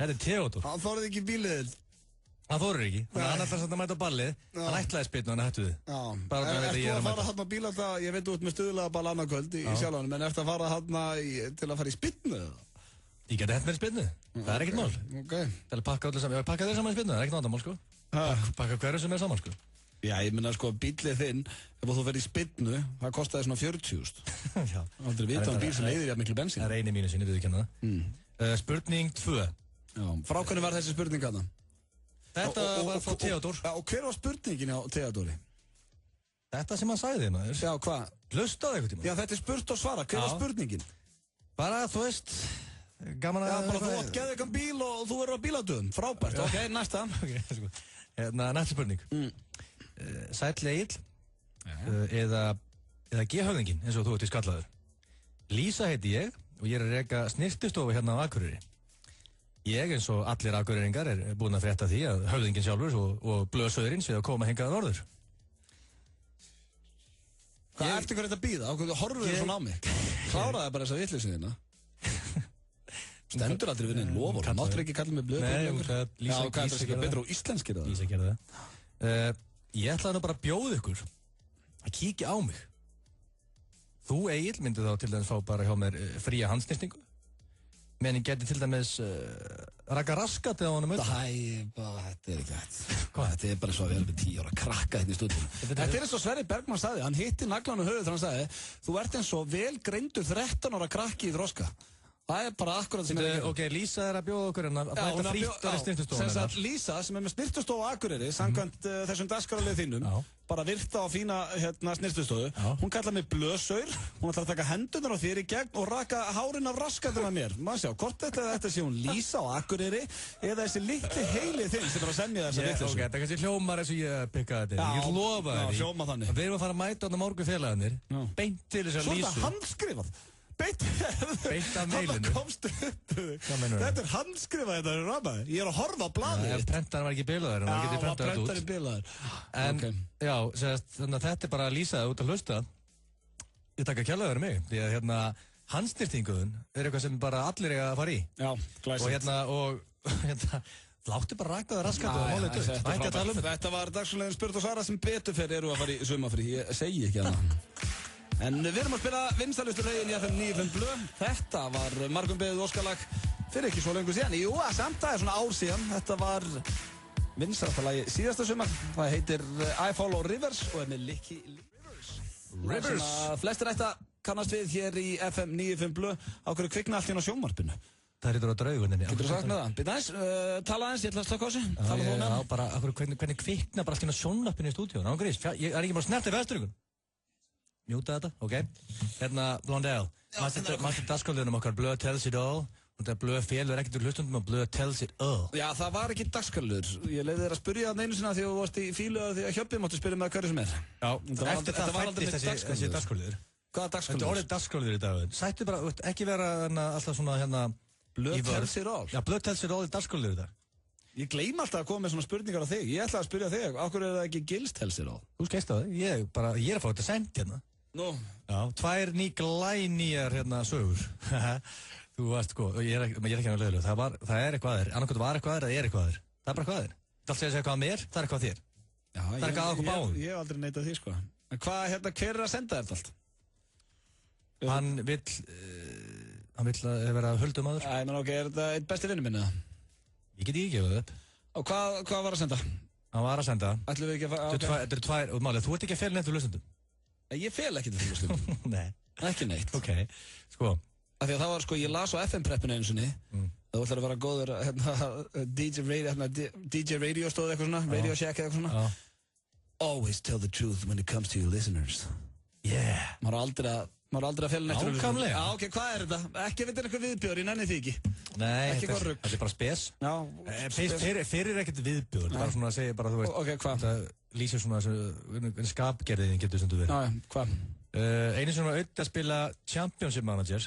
[SPEAKER 2] er Theodor.
[SPEAKER 1] Hann þorði ekki í bílið.
[SPEAKER 2] Hann þorði ekki. Hann ætlaði að mæta á ballið. Hann ætlaði spinnu og hann hættu við.
[SPEAKER 1] Ertu að fara hann á bíl alltaf, ég veit út með stuðlaða ball annað kvöld í sjálfanum, en ertu að fara hann til að fara í spinnu?
[SPEAKER 2] Ég geti hent mér í spinnu, það ekkert mál.
[SPEAKER 1] Ok.
[SPEAKER 2] Það pakka allir saman, ég pakka þeir saman í spinnu, það ekkert vandamál, sko. Pakka hverju sem saman, sko.
[SPEAKER 1] Já, ég minna, sko, bíllið þinn, ef þú ferð í spinnu, það kostaði svona 40.000. Já. Aldrei vita bíl sem eyðir jafn miklu bensín.
[SPEAKER 2] Það eini mínu sinni, við kenna það. Spurning 2.
[SPEAKER 1] Já, frá hvernig var þessi spurning þarna?
[SPEAKER 2] Þetta var frá Theodor.
[SPEAKER 1] Og hver var spurningin á Theodori?
[SPEAKER 2] Þetta sem hann sagði maður.
[SPEAKER 1] Já, hvað?
[SPEAKER 2] Hlustaðu eitthvað tíma.
[SPEAKER 1] Já, þetta spurt og svara. Hver var spurningin?
[SPEAKER 2] Bara, þú veist, gaman að...
[SPEAKER 1] Já, bara þú átt geðu eitthvað bíl og þú verður á bíladöðum. Frábært. Ok, næsta.
[SPEAKER 2] Næsta spurning. Sæll Egill eða G-höfðingin, eins og þú ert í skallaður. Lísa heiti ég og ég er að reka snirtistofu hérna á Akureyri. Ég, eins og allir akureyringar, er búinn að frétta því að höfðingin sjálfur og blöðsöðurinn séu að koma hingað norður.
[SPEAKER 1] Hvað ertu hverju þetta býða? Ákveðu horfðu þér svona á mig? Kláraði bara þessa vitleysiðina. Stendur aldrei við neinn lofur. Það máttur ekki kalla mig blöðböðlegur. Já, hvað er þetta betur á íslenskir það?
[SPEAKER 2] Lísa gerði það. Ég ætlaði nú bara að bjóða ykkur að kíkja á mig. Þú, Egill, myndi þá til dæmis fá bara hjá mér fría handsnýstingu. Men ég geti til dæmis raka raskati á honum öll.
[SPEAKER 1] Þetta er ekki hægt. Hvað? Þetta er bara svo að við erum með 10 ára krakka hérna í stúdíunum. Þetta er eins og Sverrir Bergman sagði. Hann hitti naglan á höfuð þegar hann sagði: þú ert eins og vel greindur 13 ára krakki í þroska. Það er bara akkurat sem er
[SPEAKER 2] Ok, Lísa er að bjóða okkur en að bæta frýtt á snirtustofun.
[SPEAKER 1] Lísa, sem er með snirtustofu á Akureyri, samkvæmt þessum dagskráralið þínum, bara virta á fína snirtustofu, hún kallar mig blöðsaur, hún ætlar að taka hendunar á þér í gegn og raka hárin af raskatum af mér. Maður sjá, hvort þetta sé hún Lísa á Akureyri eða þessi litli heili þinn sem er að semja þessa vitleysu.
[SPEAKER 2] Ok, þetta kannski hljómar eins og ég pikkaði þetta. Ég lofa
[SPEAKER 1] því. Hljóma þannig.
[SPEAKER 2] Við erum að fara að mæta á morgun félagarnir, beint til þessar Lísu.
[SPEAKER 1] Svona handskrifað. Beint
[SPEAKER 2] af mailinu.
[SPEAKER 1] Þetta er handskrifað, þetta er ramað. Ég er að horfa á blaðið.
[SPEAKER 2] Ef prentarinn var ekki bilaður, hann getið prentað þetta út.
[SPEAKER 1] Prentarinn bilaður.
[SPEAKER 2] En, já, þannig að þetta er bara að lýsa út að hlusta. Ég taka kjærlega verið mig, því að handsnirtinguðun er eitthvað sem bara allir eiga að fara í.
[SPEAKER 1] Já, glæsilegt.
[SPEAKER 2] Og láttu bara rakaðu raskatu og málið dött.
[SPEAKER 1] Þetta var dagsfólklegin spurt og svara sem betur fyrir eru að fara í sumafrí. Ég segi ekki hana. En við erum að spila vinsælustu lögin í FM 95 Blö. Þetta var margum beðið óskalag fyrir ekki svo lengur síðan. Jú, samt það er svona ár síðan. Þetta var vinsælasta lagi síðasta sumar. Það heitir I Follow Rivers og er með Licky Rivers. Flestir ætti að kannast við hér í FM 95 Blö. Á hverju kvikna allt hérna á sjónvarpinu.
[SPEAKER 2] Það er á drauguninni.
[SPEAKER 1] Getur þú sagt með það? Byrja aðeins, tala aðeins, ég ætla að slaka á þessu. Tala þú með það.
[SPEAKER 2] Já, bara hvernig kvikna bara allt hérna á sjónvarpinu í stúdíónu. Ángurís, ég er ekki bara snertið vesturungun. Mjúta þetta, ok. Hérna, Blondell, maður dagskáliðunum okkar, Blöð tells it all. Og þetta Blöð félur ekkert úr hlustundum og Blöð tells it all.
[SPEAKER 1] Já, það var ekki dagskáliður. Ég leiði þér að spyrja það einu sinna því að þú varst í fílu að því að Hjöppi máttu spyrja með hverju sem er.
[SPEAKER 2] Já, eftir það fættist þessi dagskáliður.
[SPEAKER 1] Hvaða dagskáliður?
[SPEAKER 2] Þetta er orðið dagskáliður í dag. Sættu bara, ekki vera alltaf svona
[SPEAKER 1] Blöð tells it all.
[SPEAKER 2] Já, Blöð tells it all í dagskáliður í dag.
[SPEAKER 1] Ég gleym alltaf að koma með svona spurningar á þig. Ég ætla að spyrja þig, af hverju er það ekki Gils tells it all?
[SPEAKER 2] Þú skeist á það, ég er að fá þetta sent hérna.
[SPEAKER 1] Nú?
[SPEAKER 2] Já, 2 glænýjar sögur. Þú varst sko, ég er ekki hann að lögulega. Það er eitthvað þér, annarkvæmt var eitthvað þér eða er eitthvað þér. Það er bara eitthvað þér. Það er alltaf að segja eitthvað mér, það er eitthvað þér.
[SPEAKER 1] Já,
[SPEAKER 2] það er eitthvað að okkur báðum.
[SPEAKER 1] Ég hef aldrei neitað því sko. En hvað, hver er að senda þetta allt?
[SPEAKER 2] Hann vill vera höldum aður.
[SPEAKER 1] Æ, menn ok, er þetta einn besti vinnu minni það?
[SPEAKER 2] Ég get ekki gefið það upp.
[SPEAKER 1] Og hvað var að senda?
[SPEAKER 2] Hann var að senda.
[SPEAKER 1] Ætlum við ekki að
[SPEAKER 2] Þetta eru 2, og málið, þú ert ekki að fela neitt úr hlustundum.
[SPEAKER 1] Ég fel ekki til hlustundum.
[SPEAKER 2] Nei.
[SPEAKER 1] Ekki neitt.
[SPEAKER 2] Ok, sko.
[SPEAKER 1] Af því að það var sko, ég las á FM-preppinu einu sinni. Það ætlar að vera góður, DJ Radio stóð eitthvað svona, Radio Shack eitthvað svona. Always tell the truth when it comes to your listeners.
[SPEAKER 2] Yeah.
[SPEAKER 1] Maður er aldrei að fela neitt úr hlustundum.
[SPEAKER 2] Nákvæmlega.
[SPEAKER 1] Já, ok, hvað er þetta? Ekki að þetta er eitthvað viðbjóður, ég nenni því ekki.
[SPEAKER 2] Nei, þetta er bara spes.
[SPEAKER 1] Já.
[SPEAKER 2] Fyrir ekkert viðbjóður, bara svona að segja bara, þú veist.
[SPEAKER 1] Ok, hvað?
[SPEAKER 2] Það lýsir svona þessu skapgerðin getur sem þú verið.
[SPEAKER 1] Já, hvað?
[SPEAKER 2] Einu sem var auðvitað að spila Championship Manager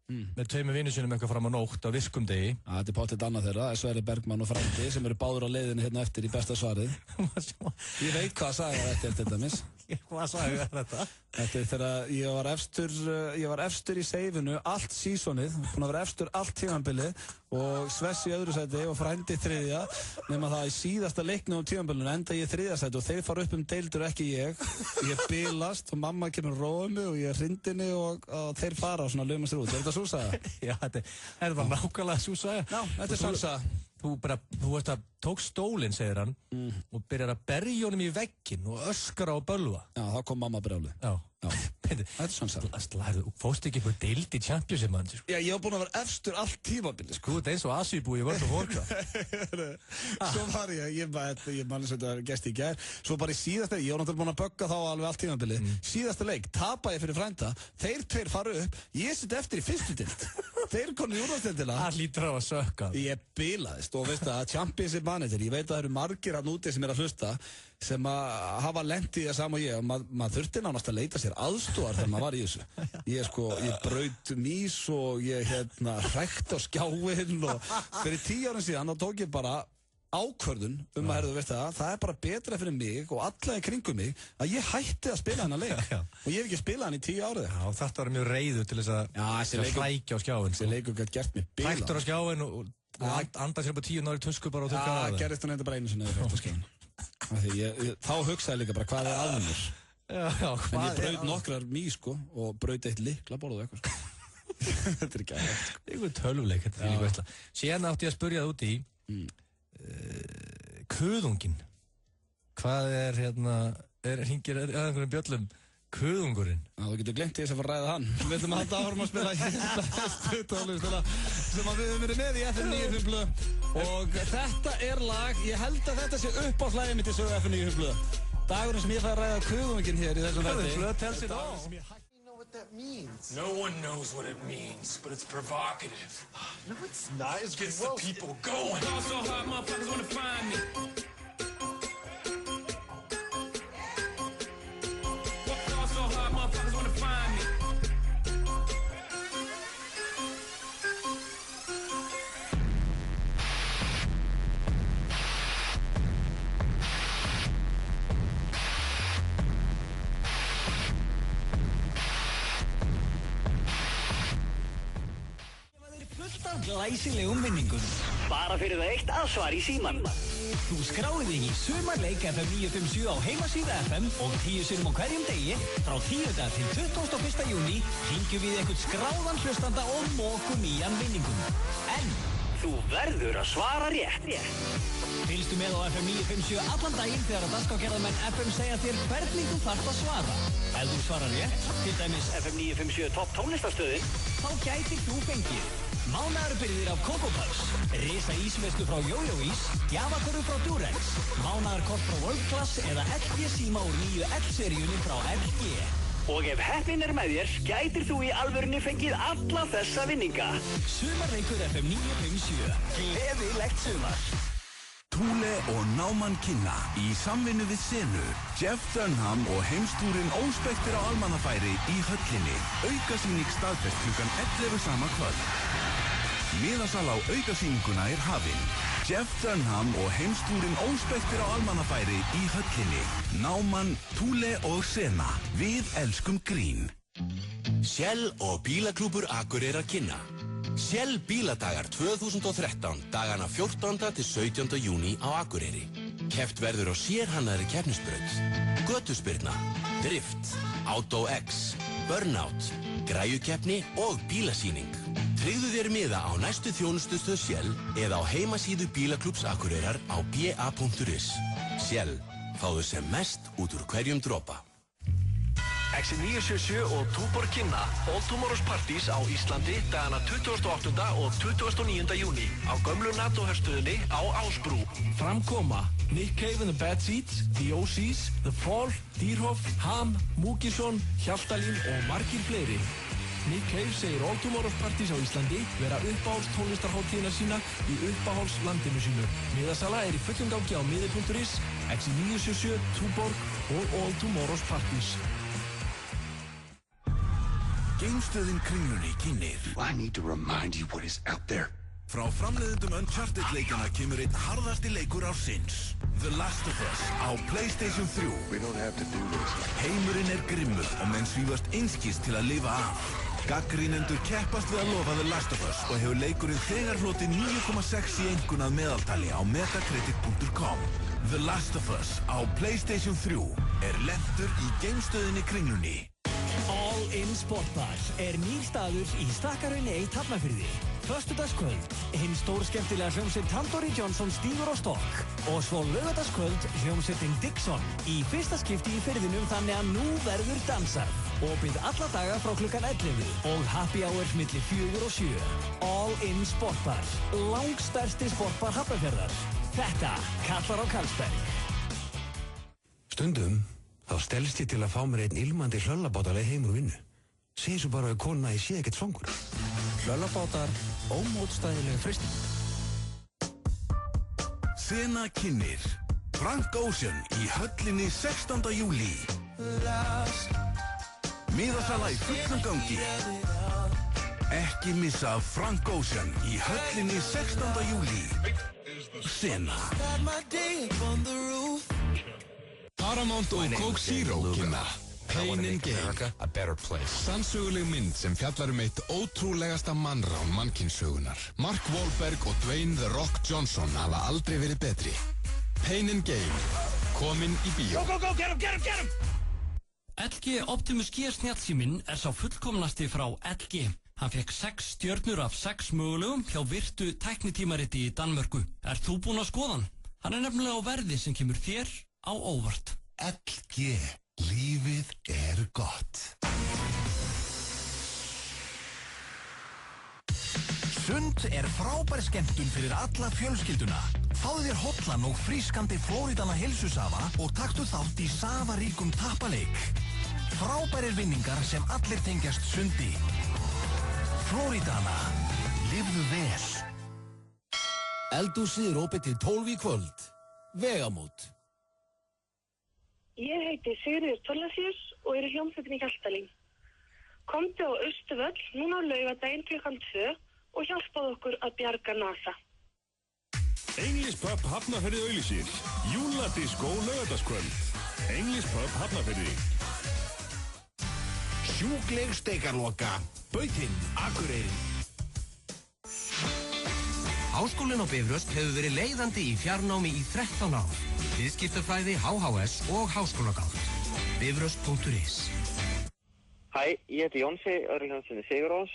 [SPEAKER 2] með 2 vinnu sinum eitthvað fram á nótt á virkum degi.
[SPEAKER 1] Þetta er pottitt annað þeirra, það er Sverrir Bergman og Frændi sem eru báður á leiðinu hérna eftir í besta svarið. Ég veit hvað saga þetta er til dæmis.
[SPEAKER 2] Hvað saga þetta?
[SPEAKER 1] Þetta er þegar ég var efstur í seifinu allt sísonið, búinn að vera efstur allt tímabilið og Svess í öðru sæti og Frændi 3. nema það í síðasta leiknum á tímabilinu enda ég 3. sæti og þeir fara upp deildur ekki ég bilast og mamma kemur róa mig og ég hrindinni og þeir fara og svona laumast út. Er þetta svo saga?
[SPEAKER 2] Já, þetta er bara nákvæmlega svo saga.
[SPEAKER 1] Já, þetta er sann saga.
[SPEAKER 2] Þú veist að tók stólinn, segir hann, og byrjar að berja honum í vegginn og öskra og bölva.
[SPEAKER 1] Já, þá kom mamma brjálið.
[SPEAKER 2] Já.
[SPEAKER 1] Þetta er sann saga.
[SPEAKER 2] Þú fórst ekki fyrir deild í Championship, mann.
[SPEAKER 1] Já, ég hef búin að vera efstur allt tímabili, sko.
[SPEAKER 2] Þetta er eins og Asíbúi í World of Warcraft.
[SPEAKER 1] Svo var ég mann sem þetta gæst í gær. Svo bara í síðasta, ég var náttúrulega búin að bögga þá alveg allt tímabili. Síðasta leik, tapa ég fyrir frænda, þeir tveir fara upp, ég sitt eftir í fyrstu deild. Þeir konu í úrvalsdeildina.
[SPEAKER 2] Það lítur á að sökka.
[SPEAKER 1] Ég bilaðist og veist að Championship manager, ég veit að það eru margir að núti sem að hlusta sem að hafa lent í það sama og ég og maður þurfti nánast að leita sér aðstofar þegar maður var í þessu. Ég braut mís og ég hrækt á skjáinn og fyrir 10 árum síðan þá tók ég bara ákvörðun að herðu, veist það er bara betra fyrir mig og alla í kringum mig að ég hætti að spila hennar leik og ég hef ekki spilað hann í 10 árið.
[SPEAKER 2] Já, þetta var mjög reiður til þess að hlækja á skjáinn.
[SPEAKER 1] Þessi leikur gætt gert mig bila.
[SPEAKER 2] Hlæktur á skjáinn og andað sér upp á 10 nári tusku bara og tökka
[SPEAKER 1] það. Já, gerist hann eitthvað bara einu sinni eða fært á skjáinn. Þá hugsaði líka bara hvað er að mér. En ég braut nokkrar mís sko og braut eitt lyklaborð og eitthvað sko. Þetta er ekki aðeins sko.
[SPEAKER 2] Einhvern tölvuleik, þetta er líka veistla. Síðan átti ég að spyrja það úti í kuðunginn. Hvað er hringir einhverjum bjöllum kuðungurinn?
[SPEAKER 1] Já, þú getur glemt þess að fara að ræða hann. Við ætlum að halda áfram að spila bestu tónlistina sem við höfum verið með í FM 95 Blöð og þetta er lag, ég held að þetta sé uppáhaldslagið mitt í sögu FM 95 Blöð. Dagurinn sem ég fæði að ræða kuðunginn hér í þessum þætti.
[SPEAKER 2] Blöð tells it all.
[SPEAKER 10] That means.
[SPEAKER 5] No one knows what it means, but it's provocative.
[SPEAKER 10] No, it's not. It's
[SPEAKER 5] gets the people going. Fall so hard, motherfuckers wanna find me. Fall so hard, motherfuckers wanna find me.
[SPEAKER 3] Glæsilegum vinningum. Bara fyrir það eitt að svara í síman. Þú skráði þig í sumarleik FM 957 á heimasíðu FM og 10 sinnum á hverjum degi frá 10. til 21. júní hringjum við einhvern skráðan hlustanda og mokum nýjan vinningum. En þú verður að svara rétt. Fylgstu með á FM 957 allan daginn þegar að dagskrárgerðarmenn FM segja þér hvernig þú þarft að svara. Ef þú svarar rétt, til dæmis FM 957 topp tónlistarstöðin, þá gætir þú fengið mánaðarbyrðir af Coco Puffs, risa ísveislu frá Jojo Ís, gjafakörfu frá Durex, mánaðarkort frá World Class eða LG síma úr nýju L-seríunni frá LG. Og ef heppnin er með þér, gætir þú í alvörunni fengið alla þessa vinninga. Sumarleikur FM 957. Gleðilegt sumar.
[SPEAKER 4] Thule og Naumann Kynna í samvinnu við Senu, Jeff Dunham og heimstúrin óspektir á almannafæri í höllinni. Aukasýning staðfest klukkan 11 sama kvöld. Miðasal á aukasýninguna er hafinn. Jeff Dunham og heimstúrin óspektir á almannafæri í höllinni. Naumann, Thule og Sena. Við elskum grín.
[SPEAKER 13] Shell og Bílaklúbbur Akureyrar kynna. Shell Bíladagar 2013, dagana 14. til 17. júní á Akureyri. Keppt verður á sérhannaðri keppnisbraut. Götuspyrna, drift, Auto X, Burnout, græjukeppni og bílasýning. Tryggðu þér miða á næstu þjónustustöð Shell eða á heimasíðu Bílaklúbbs Akureyrar á ba.is. Shell, fáðu sem mest út úr hverjum dropa.
[SPEAKER 15] Exit 977 og Túborg kynna All Tomorrow's Parties á Íslandi dagana 28. og 29. júní á gömlu NATO-herstöðinni á Ásbrú.
[SPEAKER 24] Framkoma Nick Cave and the Bad Seeds, The OCs, The Fall, Dýrhoff, Ham, Múkisson, Hjaltalín og margir fleiri. Nick Cave segir All Tomorrow's Parties á Íslandi vera uppáhalds tónlistarhátíðina sína í uppáhaldslandinu sínu. Miðasala er í fullum gangi á miði.is, Exit 977, Túborg og All Tomorrow's Parties.
[SPEAKER 4] Geimstöðin Kringlunni kynir.
[SPEAKER 21] I need to remind you what is out there.
[SPEAKER 4] Frá framleiðendum Uncharted leikjana kemur einn harðasti leikur ársins. The Last of Us á PlayStation 3.
[SPEAKER 21] We don't have to do this.
[SPEAKER 4] Heimurinn er grimmur og menn svífast einskis til að lifa af. Gagnrýnendur keppast við að lofa The Last of Us og hefur leikurinn þegar hlotið 9,6 í einkunn að meðaltali á metacritic.com. The Last of Us á PlayStation 3 er lentur í geimstöðinni Kringlunni.
[SPEAKER 3] All-in Sportbar nýr staður í Stakkarhrauni 1 Hafnarfirði. Föstudagskvöld, hinn stórskemmtilega hljómsveit Tandoori Johnson stígur á stokk. Og svo laugardagskvöld, hljómsveitin Dixon. Í fyrsta skipti í firðinum þannig að nú verður dansað. Opið alla daga frá klukkan 11 og happy hours milli 4 og 7. All in Sportbar. Langstærsti sportbar Hafnarfjarðar. Þetta kallar á Karlsberg.
[SPEAKER 17] Stundum þá stelst ég til að fá mér einn ilmandi hlöllabátaleg heim úr vinnu. Segir svo bara að konuna ég sé ekkert svangur. Hlöllabátar, ómótstæðileg freisting.
[SPEAKER 4] Sena kynnir Frank Ocean í höllinni 16. júlí. Miðasala í fullum gangi. Ekki missa Frank Ocean í höllinni 16. júlí. Sena.
[SPEAKER 9] Paramount og Coke Zero kynna Pain & Gain. Sannsöguleg mynd sem fjallar eitt ótrúlegasta mannrán mannkynssögunar. Mark Wahlberg og Dwayne The Rock Johnson hafa aldrei verið betri. Pain & Gain, komin í bíó.
[SPEAKER 18] Go, get him! LG Optimus G snjallsíminn sá fullkomnasti frá LG. Hann fekk 6 stjörnur af 6 mögulegum hjá virtu tæknitímariti í Danmörku. Þú búinn að skoða hann? Hann nefnilega á verði sem kemur þér á óvart.
[SPEAKER 20] LG, lífið gott. Sund frábær skemmtun fyrir alla fjölskylduna. Fáðu þér hollan og frískandi Flóridana heilsusafa og taktu þátt í safaríkum tappaleik. Frábærir vinningar sem allir tengjast sundi. Flóridana, lifðu vel.
[SPEAKER 19] Eldhúsið opið til 12 í kvöld. Vegamót.
[SPEAKER 22] Ég heiti Sigríður Torlasíus og í hljómsveitinni Hjaltalín. Komdu á Austurvöll núna á laugardaginn klukkan 2 og hjálpaðu okkur að bjarga NASA.
[SPEAKER 5] English Pub Hafnarfirði auglýsir. Júladiskó laugardagskvöld. English Pub Hafnarfirði.
[SPEAKER 20] Sjúkleg steikarloka. Bautinn, Akureyri.
[SPEAKER 25] Háskólinn á Bifröst hefur verið leiðandi í fjarnámi í 13 ár. Viðskiptafræði, HHS og háskólagátt. Bifröst.is.
[SPEAKER 26] Hæ, ég heiti Jónsi, öðruhljómsveitinni Sigurós.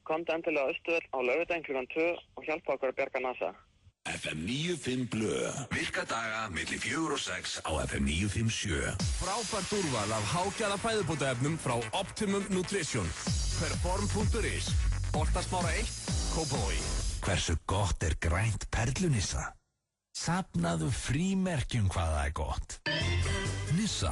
[SPEAKER 26] Komdu endilega á Austurvöll á laugardaginn klukkan 2 og hjálpa okkur að bjarga NASA.
[SPEAKER 4] FM 95 Blö. Virka daga milli 4 og 6 á FM 957.
[SPEAKER 11] Frábært úrval af hágæða fæðubótaefnum frá Optimum Nutrition. Perform.is. Holtasmára 1, Kópavogi.
[SPEAKER 4] Hversu gott grænt perlunissa? Safnaðu frímerkjum hvað það gott. Nissa,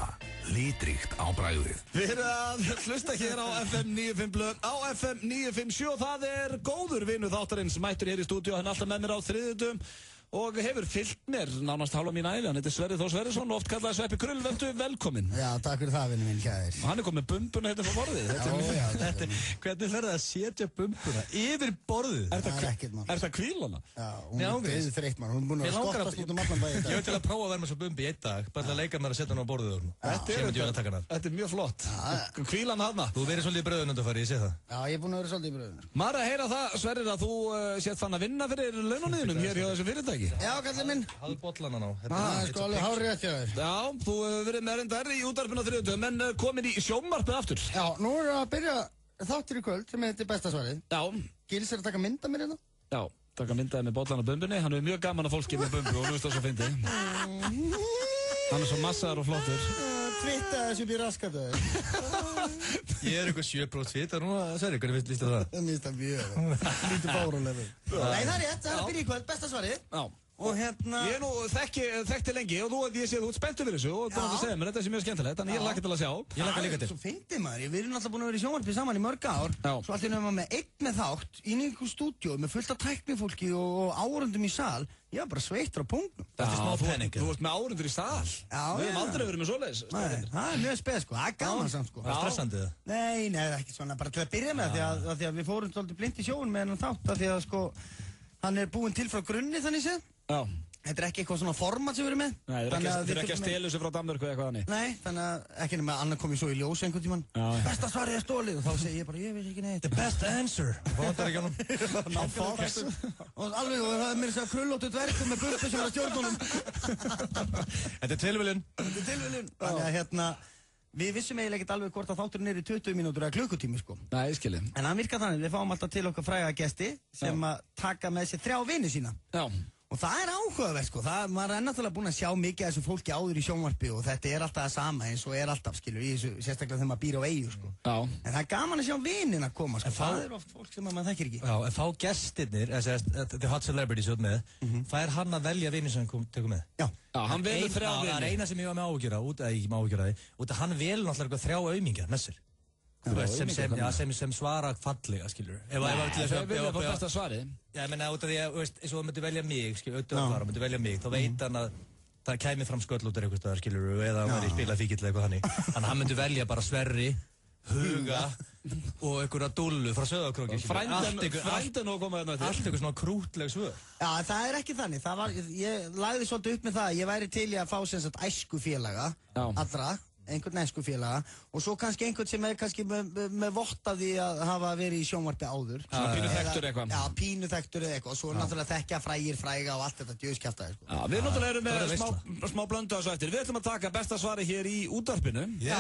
[SPEAKER 4] litríkt á bragðið.
[SPEAKER 1] Við erum að hlusta hér á FM 95 Blö, á FM 957 og það góður vinur þáttarins mættur hér í stúdíu, hann alltaf með mér á þriðjudum og hefur fylgt mér nánast hálfa mín ævi, hann heitir Sverrir Þór Sverrisson og oft kallaði Sveppi Krull, velkomin.
[SPEAKER 27] Já, takk fyrir það, vinur minn, kæðir.
[SPEAKER 1] Og hann komið bumbuna hérna frá borðið.
[SPEAKER 2] Hvernig fer það að setja bumbuna yfir borðið?
[SPEAKER 27] Það ekkert, mann.
[SPEAKER 1] Það kvíla hana?
[SPEAKER 27] Já, hún er þreytt, mann, hún er búin að skottast út allan dag í dag.
[SPEAKER 2] Ég veit til að prófa að vera með svo bumbi í einn dag, bara að leika mér að setja hann á borðið.
[SPEAKER 1] Þetta mjög flott. Hvíla hann hana.
[SPEAKER 2] Þú verið svolítið í bröðun undanfari, ég sé það.
[SPEAKER 27] Já, ég búin að vera svolítið í bröðun.
[SPEAKER 1] Maður að heyra það, Sverrir, að þú sért fann að vinna fyrir launaniðinum hér hjá þessu fyrirtæki.
[SPEAKER 27] Já, kallið minn.
[SPEAKER 2] Hafðu bollana ná.
[SPEAKER 27] Það sko alveg hárrétt hjá þér.
[SPEAKER 1] Já, þú hefur verið með reyndar í útvarpinu á þriðjudum, en komin í sjónvarpið aftur.
[SPEAKER 27] Já, nú að byrja þáttur í kvöld sem heitir Besta svarið.
[SPEAKER 1] Já.
[SPEAKER 27] Gils að taka mynda mér hérna.
[SPEAKER 1] Já, taka myndaði með bollana bumbunni. Hann hefur mjög gaman að fólki með bumbu og nú veist það svo fyndi. Hann svo massaður og flottur.
[SPEAKER 27] Tvitta þessu býr raskat þau.
[SPEAKER 2] Ég eitthvað 7% tvitta núna, Sverrir, hvernig líst það?
[SPEAKER 27] Það líst það mjög. Lítið fáránlega. Nei, það rétt, það byrja í kvöld, Besta svarið.
[SPEAKER 1] Já.
[SPEAKER 27] Og hérna...
[SPEAKER 1] Ég þekkti lengi og ég sé að þú ert spenntur fyrir þessu og þú ert að segja mér, þetta sé mjög skemmtilegt, þannig ég laka til að sjá.
[SPEAKER 2] Ég laka líka til.
[SPEAKER 27] Svo fyndið maður, við erum alltaf búin að vera í sjónvarpi saman í mörg ár. Svo allt í náttúrulega með einn með þátt, í einhverjum stúdíu með fullt af tæknifólki og áhorfendum í sal. Ég var bara sveittur á punktnum.
[SPEAKER 1] Þú ert með áhorfendur í sal. Við hefum aldrei verið með svoleiðis.
[SPEAKER 27] Það mjög spes, sko. Það gaman samt, sko.
[SPEAKER 2] Það stressandi það?
[SPEAKER 27] Nei, ekki svona. Bara til að byrja með því að við fórum svolítið blind í sjóun með þennan þátt, því að sko, hann búinn til frá grunni þannig séð.
[SPEAKER 1] Já.
[SPEAKER 27] Þetta ekki eitthvað svona format sem við erum með.
[SPEAKER 1] Nei, þið eru ekki að stela þessu frá Danmörku eða eitthvað þannig.
[SPEAKER 27] Nei, þannig að ekki nema að annar komið svo í ljós einhvern tímann. Besta svarið stólið og þá segi ég bara, ég veist ekki neitt.
[SPEAKER 2] The best answer.
[SPEAKER 27] Vantar ekki hann. Og alveg, og það mér þess að krullóttu dvergur með burtu sem var að stjórnunum.
[SPEAKER 2] Þetta tilviljun.
[SPEAKER 27] Þannig að við vissum eiginlega ekkert alveg hvort að þátturinn er í 20 mínútur eða klukkutími, sko.
[SPEAKER 1] Nei, ég skilji.
[SPEAKER 27] En það virkar þannig, við fáum alltaf til okkar fræga gesti sem að taka með sér 3 vini sína.
[SPEAKER 1] Já.
[SPEAKER 27] Og það er áhugavert, sko. Maður er náttúrulega búinn að sjá mikið af þessu fólki áður í sjónvarpi og þetta er alltaf það sama eins og er alltaf, skilur, í þessu, sérstaklega þegar maður býr á eyju, sko.
[SPEAKER 1] Já.
[SPEAKER 27] En það er gaman að sjá vinina koma, sko. Það er oft fólk sem maður þekkir ekki.
[SPEAKER 2] Já, en fá gestirnir, the hot celebrities út með, það er hann að velja vini sem hann tekur með.
[SPEAKER 27] Já.
[SPEAKER 1] Já, hann velur 3 vini.
[SPEAKER 2] Það er eina sem ég var með áhugjur á, eða ekki með áhugjur á því, út að hann velur náttúrulega 3 aumingjar með sér. Sem svara fallega, skilur.
[SPEAKER 1] Það vilja fá besta svarið.
[SPEAKER 2] Já, ég meina, út af því að, veist, eins og þú myndir velja mig, skilur, Ödduðar myndi velja mig, þá veit hann að það kæmi fram sköll út af einhvers staðar, skilur, eða hann væri spilafíkill eða eitthvað þannig. Þannig að hann myndi velja bara Sverri, Huga og einhverja dullu frá Sauðárkróki,
[SPEAKER 1] Frændin og koma þarna til.
[SPEAKER 2] Allt einhver svona krútleg svör.
[SPEAKER 27] Já, það er ekki þannig. Ég lagði svolítið upp með það að ég væri til í að fá sem sagt æskufélaga allra, einhvern æskufélaga og svo kannski einhvern sem er kannski með vott af því að hafa verið í sjónvarpi áður.
[SPEAKER 1] Pínu þekktur eitthvað.
[SPEAKER 27] Já, pínu þekktur eitthvað og svo náttúrulega þekkja fræga og allt þetta djöðskjaftaði, sko.
[SPEAKER 1] Já, við náttúrulega erum með smá blöndu á þessu eftir. Við ætlum að taka besta svari hér í útvarpinu.
[SPEAKER 27] Já,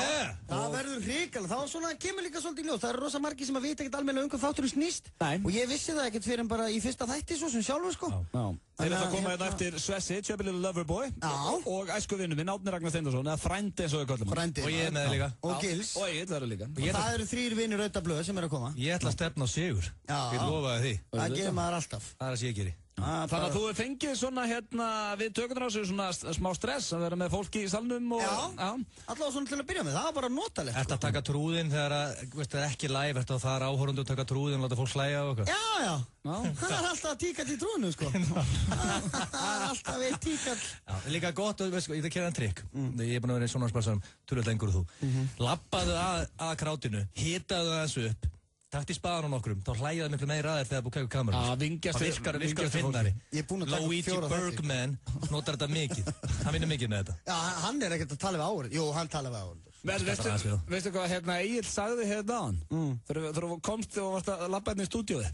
[SPEAKER 27] það verður hrikalega. Þá svona kemur líka svolítið í ljós. Það eru rosa margir sem að vita ekkert almennilega hvað þátturinn snýst. Og ég vissi það ekkert fyrir bara í fyrsta þætti svo sem sjálfur, sko.
[SPEAKER 1] Þeir ætla að koma hérna eftir Svessi, Chubby Little Loverboy og æskuvinnu minn, Árni Ragnar Steindorsson, eða frændi eins og við köllum hann.
[SPEAKER 27] Frændi.
[SPEAKER 2] Og ég er með það líka.
[SPEAKER 27] Og Gils.
[SPEAKER 1] Og ég ætla það líka.
[SPEAKER 27] Og það eru 3 vinir Rauða blöð sem eru að koma.
[SPEAKER 2] Ég ætla að stefna á sigur. Ég lofaði því.
[SPEAKER 27] Það gerir maður alltaf.
[SPEAKER 2] Það er það sem ég geri.
[SPEAKER 1] Þannig að þú fengið svona hérna við tökurnar á sig svona smá stress að vera með fólki í salnum og...
[SPEAKER 27] Já, allavega svona til að byrja með, það var bara notalegt.
[SPEAKER 2] Þetta að taka trúðinn þegar það er ekki live, þetta að það er áhorundu að taka trúðinn og láta fólk hlæja og eitthvað.
[SPEAKER 27] Já. Það er alltaf að tíka til trúðinu, sko. Það er alltaf eitt tíkall.
[SPEAKER 2] Já, líka gott, ég það kera en trikk. Ég er búin að vera í svona sparsam, tölvöld lengur þú. Labbaðu að krátinu, hitaðu þessu upp. Takt í spaðan á nokkrum, þá hlæjaði miklu meira aðeins þegar það búið að kæka kamerum.
[SPEAKER 1] Það
[SPEAKER 2] virkar finnari.
[SPEAKER 27] Ég er búinn að taka 4
[SPEAKER 2] Luigi Bergman notar þetta mikið. Hann vinnur mikið með þetta.
[SPEAKER 27] Já, hann er ekkert að tala við áhorfendur. Jú, hann tala við áhorfendur.
[SPEAKER 1] Veistu hvað hérna Egil sagði hérna á hann? Þegar þú komst og varst að labba hérna í stúdíóið.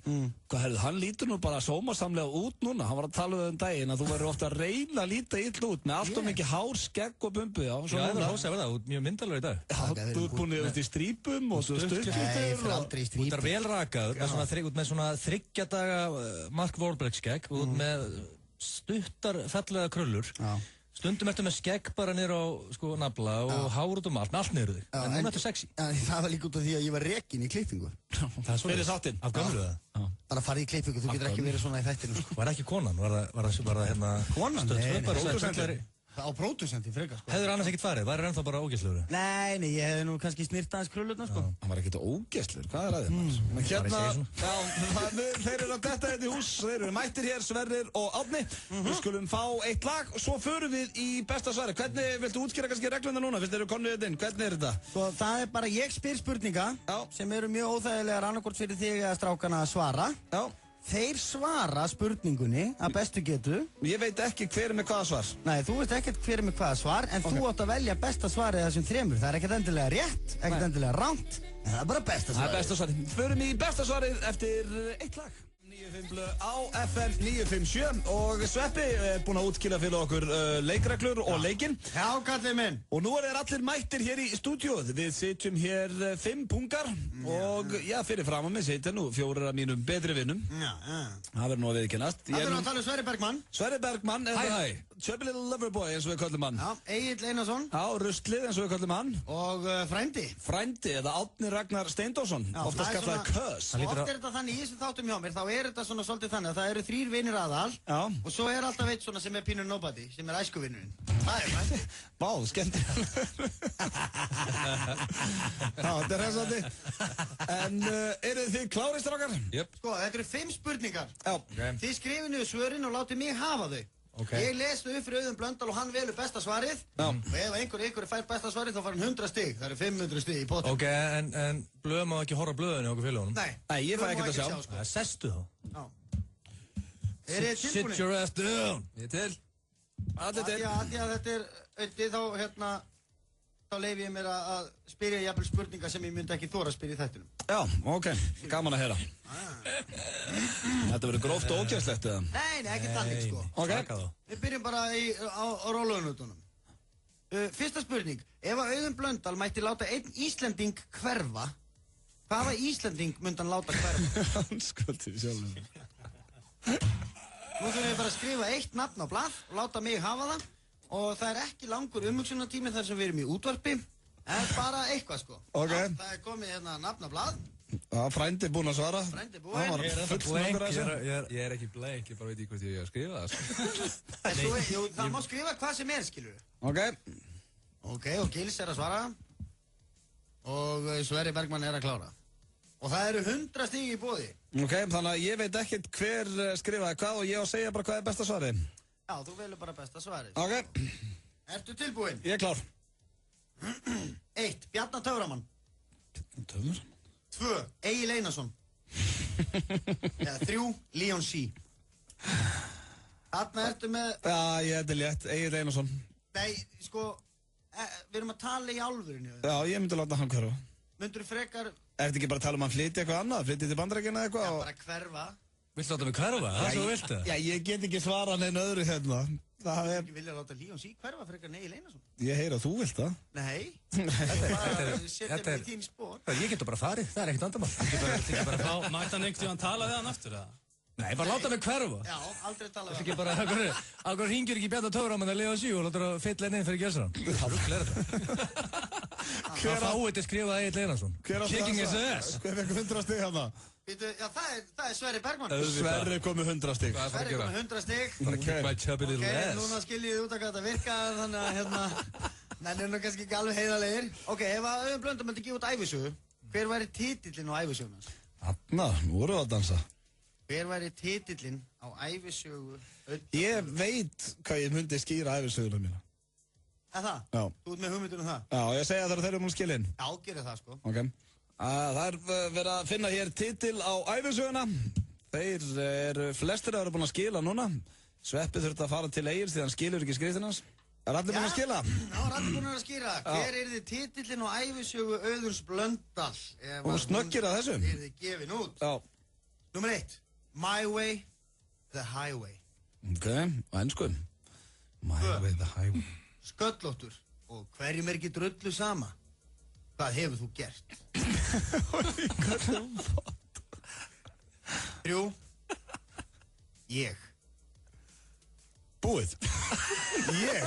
[SPEAKER 1] Hvað herðu, hann lítur nú bara sómasamlega út núna. Hann var að tala um daginn að þú verður ofta að reyna að líta illa út með allt og mikið hár, skegg og bumbu. Já,
[SPEAKER 2] það er hósa verða, þú ert mjög myndalur í dag.
[SPEAKER 1] Þú ert búin í strípum og stuttkliptur.
[SPEAKER 2] Þú ert vel rakaður, með svona 3 daga Mark Wahlberg skegg, út með stuttar fallega krullur. Stundum ertu með skegg bara niður á sko nafla og hár út allt, með allt niður þig. En núna ertu sexy.
[SPEAKER 27] Það var líka út af því að ég var rekinn í klippingu.
[SPEAKER 2] Það er
[SPEAKER 1] fyrir sáttinn.
[SPEAKER 2] Af gömlu það?
[SPEAKER 27] Bara farið í klippingu, þú getur ekki verið svona í þættinu.
[SPEAKER 2] Var ekki konan? Var það hérna...
[SPEAKER 27] Konan?
[SPEAKER 2] Nei.
[SPEAKER 27] Á pródusenti frekar, sko.
[SPEAKER 2] Hefur annars ekkert farið? Væri ennþá bara ógeðslegur?
[SPEAKER 27] Nei, ég hefði nú kannski snýrt aðeins krullurna, sko.
[SPEAKER 1] Hann var ekkert ógeðslegur, hvað er aðeins? Hérna, þeir eru að detta þetta í hús, þeir eru mættir hér, Sverrir og Árni. Við skulum fá eitt lag og svo förum við í besta svari. Hvernig viltu útskýra kannski regluna núna, fyrst þeir eru komnið þetta inn? Hvernig er þetta?
[SPEAKER 27] Sko, það er bara ég spyr spurninga sem eru mjög óþægilegar annarkvort fyrir þig eða strákana að svara. Þeir svara spurningunni að bestu getu.
[SPEAKER 1] Ég veit ekki hver er með hvaða svar.
[SPEAKER 27] Nei, þú veist ekkert hver er með hvaða svar, en þú átt að velja besta svarið þessum 3. Það er ekkert endilega rétt, ekkert endilega rangt, en það er bara besta svarið.
[SPEAKER 1] Það er besta svarið. Förum í besta svarið eftir eitt lag. 95 á FM 957 og Sveppi er búinn að útkýra fyrir okkur leikreglur og leikinn.
[SPEAKER 27] Já, kallið minn.
[SPEAKER 1] Og nú er allir mættir hér í stúdíóð. Við sitjum hér 5 pungar og fyrir fram að mig sitja nú 4 af mínum betri vinnum. Það verður nú að viðkennast.
[SPEAKER 27] Það er nú að tala um Sverrir Bergman.
[SPEAKER 1] Sverrir Bergman, Chubby Little Loverboy eins og við köllum hann.
[SPEAKER 27] Já, Egil Einarsson.
[SPEAKER 1] Já, Ruslið eins og við köllum hann.
[SPEAKER 27] Og Frændi.
[SPEAKER 1] Frændi, eða Árni Ragnar Steindorsson. Oftast kallaði Kös.
[SPEAKER 27] Oft er þetta þannig í þessum þáttum hjá mér, þá er þetta svona svolítið þannig að það eru 3 vinir aðal og svo er alltaf eitt svona sem er pínur nobody, sem er æskuvinnurinn. Það er Frændi.
[SPEAKER 1] Vá, skemmtilega. Já, þetta er hressandi. En eru þið klárið, strákar?
[SPEAKER 27] Sko, þetta eru 5 spurningar.
[SPEAKER 1] Já.
[SPEAKER 27] Þið skrifið niður svörin og látið mig hafa þau. Ég lestu upp fyrir Auðun Blöndal og hann velur besta svarið. Og ef einhver fær besta svarið þá fær hann 100 stig. Það eru 500 stig í pottum.
[SPEAKER 2] Ok, en blöðum má ekki horfa blöðinu okkur félagunum?
[SPEAKER 27] Nei,
[SPEAKER 1] ég fæ ekkert að sjá.
[SPEAKER 27] Sko.
[SPEAKER 2] Sestu þá.
[SPEAKER 27] Já. Er þið tilbúinni?
[SPEAKER 2] Sit your ass down.
[SPEAKER 1] Ég er til. Allir til.
[SPEAKER 27] Því að þetta er auðvitað þá leyfi ég mér að spyrja jafnvel spurningar sem ég myndi ekki þóra að spyrja í þættinum.
[SPEAKER 1] Já, ok. Gaman að heyra. Þetta verður gróft og ógeðslegt, eða?
[SPEAKER 27] Nei, ekki þannig, sko.
[SPEAKER 1] Ok.
[SPEAKER 27] Við byrjum bara á róluðunutunum. Fyrsta spurning. Ef að Auðun Blöndal mætti láta einn Íslending hverfa, hvaða Íslending myndi hann láta hverfa?
[SPEAKER 1] Hann skolti sjálfum.
[SPEAKER 27] Nú þurfum við bara að skrifa eitt nafn á blað og láta mig hafa það. Og það er ekki langur umhugsunartími þar sem við erum í útvarpi. En bara eitthvað sko.
[SPEAKER 1] Ok.
[SPEAKER 27] Það er komið hérna nafn á blað.
[SPEAKER 1] Já, frændi búinn að svara.
[SPEAKER 27] Frændi búinn.
[SPEAKER 2] Ég er ekki blank, ég bara veit ekki hvort ég er að skrifa það.
[SPEAKER 27] Jú, það má skrifa hvað sem er, skilur við.
[SPEAKER 1] Ok,
[SPEAKER 27] og Gils er að svara. Og Sverrir Bergmann er að klára. Og það eru 100 stig í boði.
[SPEAKER 1] Ok, þannig að ég veit ekkert hver skrifaði hvað og ég á að segja bara hvað er besta svarið.
[SPEAKER 27] Já, þú velur bara besta svarið.
[SPEAKER 1] Ok.
[SPEAKER 27] Ertu tilbúinn?
[SPEAKER 1] Ég er klár.
[SPEAKER 27] 1. Bjarnar Töframann.
[SPEAKER 1] Bjarnar Töframann?
[SPEAKER 27] 2. Egil Einarsson. Eða 3. Leon C. Þarna ertu með...
[SPEAKER 1] Já, ég er til létt. Egil Einarsson.
[SPEAKER 27] Nei, sko, við erum að tala í alvörinu.
[SPEAKER 1] Já, ég myndi láta hann hverfa.
[SPEAKER 27] Myndur þú frekar...
[SPEAKER 1] Er þetta ekki bara að tala um að flytja eitthvað annað? Flytja til Bandaríkjanna eitthvað?
[SPEAKER 27] Já, bara hverfa.
[SPEAKER 2] Viltu láta mig hverfa? Það er svo vilt það?
[SPEAKER 1] Já, ég get ekki svara neina öðru hérna. Það er...
[SPEAKER 27] Ég vilja láta Leon C. hverfa frekar Egil Einarsson.
[SPEAKER 1] Ég heyri að þú vilt það.
[SPEAKER 27] Nei. Setja mig í þín spór.
[SPEAKER 2] Ég getur bara farið, það er ekkert vandamál.
[SPEAKER 6] Ekki bara fá, mætti hann einhvern tímann tala við hann aftur, eða?
[SPEAKER 2] Nei, bara láta mig hverfa.
[SPEAKER 27] Já, aldrei tala við
[SPEAKER 2] hann. Ekki bara, akkur hringir ekki Bjarnar Töframann að Leon C. og láta það fylla inn fyrir Gjörsson. Það er þetta. Það fáið til skrifað Egil Einarsson. Kicking his ass.
[SPEAKER 1] Hver fekk 100 stig hérna?
[SPEAKER 27] Já, það er Sverrir Bergmann.
[SPEAKER 1] Sverrir kom með 100 stig.
[SPEAKER 27] Sverrir kom með 100 stig. Ok, núna skiljið þið út að hvað þetta virkar, þannig að hérna, menn er nú kannski ekki alveg heiðarlegir. Ok, ef að Auðun Blöndal myndi gefa út ævisögu, hver væri titillinn á ævisögun hans?
[SPEAKER 1] Hanna, nú voru við að dansa.
[SPEAKER 27] Hver væri titillinn á ævisögu?
[SPEAKER 1] Ég veit hvað ég myndi skýra ævisöguna mína.
[SPEAKER 27] Er það?
[SPEAKER 1] Já.
[SPEAKER 27] Þú ert með hugmyndunum það?
[SPEAKER 1] Já, ég segja það þegar þeir eru múin skilin.
[SPEAKER 27] Já, gerir það sko.
[SPEAKER 1] Ok. Það er verið að finna hér titil á ævisöguna. Þeir eru flestir að vera búin að skila núna. Sveppi þurfti að fara til Egils því hann skilur ekki skriftin hans. Er allir búin að skila?
[SPEAKER 27] Já, allir búin að skila. Hver er þið titillinn á ævisögu Auðuns Blöndal?
[SPEAKER 1] Og snöggir að þessu?
[SPEAKER 27] Er þið gefin út?
[SPEAKER 1] Já.
[SPEAKER 27] Númer 1. My way, the highway.
[SPEAKER 1] Ok, á ensku. My way, the highway.
[SPEAKER 27] Sköllóttur og hverjum er ekki drullu sama? Hvað hefur þú gert? 3. Ég.
[SPEAKER 1] Búið. Ég.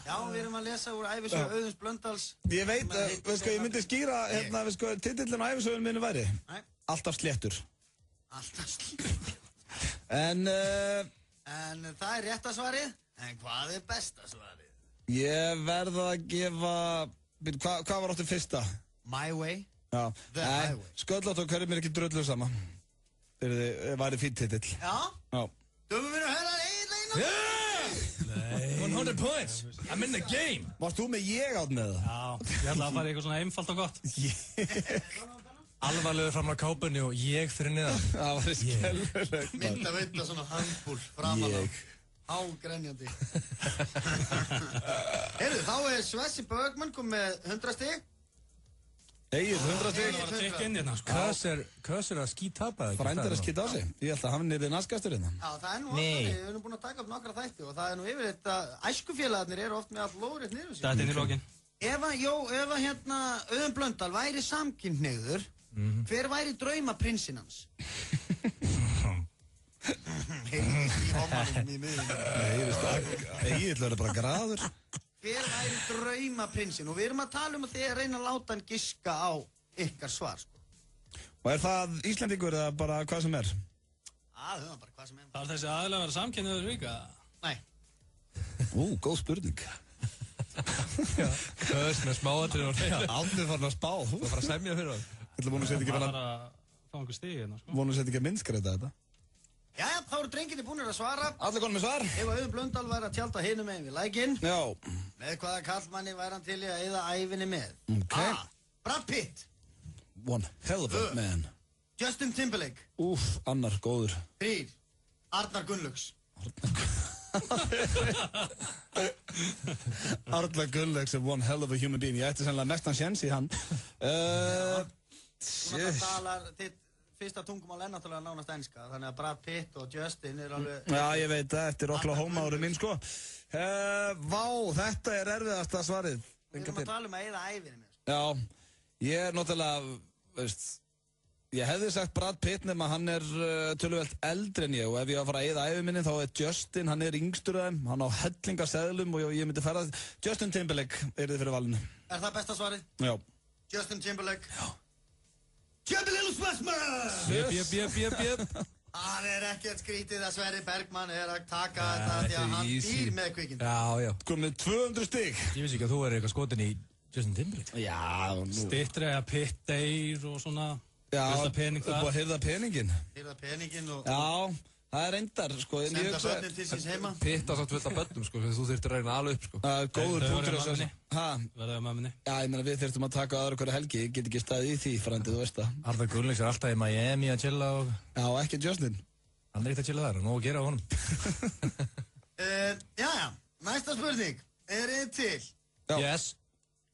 [SPEAKER 27] Já, við erum að lesa úr ævisögu Auðuns Blöndals.
[SPEAKER 1] Ég veit, veist hvað, ég myndi skýra, hérna, veist hvað, titillinn á ævisögunum minni væri?
[SPEAKER 27] Nei.
[SPEAKER 1] Alltaf sléttur.
[SPEAKER 27] Alltaf sléttur.
[SPEAKER 1] En
[SPEAKER 27] það er rétta svarið. En hvað er besta svarið?
[SPEAKER 1] Ég verð að gefa... Hvað var áttu fyrsta?
[SPEAKER 27] My way.
[SPEAKER 1] Já.
[SPEAKER 27] The highway.
[SPEAKER 1] Sköllótt og hverjum er ekki drullu sama. Það væri fínt titill.
[SPEAKER 27] Já?
[SPEAKER 1] Já.
[SPEAKER 27] Döfum við að höra Egil Einarsson?
[SPEAKER 2] Yeah! 100 points! I'm in the game!
[SPEAKER 1] Varst þú með ég átt með það?
[SPEAKER 6] Já, ég ætla að fara í eitthvað svona einfalt og gott.
[SPEAKER 2] Alvarlegur fram á kápunni og ég fyrir niðan.
[SPEAKER 1] Það var skellulegt.
[SPEAKER 27] Mynda vita svona handbúl framan á. Ágrenjandi. Heyrðu, þá er Svessi Bergmann kom með 100 stig.
[SPEAKER 1] Egil, 100 stig.
[SPEAKER 6] Það var að tekja inn hérna, sko.
[SPEAKER 2] Hvers er að skítapa?
[SPEAKER 1] Frænd er að skýta á sig. Ég held að hann er naskastur hérna.
[SPEAKER 27] Já, það er nú ofta, við erum búin að taka upp nokkra þætti og það er nú yfirleitt að æskufélagarnir eru oft með all lóðrétt niður sig.
[SPEAKER 6] Þetta er í lokin.
[SPEAKER 27] Ef hérna Auðun Blöndal væri samkynhneigður, hver væri draumaprinsinn hans? Heyrðist í homanum í miðunum.
[SPEAKER 1] Egil verður bara graður.
[SPEAKER 27] Hver væri draumaprinsinn? Og við erum að tala um að þið reyna að láta hann giska á ykkar svar, sko.
[SPEAKER 1] Og er það Íslandingur eða bara hvað sem er?
[SPEAKER 27] Það er bara hvað sem er.
[SPEAKER 6] Það er þessi aðilega að vera samkynniður líka?
[SPEAKER 27] Nei.
[SPEAKER 1] Góð spurning.
[SPEAKER 2] Kös með smáatrið og reyna.
[SPEAKER 1] Aldrei farin að spá.
[SPEAKER 2] Þú var bara að semja fyrir hann.
[SPEAKER 1] Það vonum sér ekki
[SPEAKER 6] bara að fá einhver stig hérna, sko.
[SPEAKER 1] Vonum sér ekki að minnskreita þetta.
[SPEAKER 27] Jæja, þá eru drengirnir búinir að svara.
[SPEAKER 1] Allir konum með svar.
[SPEAKER 27] Ef Auðun Blöndal væri að tjálta hinum megin við lækinn.
[SPEAKER 1] Já.
[SPEAKER 27] Með hvaða kallmanni væri hann til í að eyða ævinni með?
[SPEAKER 1] Ok.
[SPEAKER 27] A. Brad Pitt.
[SPEAKER 1] One hell of a man.
[SPEAKER 27] Justin Timberlake.
[SPEAKER 1] Úff, annar góður.
[SPEAKER 27] 3. Arnar Gunnlaugs.
[SPEAKER 1] Arnar Gunnlaugs er one hell of a human being. Ég ætti sennilega mestan sjens í hann.
[SPEAKER 27] Svona það talar þitt fyrsta tungumál náttúrulega nánast enska, þannig að Brad Pitt og Justin alveg...
[SPEAKER 1] Já, ég veit það, eftir Oklahoma árið minn, sko. Vá, þetta erfiðasta svarið.
[SPEAKER 27] Við erum að tala að eyða ævinni mér.
[SPEAKER 1] Já, ég náttúrulega, veist, ég hefði sagt Brad Pitt nema hann töluvert eldri en ég og ef ég var að fara að eyða ævi minni þá Justin, hann yngstur af þeim, hann á hellingaseðlum og ég myndi ferða Justin Timberlake þið fyrir valinu.
[SPEAKER 27] Það besta svarið?
[SPEAKER 1] Já.
[SPEAKER 27] Justin Timberlake. Já. Tjöpi Little Smashman!
[SPEAKER 2] Jöp.
[SPEAKER 27] Það ekkert skrítið að Sverrir Bergman að taka þetta því að hann býr með kvikindi.
[SPEAKER 2] Já.
[SPEAKER 1] Komið 200 stig.
[SPEAKER 2] Ég vissi ekki að þú eitthvað skotin í Justin Timberlake.
[SPEAKER 1] Já,
[SPEAKER 6] Styttri að Pitt deyr og svona.
[SPEAKER 1] Já, og hirða peningin.
[SPEAKER 27] Hirða peningin og...
[SPEAKER 1] Já, það reyndar, sko.
[SPEAKER 27] Senda börnin til síns heima.
[SPEAKER 2] Pitt á samt fullt af börnum, sko, þú þurftir að reyna alveg upp, sko.
[SPEAKER 1] Góður punktur að segja.
[SPEAKER 6] Verðið á mömmunni. Já,
[SPEAKER 1] ég meina við þurftum að taka aðra hverja helgi, ég get ekki staðið í því, frændið, þú veist það.
[SPEAKER 2] Arðar Gunnlaugs alltaf í Miami að chilla og...
[SPEAKER 1] Já, ekki Justin.
[SPEAKER 2] Hann ekkert að chilla þar, nóg að gera á honum.
[SPEAKER 27] Jæja, næsta spurning. Þið til?
[SPEAKER 2] Yes.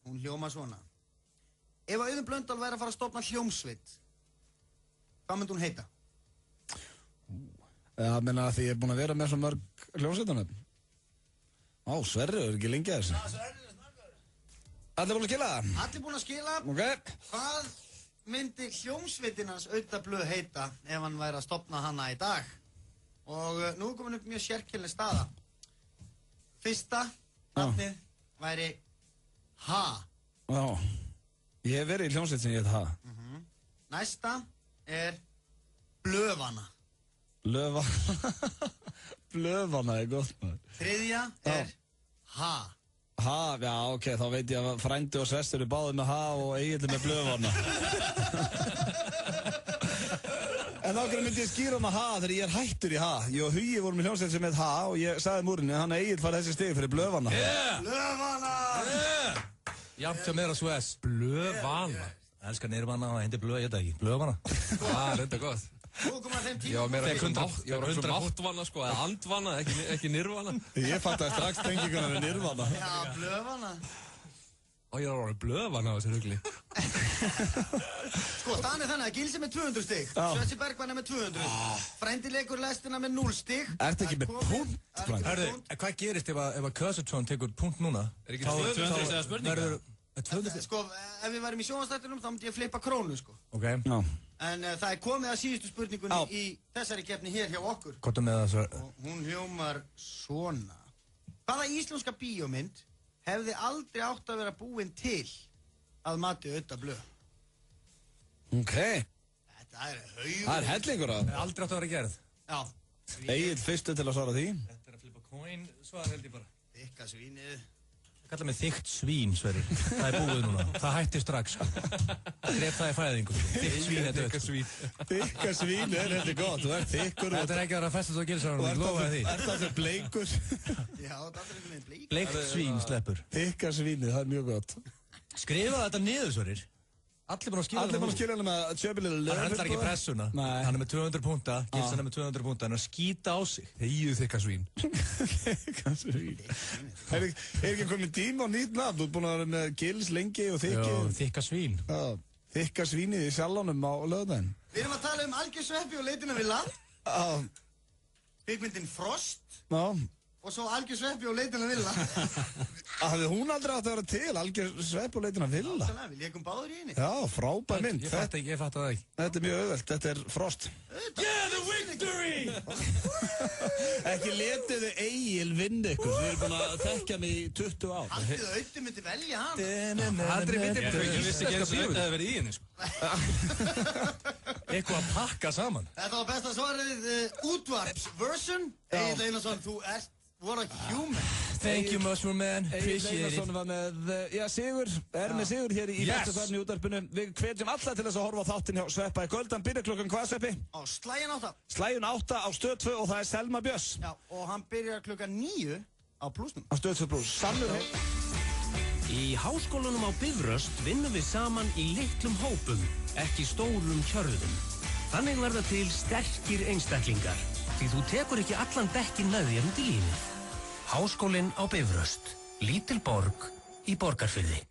[SPEAKER 27] Hún hljóma svona. Ef Auðun Blöndal væri að fara að stofna hljómsveit, hvað myndi hún heita?
[SPEAKER 1] Já, menna því ég búinn að vera með svo mörg hljómsveitunum. Sverrir ekki lengi að þessu. Allir búinn að skila það?
[SPEAKER 27] Allir búinn að skila.
[SPEAKER 1] Ok.
[SPEAKER 27] Hvað myndi hljómsveitin hans Auða Blöð heita ef hann væri að stofna hana í dag? Og nú komin upp mjög sérkennileg staða. Fyrsta nafnið væri Ha.
[SPEAKER 1] Já. Ég hef verið í hljómsveit sem ég heit Ha.
[SPEAKER 27] Næsta Blöðvana.
[SPEAKER 1] Blöðvana gott, maður.
[SPEAKER 27] Þriðja Ha.
[SPEAKER 1] Ha, já, ok, þá veit ég að frændi og svestur báðið með Ha og Egill með Blöðvana. En þá myndi ég skýra með Ha þegar ég hættur í Ha. Ég og Hugi vorum í hljómsveit sem heit Ha og ég sagði múrinni hann að Egill fær þessi stig fyrir Blöðvana.
[SPEAKER 27] Blöðvana!
[SPEAKER 2] Jafnt sem að Sves. Blöðvana. Elskar Nirvana og hindi Blöð, ég veit ekki. Blöðvana. Reynda gott.
[SPEAKER 27] Þú kom að þeim tíma.
[SPEAKER 2] Ég var meira ekki máttvana, sko, eða andvana, ekki Nirvana.
[SPEAKER 1] Ég fattaði strax tenginguna með Nirvana.
[SPEAKER 27] Já, Blöðvana.
[SPEAKER 2] Og ég var orðið Blöðvana á þessu hugli.
[SPEAKER 27] Sko, staðan þannig að Gilsi með 200 stig, Svessi Bergman með 200, Frændi leikur lestina með 0 stig.
[SPEAKER 1] Ertu ekki með punkt, Frændi?
[SPEAKER 2] Hörðu, hvað gerist ef að Curzon tekur punkt núna?
[SPEAKER 6] Er ekki 200 stiga spurninga?
[SPEAKER 27] Sko, ef við værim í sjónvastættunum þá myndi ég flippa krónu, sko.
[SPEAKER 2] Ok.
[SPEAKER 27] En það komið að síðustu spurningunni í þessari keppni hér hjá okkur.
[SPEAKER 2] Kottum með það svo.
[SPEAKER 27] Og hún hljómar svona. Hvaða íslenska bíómynd hefði aldrei átt að vera búin til að mati Auða Blöð?
[SPEAKER 1] Ok.
[SPEAKER 27] Þetta haugur.
[SPEAKER 1] Það hellingur að.
[SPEAKER 2] Aldrei átt að vera gerð.
[SPEAKER 27] Já.
[SPEAKER 1] Egill fyrstu til að svara því.
[SPEAKER 2] Þetta að flippa coin, svar held ég bara.
[SPEAKER 27] Þykka svínið.
[SPEAKER 2] Það kallar mig þykkt svín, Sverrir. Það er búið núna. Það hætti strax, sko. Gref það í fæðingu. Þykkt svín er dött.
[SPEAKER 1] Þykka svín þetta gott. Þú ert þykkur.
[SPEAKER 2] Þetta er ekki að vera að festa svo að gera svo. Þú lofaði því.
[SPEAKER 1] Ert allir bleikur.
[SPEAKER 27] Já, þetta er einhvern veginn bleikur.
[SPEAKER 2] Bleikt svín sleppur.
[SPEAKER 1] Þykka svínið, það er mjög gott.
[SPEAKER 2] Skrifa þetta niður, Sverrir. Allir búin að skilja
[SPEAKER 1] Allir búin að skilja hann með Tjöpi Little Smashman.
[SPEAKER 2] Hann hendlar ekki pressuna.
[SPEAKER 1] Nei.
[SPEAKER 2] Hann er með 200 púnta, Gilsan er með 200 púnta, hann er að skýta á sig. Þegju þykka svín.
[SPEAKER 1] Þykka svín. Er ekki komin tíma á nýtt nafn? Þú ert búin að vera með Gils lengi og þykki.
[SPEAKER 2] Já, þykka svín.
[SPEAKER 1] Já, þykka svínið í sjálfanum á lögðaðinn.
[SPEAKER 27] Við erum að tala Algjör Sveppi og Leitin að Villa.
[SPEAKER 1] Já.
[SPEAKER 27] Kvikmyndin Frost.
[SPEAKER 1] Já.
[SPEAKER 27] Og svo Algjör Sveppi og Leitin að Villa.
[SPEAKER 1] Hafði hún aldrei átt að vera til, Algjör Sveppi og Leitin að Villa?
[SPEAKER 27] Já, við leikum báður í henni.
[SPEAKER 1] Já, frábær mynd.
[SPEAKER 2] Ég fatt það ekki.
[SPEAKER 1] Þetta er mjög auðvelt, þetta er Frost.
[SPEAKER 27] Yeah, the victory!
[SPEAKER 1] Ekki letið þið Egil vinna ykkur, við erum búin að þekkja mig í 20 ár.
[SPEAKER 27] Haldið þau Auði myndi velja hann.
[SPEAKER 2] Aldrei myndi
[SPEAKER 6] Ég vissi ekki eins og Auði hefði verið í henni,
[SPEAKER 2] sko. Eitthvað að pakka saman.
[SPEAKER 27] Þetta var besta svarið, útvarps-version. Egil Einarsson, þú ert... What a human.
[SPEAKER 2] Thank you, Mushroom Man. Appreciate it.
[SPEAKER 1] Einarsson var með, með Sigur hér í besta svarinu í útvarpinu. Við hvetjum alla til þess að horfa á þáttinn hjá Sveppa í kvöld. Hann byrjar klukkan hvað, Sveppi?
[SPEAKER 27] Á Slægin 8.
[SPEAKER 1] Slægin 8 á Stöð 2 og það er Selma Björns.
[SPEAKER 27] Já, og hann byrjar klukkan 9 á Plusnum.
[SPEAKER 1] Á Stöð 2 Plus. Sannur heim.
[SPEAKER 25] Í Háskólanum á Bifröst vinnum við saman í litlum hópum, ekki stórum kjörðum. Þannig verða til sterkir einstaklingar, því þú tekur ekki allan dekkin með þér út í lífið. Háskólinn á Bifröst, lítil borg í Borgarfirði.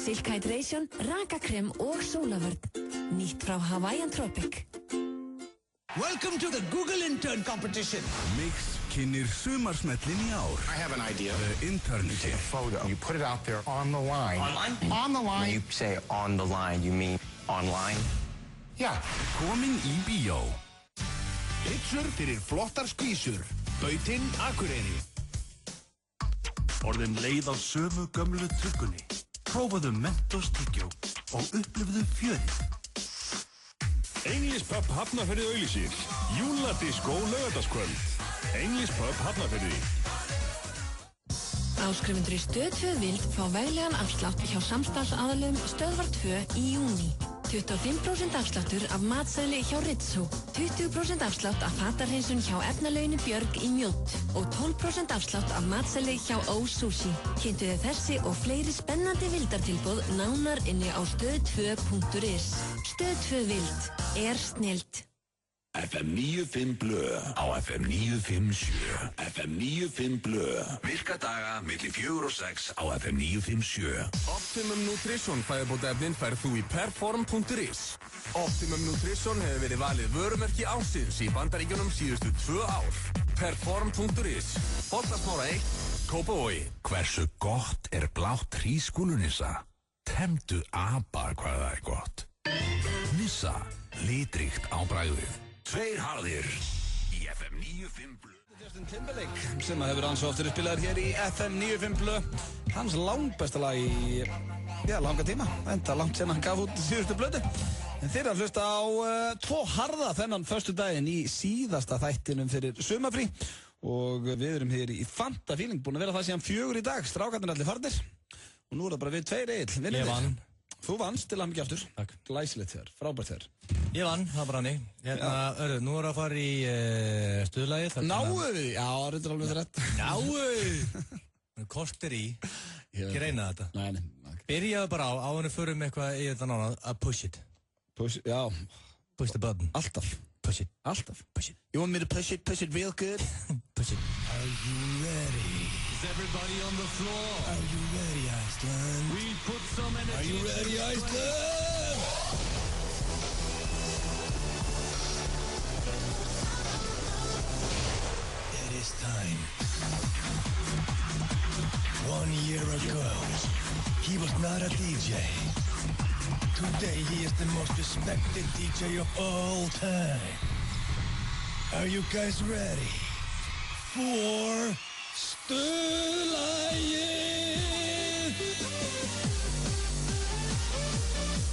[SPEAKER 7] Silk Hydration, rakakrem og sólavörn. Nýtt frá Hawaiian Tropic.
[SPEAKER 8] Welcome to the Google Intern Competition.
[SPEAKER 4] Mix kynnir sumarsmellin í ár.
[SPEAKER 21] I have an idea.
[SPEAKER 4] The Internship.
[SPEAKER 21] You take a photo. You put it out there on the line.
[SPEAKER 8] Online?
[SPEAKER 21] On the line.
[SPEAKER 8] When you say on the line, you mean online?
[SPEAKER 21] Yeah.
[SPEAKER 4] Komin í bíó.
[SPEAKER 8] Pitsur fyrir flottar skvísur. Bautinn Akureyri.
[SPEAKER 10] Orðin leið á sömu gömlu tuggunni. Prófaðu Mentos tyggjó og upplifðu fjörið.
[SPEAKER 12] English Pub Hafnarfirði auglýsir. Júladiskó laugardagskvöld. English Pub Hafnarfirði.
[SPEAKER 7] Áskrifundur í Stöð 2 Vild fá veglegan afslátt hjá samstarfsaðilum Stöðvar 2 í júní. 25% afsláttur af matseðli hjá Ritso, 20% afslátt af fatarhreinsun hjá Efnalaugni Björg í Mjódd og 12% afslátt af matseðli hjá Ó-Sushi. Kynntu þið þessi og fleiri spennandi vildartilboð nánar inni á stöð2.is. Stöð 2 Vild snillt.
[SPEAKER 4] FM 95 Blö á FM 957. FM 95 Blö. Virka daga milli 4 og 6 á FM 957.
[SPEAKER 11] Optimum Nutrition fæðubótaefnin færð þú í perform.is. Optimum Nutrition hefur verið valið vörumerki ársins í Bandaríkjunum síðustu 2 ár. Perform.is. Foldarsmára 1, Kópavogi.
[SPEAKER 4] Hversu gott er blátt hrísgrjónunissa? Temdu apa hvað það er gott. Nissa, litríkt á bragðið. 2 harðir í FM 95 Blö.
[SPEAKER 1] Justin Timberlake sem hefur hans oftur spilaður hér í FM 95 Blö. Hans langbesta lag í langa tíma. Enda langt sen hann gaf út síðustu blötu. En þeir að hlusta á 2 harða þennan föstudaginn í síðasta þættinum fyrir sumarfrí. Og við erum hér í Fanta Feeling, búin að vera það síðan 4 í dag. Strákarnir allir farnir. Og nú er það bara við 2 Egill.
[SPEAKER 2] Ég vann.
[SPEAKER 1] Þú vannst til hamingju aftur.
[SPEAKER 2] Takk.
[SPEAKER 1] Glæsilegt þér, frábært þér.
[SPEAKER 2] Ég vann, það var hannig. Nú er að fara í stuðlagið.
[SPEAKER 1] Náu við? Já, það er alveg rétt.
[SPEAKER 2] Náu! Kortir í. Ekki reyna þetta.
[SPEAKER 1] Nei.
[SPEAKER 2] Byrjaðu bara á henni förum eitthvað í þetta nána að push it.
[SPEAKER 1] Push it, já.
[SPEAKER 2] Push the button.
[SPEAKER 1] Alltaf.
[SPEAKER 2] Push it.
[SPEAKER 1] Alltaf.
[SPEAKER 2] Push it.
[SPEAKER 1] You want me to push it real good?
[SPEAKER 2] Push it.
[SPEAKER 8] Are you ready?
[SPEAKER 5] Is everybody on the floor?
[SPEAKER 8] Are you ready, Iceland?
[SPEAKER 5] We put some energy.
[SPEAKER 8] Are you ready, Iceland? It is time. 1 year ago, he was not a DJ. Today, he is the most respected DJ of all time. Are you guys ready for Stuðlagið?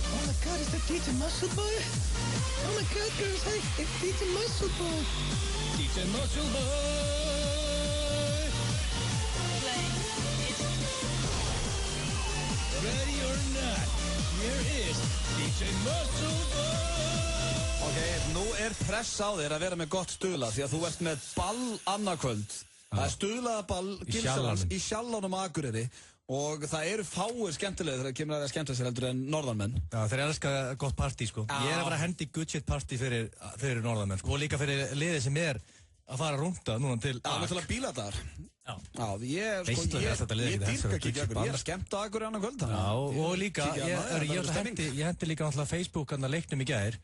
[SPEAKER 8] Oh my God, is that DJ Muscle Boy? Oh my God, girls, hey, it's DJ Muscle Boy. DJ Muscle Boy. Ready or not, here is DJ Muscle Boy.
[SPEAKER 1] Ok, nú er press á þér að vera með gott stuðla því að þú ert með ball annarkvöld. Það er stuðlaðaball Gilsarans í Sjallánum Akureyri og það eru fáir skemmtilegir þegar það kemur að skemmta sér heldur en norðanmenn.
[SPEAKER 2] Já, þeir elska gott partí sko. Ég er að fara að hendi good shit partí fyrir norðanmenn sko og líka fyrir liðið sem er að fara að rúnda núna til
[SPEAKER 1] Já, náttúrulega bíladagar.
[SPEAKER 2] Já,
[SPEAKER 1] ég dýrka ekki Akureyri, ég er að skemmta Akureyri annað kvöld.
[SPEAKER 2] Já, og líka, ég hendi líka náttúrulega Facebook hann að leiknum í gær.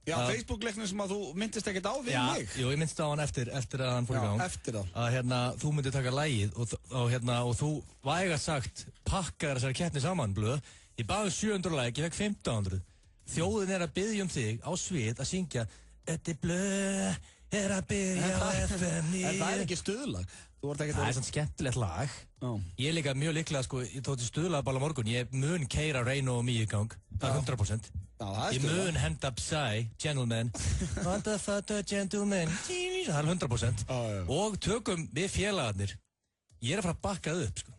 [SPEAKER 1] Já, Facebook-leiknum sem að þú myndist ekkert á við mig.
[SPEAKER 2] Já, ég myndist á hann eftir að hann fór í gang.
[SPEAKER 1] Já, eftir það.
[SPEAKER 2] Að þú myndir taka lagið og þú vægast sagt pakkaði þessari keppni saman, blöð. Ég baði 700 lag, ég fekk 1500. Þjóðin er að biðja þig á svið að syngja Þetta blöð er að biðja á FM 9.
[SPEAKER 1] En það er ekki stuðlag.
[SPEAKER 2] Það er svona skemmtilegt lag. Ég er líka mjög líklega, sko, ég tóti stuðlagaball á morgun. Ég mun keyra Reino og Mí í gang. Það er 100%. Ég mun henda Psy, Gentleman. What the fuck a gentleman. Það er 100%. Og tökum við félagarnir. Ég er að fara að bakkað upp, sko.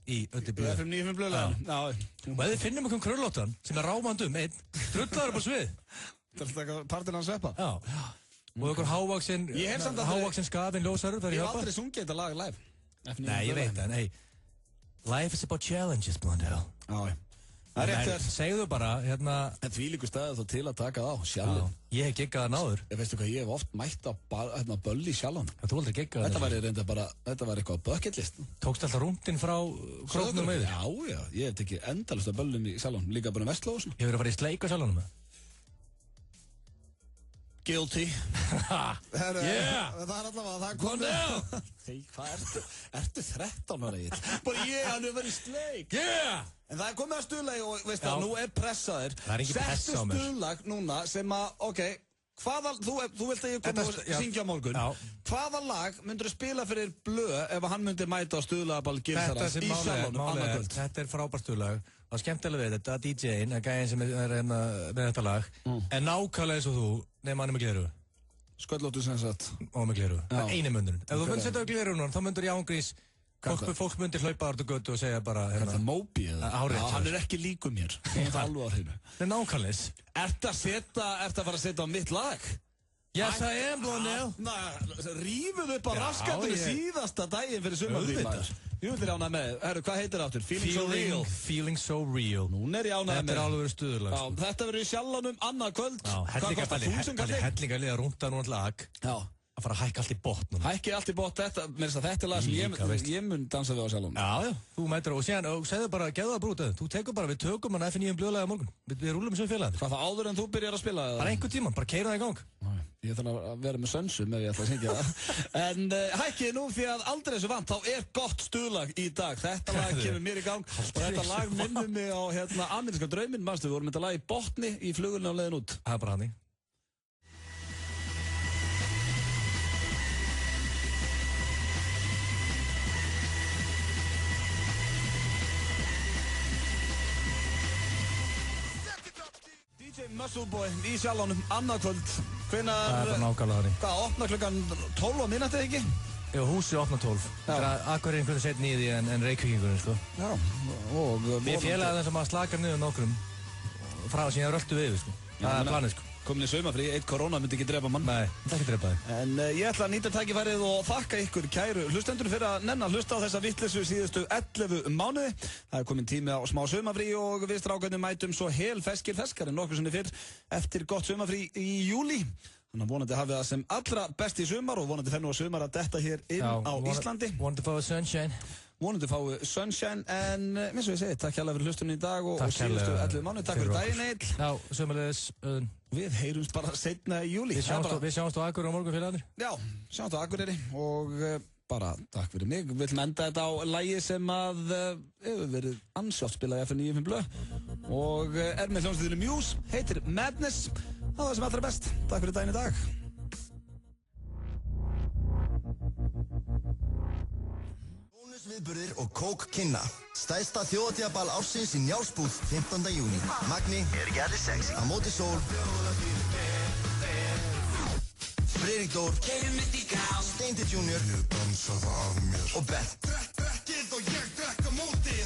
[SPEAKER 2] Í öllu blöð.
[SPEAKER 1] FM 95 blöðlega.
[SPEAKER 2] Og ef við finnum okkur kröllóttan sem er rámandum einn, drullar upp á svið.
[SPEAKER 1] Það er alltaf partinn hans sveppa.
[SPEAKER 2] Já. Og okkur hávaksin skafin ljósarur.
[SPEAKER 1] Ég hef aldrei sungið þetta lag live.
[SPEAKER 2] Nei, ég veit það, nei. Life is about challenges, Blondell.
[SPEAKER 1] Já. Það rétt þér.
[SPEAKER 2] Segðu bara, hérna...
[SPEAKER 1] En því líku staðið þá til að taka það á, Sjallinn.
[SPEAKER 2] Ég hef giggað það náður.
[SPEAKER 1] Veistu hvað, ég hef oft mætt á bölli í Sjallinn.
[SPEAKER 2] Þú aldrei giggað það?
[SPEAKER 1] Þetta var reynda bara, þetta var eitthvað bucket list.
[SPEAKER 2] Tókst alltaf rúndinn frá króknum með þér?
[SPEAKER 1] Já, ég hef tekið endalust af böllum í Sjallinn, líka bara vestló og svona.
[SPEAKER 2] Hefur þú farið í sleik á Sjallinn með?
[SPEAKER 1] Guilty.
[SPEAKER 2] Yeah!
[SPEAKER 1] Það er allavega, það kom down! Hei, hvað ertu 13 ára í þetta? Bara hann hefur verið í sleik!
[SPEAKER 2] Yeah!
[SPEAKER 1] En það er komið að stuðlagi og veist það, nú er pressaðir.
[SPEAKER 2] Það er ekki pressa á mér.
[SPEAKER 1] Settu stuðlag núna sem að, ok, þú vilt að ég komi og syngja á morgun. Hvaða lag myndur þú spila fyrir Blöð ef hann myndir mæta á stuðlagaball Gilsarans í Sjallónum annað kvöld?
[SPEAKER 2] Þetta er frábært stuðlag. Það er skemmtilega við þetta, DJ-in, gæðin sem er með þetta lag, en nákvæmlega eins og þú, nema hann er með gleru.
[SPEAKER 1] Sköllóttu sem sagt.
[SPEAKER 2] Og með gleru. Það er eini munurinn. Ef þú myndir setja á gleru núna, þá myndir ég ángriðs. Fólk myndir hlaupa ártu götu og segja bara...
[SPEAKER 1] Er það Moby eða?
[SPEAKER 2] Árið.
[SPEAKER 1] Hann er ekki líku mér. Það er alveg á hreinu.
[SPEAKER 2] Það er nákvæmleis.
[SPEAKER 1] Ertu að fara að setja á mitt lag?
[SPEAKER 2] Yes, I am, Blondell.
[SPEAKER 1] Rífuð upp á raskatinu síðasta daginn fyrir sumarfrí. Jú, þetta er ánægð með. Herru, hvað heitir það áttur? Feeling so real.
[SPEAKER 2] Feeling so real.
[SPEAKER 1] Nún er ég ánægð með.
[SPEAKER 2] Þetta er alveg verið stuðulag.
[SPEAKER 1] Já, þetta verður í Sjallónum annað kvöld.
[SPEAKER 2] Hvað kostar 1000 kallir? Hellingarlið að rúnda núna lag. Já. Að fara að hækka allt í botnum.
[SPEAKER 1] Hækki allt í botn, þetta er lag sem ég mun dansa við á Sjallónum.
[SPEAKER 2] Já, þú mætir og segðu bara, geðu það brútið. Þú tekur bara, við tökum hann F9 blöðlega á morgun. Við rúlum sem félagarnir.
[SPEAKER 1] Hvað það áður en þú byrjar að spila?
[SPEAKER 2] Bara einhvern tíma, bara keyra það í gang.
[SPEAKER 1] Ég þarf að vera með sönsum ef ég ætla að syngja það. En hækkið nú því að aldrei þessu vant, þá er gott stuðlag í dag. Þetta lag kemur mér í gang og þetta lag minnir mig á ameríska drauminn. Manstu, við vorum þetta lag í botni í flugulni á leiðin út.
[SPEAKER 2] Það er bara hannig.
[SPEAKER 1] Muscle Boy í Sjallónum, annað kvöld.
[SPEAKER 2] Það er bara nákvæmlega þannig.
[SPEAKER 1] Hvað, opna klukkan 12 á minnættið ekki?
[SPEAKER 2] Jú, húsið opna 12. Það er Akureyri einhvern veginn setn í því en Reykvíkingurinn, sko.
[SPEAKER 1] Já, og...
[SPEAKER 2] Við félagum þess að maður slakar niður nokkrum frá að síðan röldu við, sko. Það er planið, sko.
[SPEAKER 1] Komin í saumafrí, eitt korona myndi ekki drepa mann.
[SPEAKER 2] Nei, það ekki drepa þig.
[SPEAKER 1] En ég ætla að nýta tækifærið og þakka ykkur kæru hlustendur fyrir að nenn að hlusta á þessa vitleysu síðustu 11 mánuði. Það er komin tími á smá saumafrí og við strákarnir mætum svo helfeskir en nokkur sinni fyrr eftir gott saumafrí í júli. Þannig að vonandi hafið það sem allra best í sumar og vonandi fer nú að sumar að detta hér inn á Íslandi.
[SPEAKER 2] Vonandi fáið sunshine.
[SPEAKER 1] Vonandi fáið sunshine, en eins og ég segi, takk hérlega fyrir hlustunni í dag og síðustu 11 mánuði. Takk fyrir daginn, Egill.
[SPEAKER 2] Já, sömulegis.
[SPEAKER 1] Við heyrumst bara seinna í júli.
[SPEAKER 2] Við sjáumst á Akureyri á morgun fyrir aðri.
[SPEAKER 1] Já, sjáumst á Akureyri og bara takk fyrir mig. Við ætlum að enda þetta á lagi sem að hefur verið ansjátt spilað í FM 95 Blöð og er með hljómsveitinni Muse, heitir Madness. Það var sem allra best. Takk fyrir daginn í dag.
[SPEAKER 3] Viðburðir og kók kynna. Stærsta þjóðatíðaball ársins í Njálsbúð 15. júní. Magni, er ekki allir sexy? Á móti sól. Friðrik Dór. Steindi Junior. Og Beth.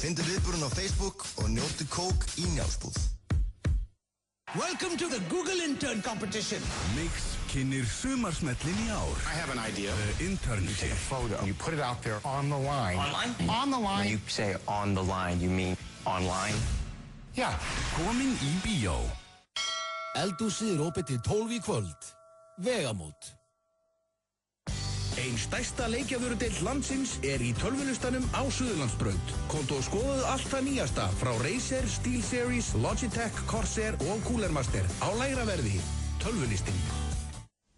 [SPEAKER 3] Findu viðburðin á Facebook og njóttu kók í Njálsbúð.
[SPEAKER 13] Welcome to the Google Intern Competition.
[SPEAKER 4] Mix kynir sumarsmellin í ár.
[SPEAKER 21] I have an idea.
[SPEAKER 4] The Internship.
[SPEAKER 21] You take a photo. You put it out there on the line.
[SPEAKER 13] Online?
[SPEAKER 21] On the line.
[SPEAKER 13] When you say on the line, you mean online?
[SPEAKER 21] Yeah.
[SPEAKER 4] Komin í bíó.
[SPEAKER 19] Eldhúsið er opið til 12 í kvöld. Vegamót.
[SPEAKER 20] Ein stærsta leikjavörudeild landsins er í tölvulistanum á Suðurlandsbraut. Komdu og skoðuðu allt það nýjasta frá Razer, SteelSeries, Logitech, Corsair og Cooler Master á lægra verði. Tölvulistin.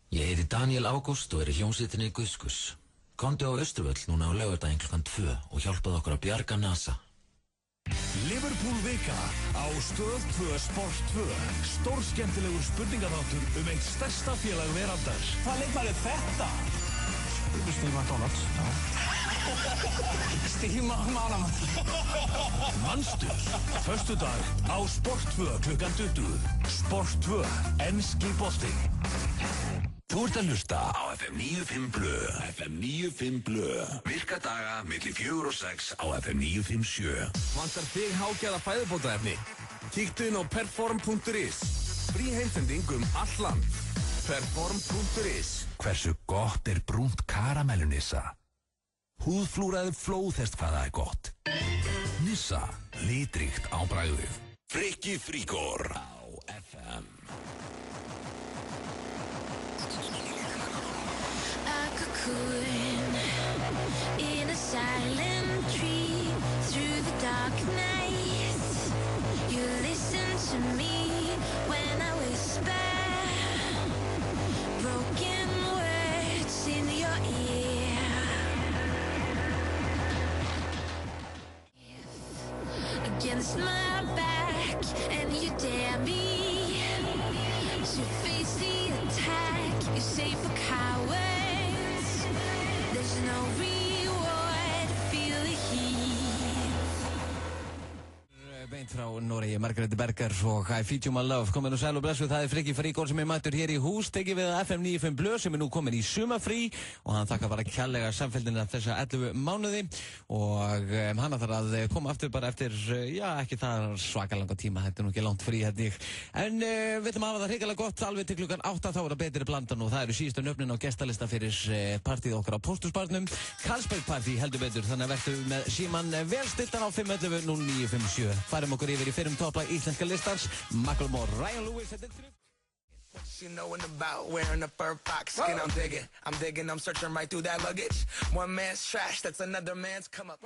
[SPEAKER 14] Ég heiti Daniel Ágúst og er í hljómsveitinni Guðskus. Komdu á Austurvöll núna á laugardaginn klukkan 2 og hjálpaðu okkur að bjarga NASA.
[SPEAKER 5] Liverpool vika á Stöð 2 Sport 2. Stórskemmtilegur spurningaþáttur eitt stærsta félag veraldar.
[SPEAKER 13] Hvað leikmaður er þetta?
[SPEAKER 5] Steve McDonalds.
[SPEAKER 13] Steve McManaman.
[SPEAKER 5] Manstu, föstudag á Sport 2 klukkan 20. Sport 2, enski bolti.
[SPEAKER 4] Þú ert að hlusta á FM 95 Blöð. FM 95 Blöð. Virka daga milli 4 og 6 á FM 957.
[SPEAKER 11] Vantar þig hágæða fæðubótaefni? Kíktu inn á perform.is. Frí heimsending all land. Perform.is.
[SPEAKER 4] Hversu gott er brúnt karamellu Nissa? Húðflúraði flóðhest hvað það er gott. Nissa, litríkt á bragðið. Frikki Fríkor á FM.
[SPEAKER 9] A cocoon in a silent tree through the dark night. You listen to me when I whisper broken words in your ear. Against my back, and you dare me to face the attack. You say for cowards, there's no reward. Feel the heat.
[SPEAKER 2] Beint frá Noregi, Margrét Berger og I Feed You My Love. Komin og sæl og blessu, það Frikki Fríkor sem mættur hér í hús, tekið við FM 95 Blöð sem nú komin í sumafrí og hann þakkar bara kærlega samfélgina þessa 11 mánuði og hann þarf að koma aftur bara eftir, ekki það svakalanga tíma, þetta nú ekki langt frí hérna ég. En við ætlum að hafa það hrikalega gott alveg til klukkan 8, þá það betri blandan og það síðustu nöfnin á gestalista fyrir partíð okkar á Pósthúsbarnum, Karlsberg Party heldur betur, þannig að verðu með síman vel stiltan á 511 0957. Færum okkur yfir í fyrrum topplag íslenska listans, Macklemore, Ryan Lewis, þetta
[SPEAKER 15] What you knowin' about wearing a fur fox skin? I'm digging, I'm searching right through that luggage. One man's trash, that's another man's come up.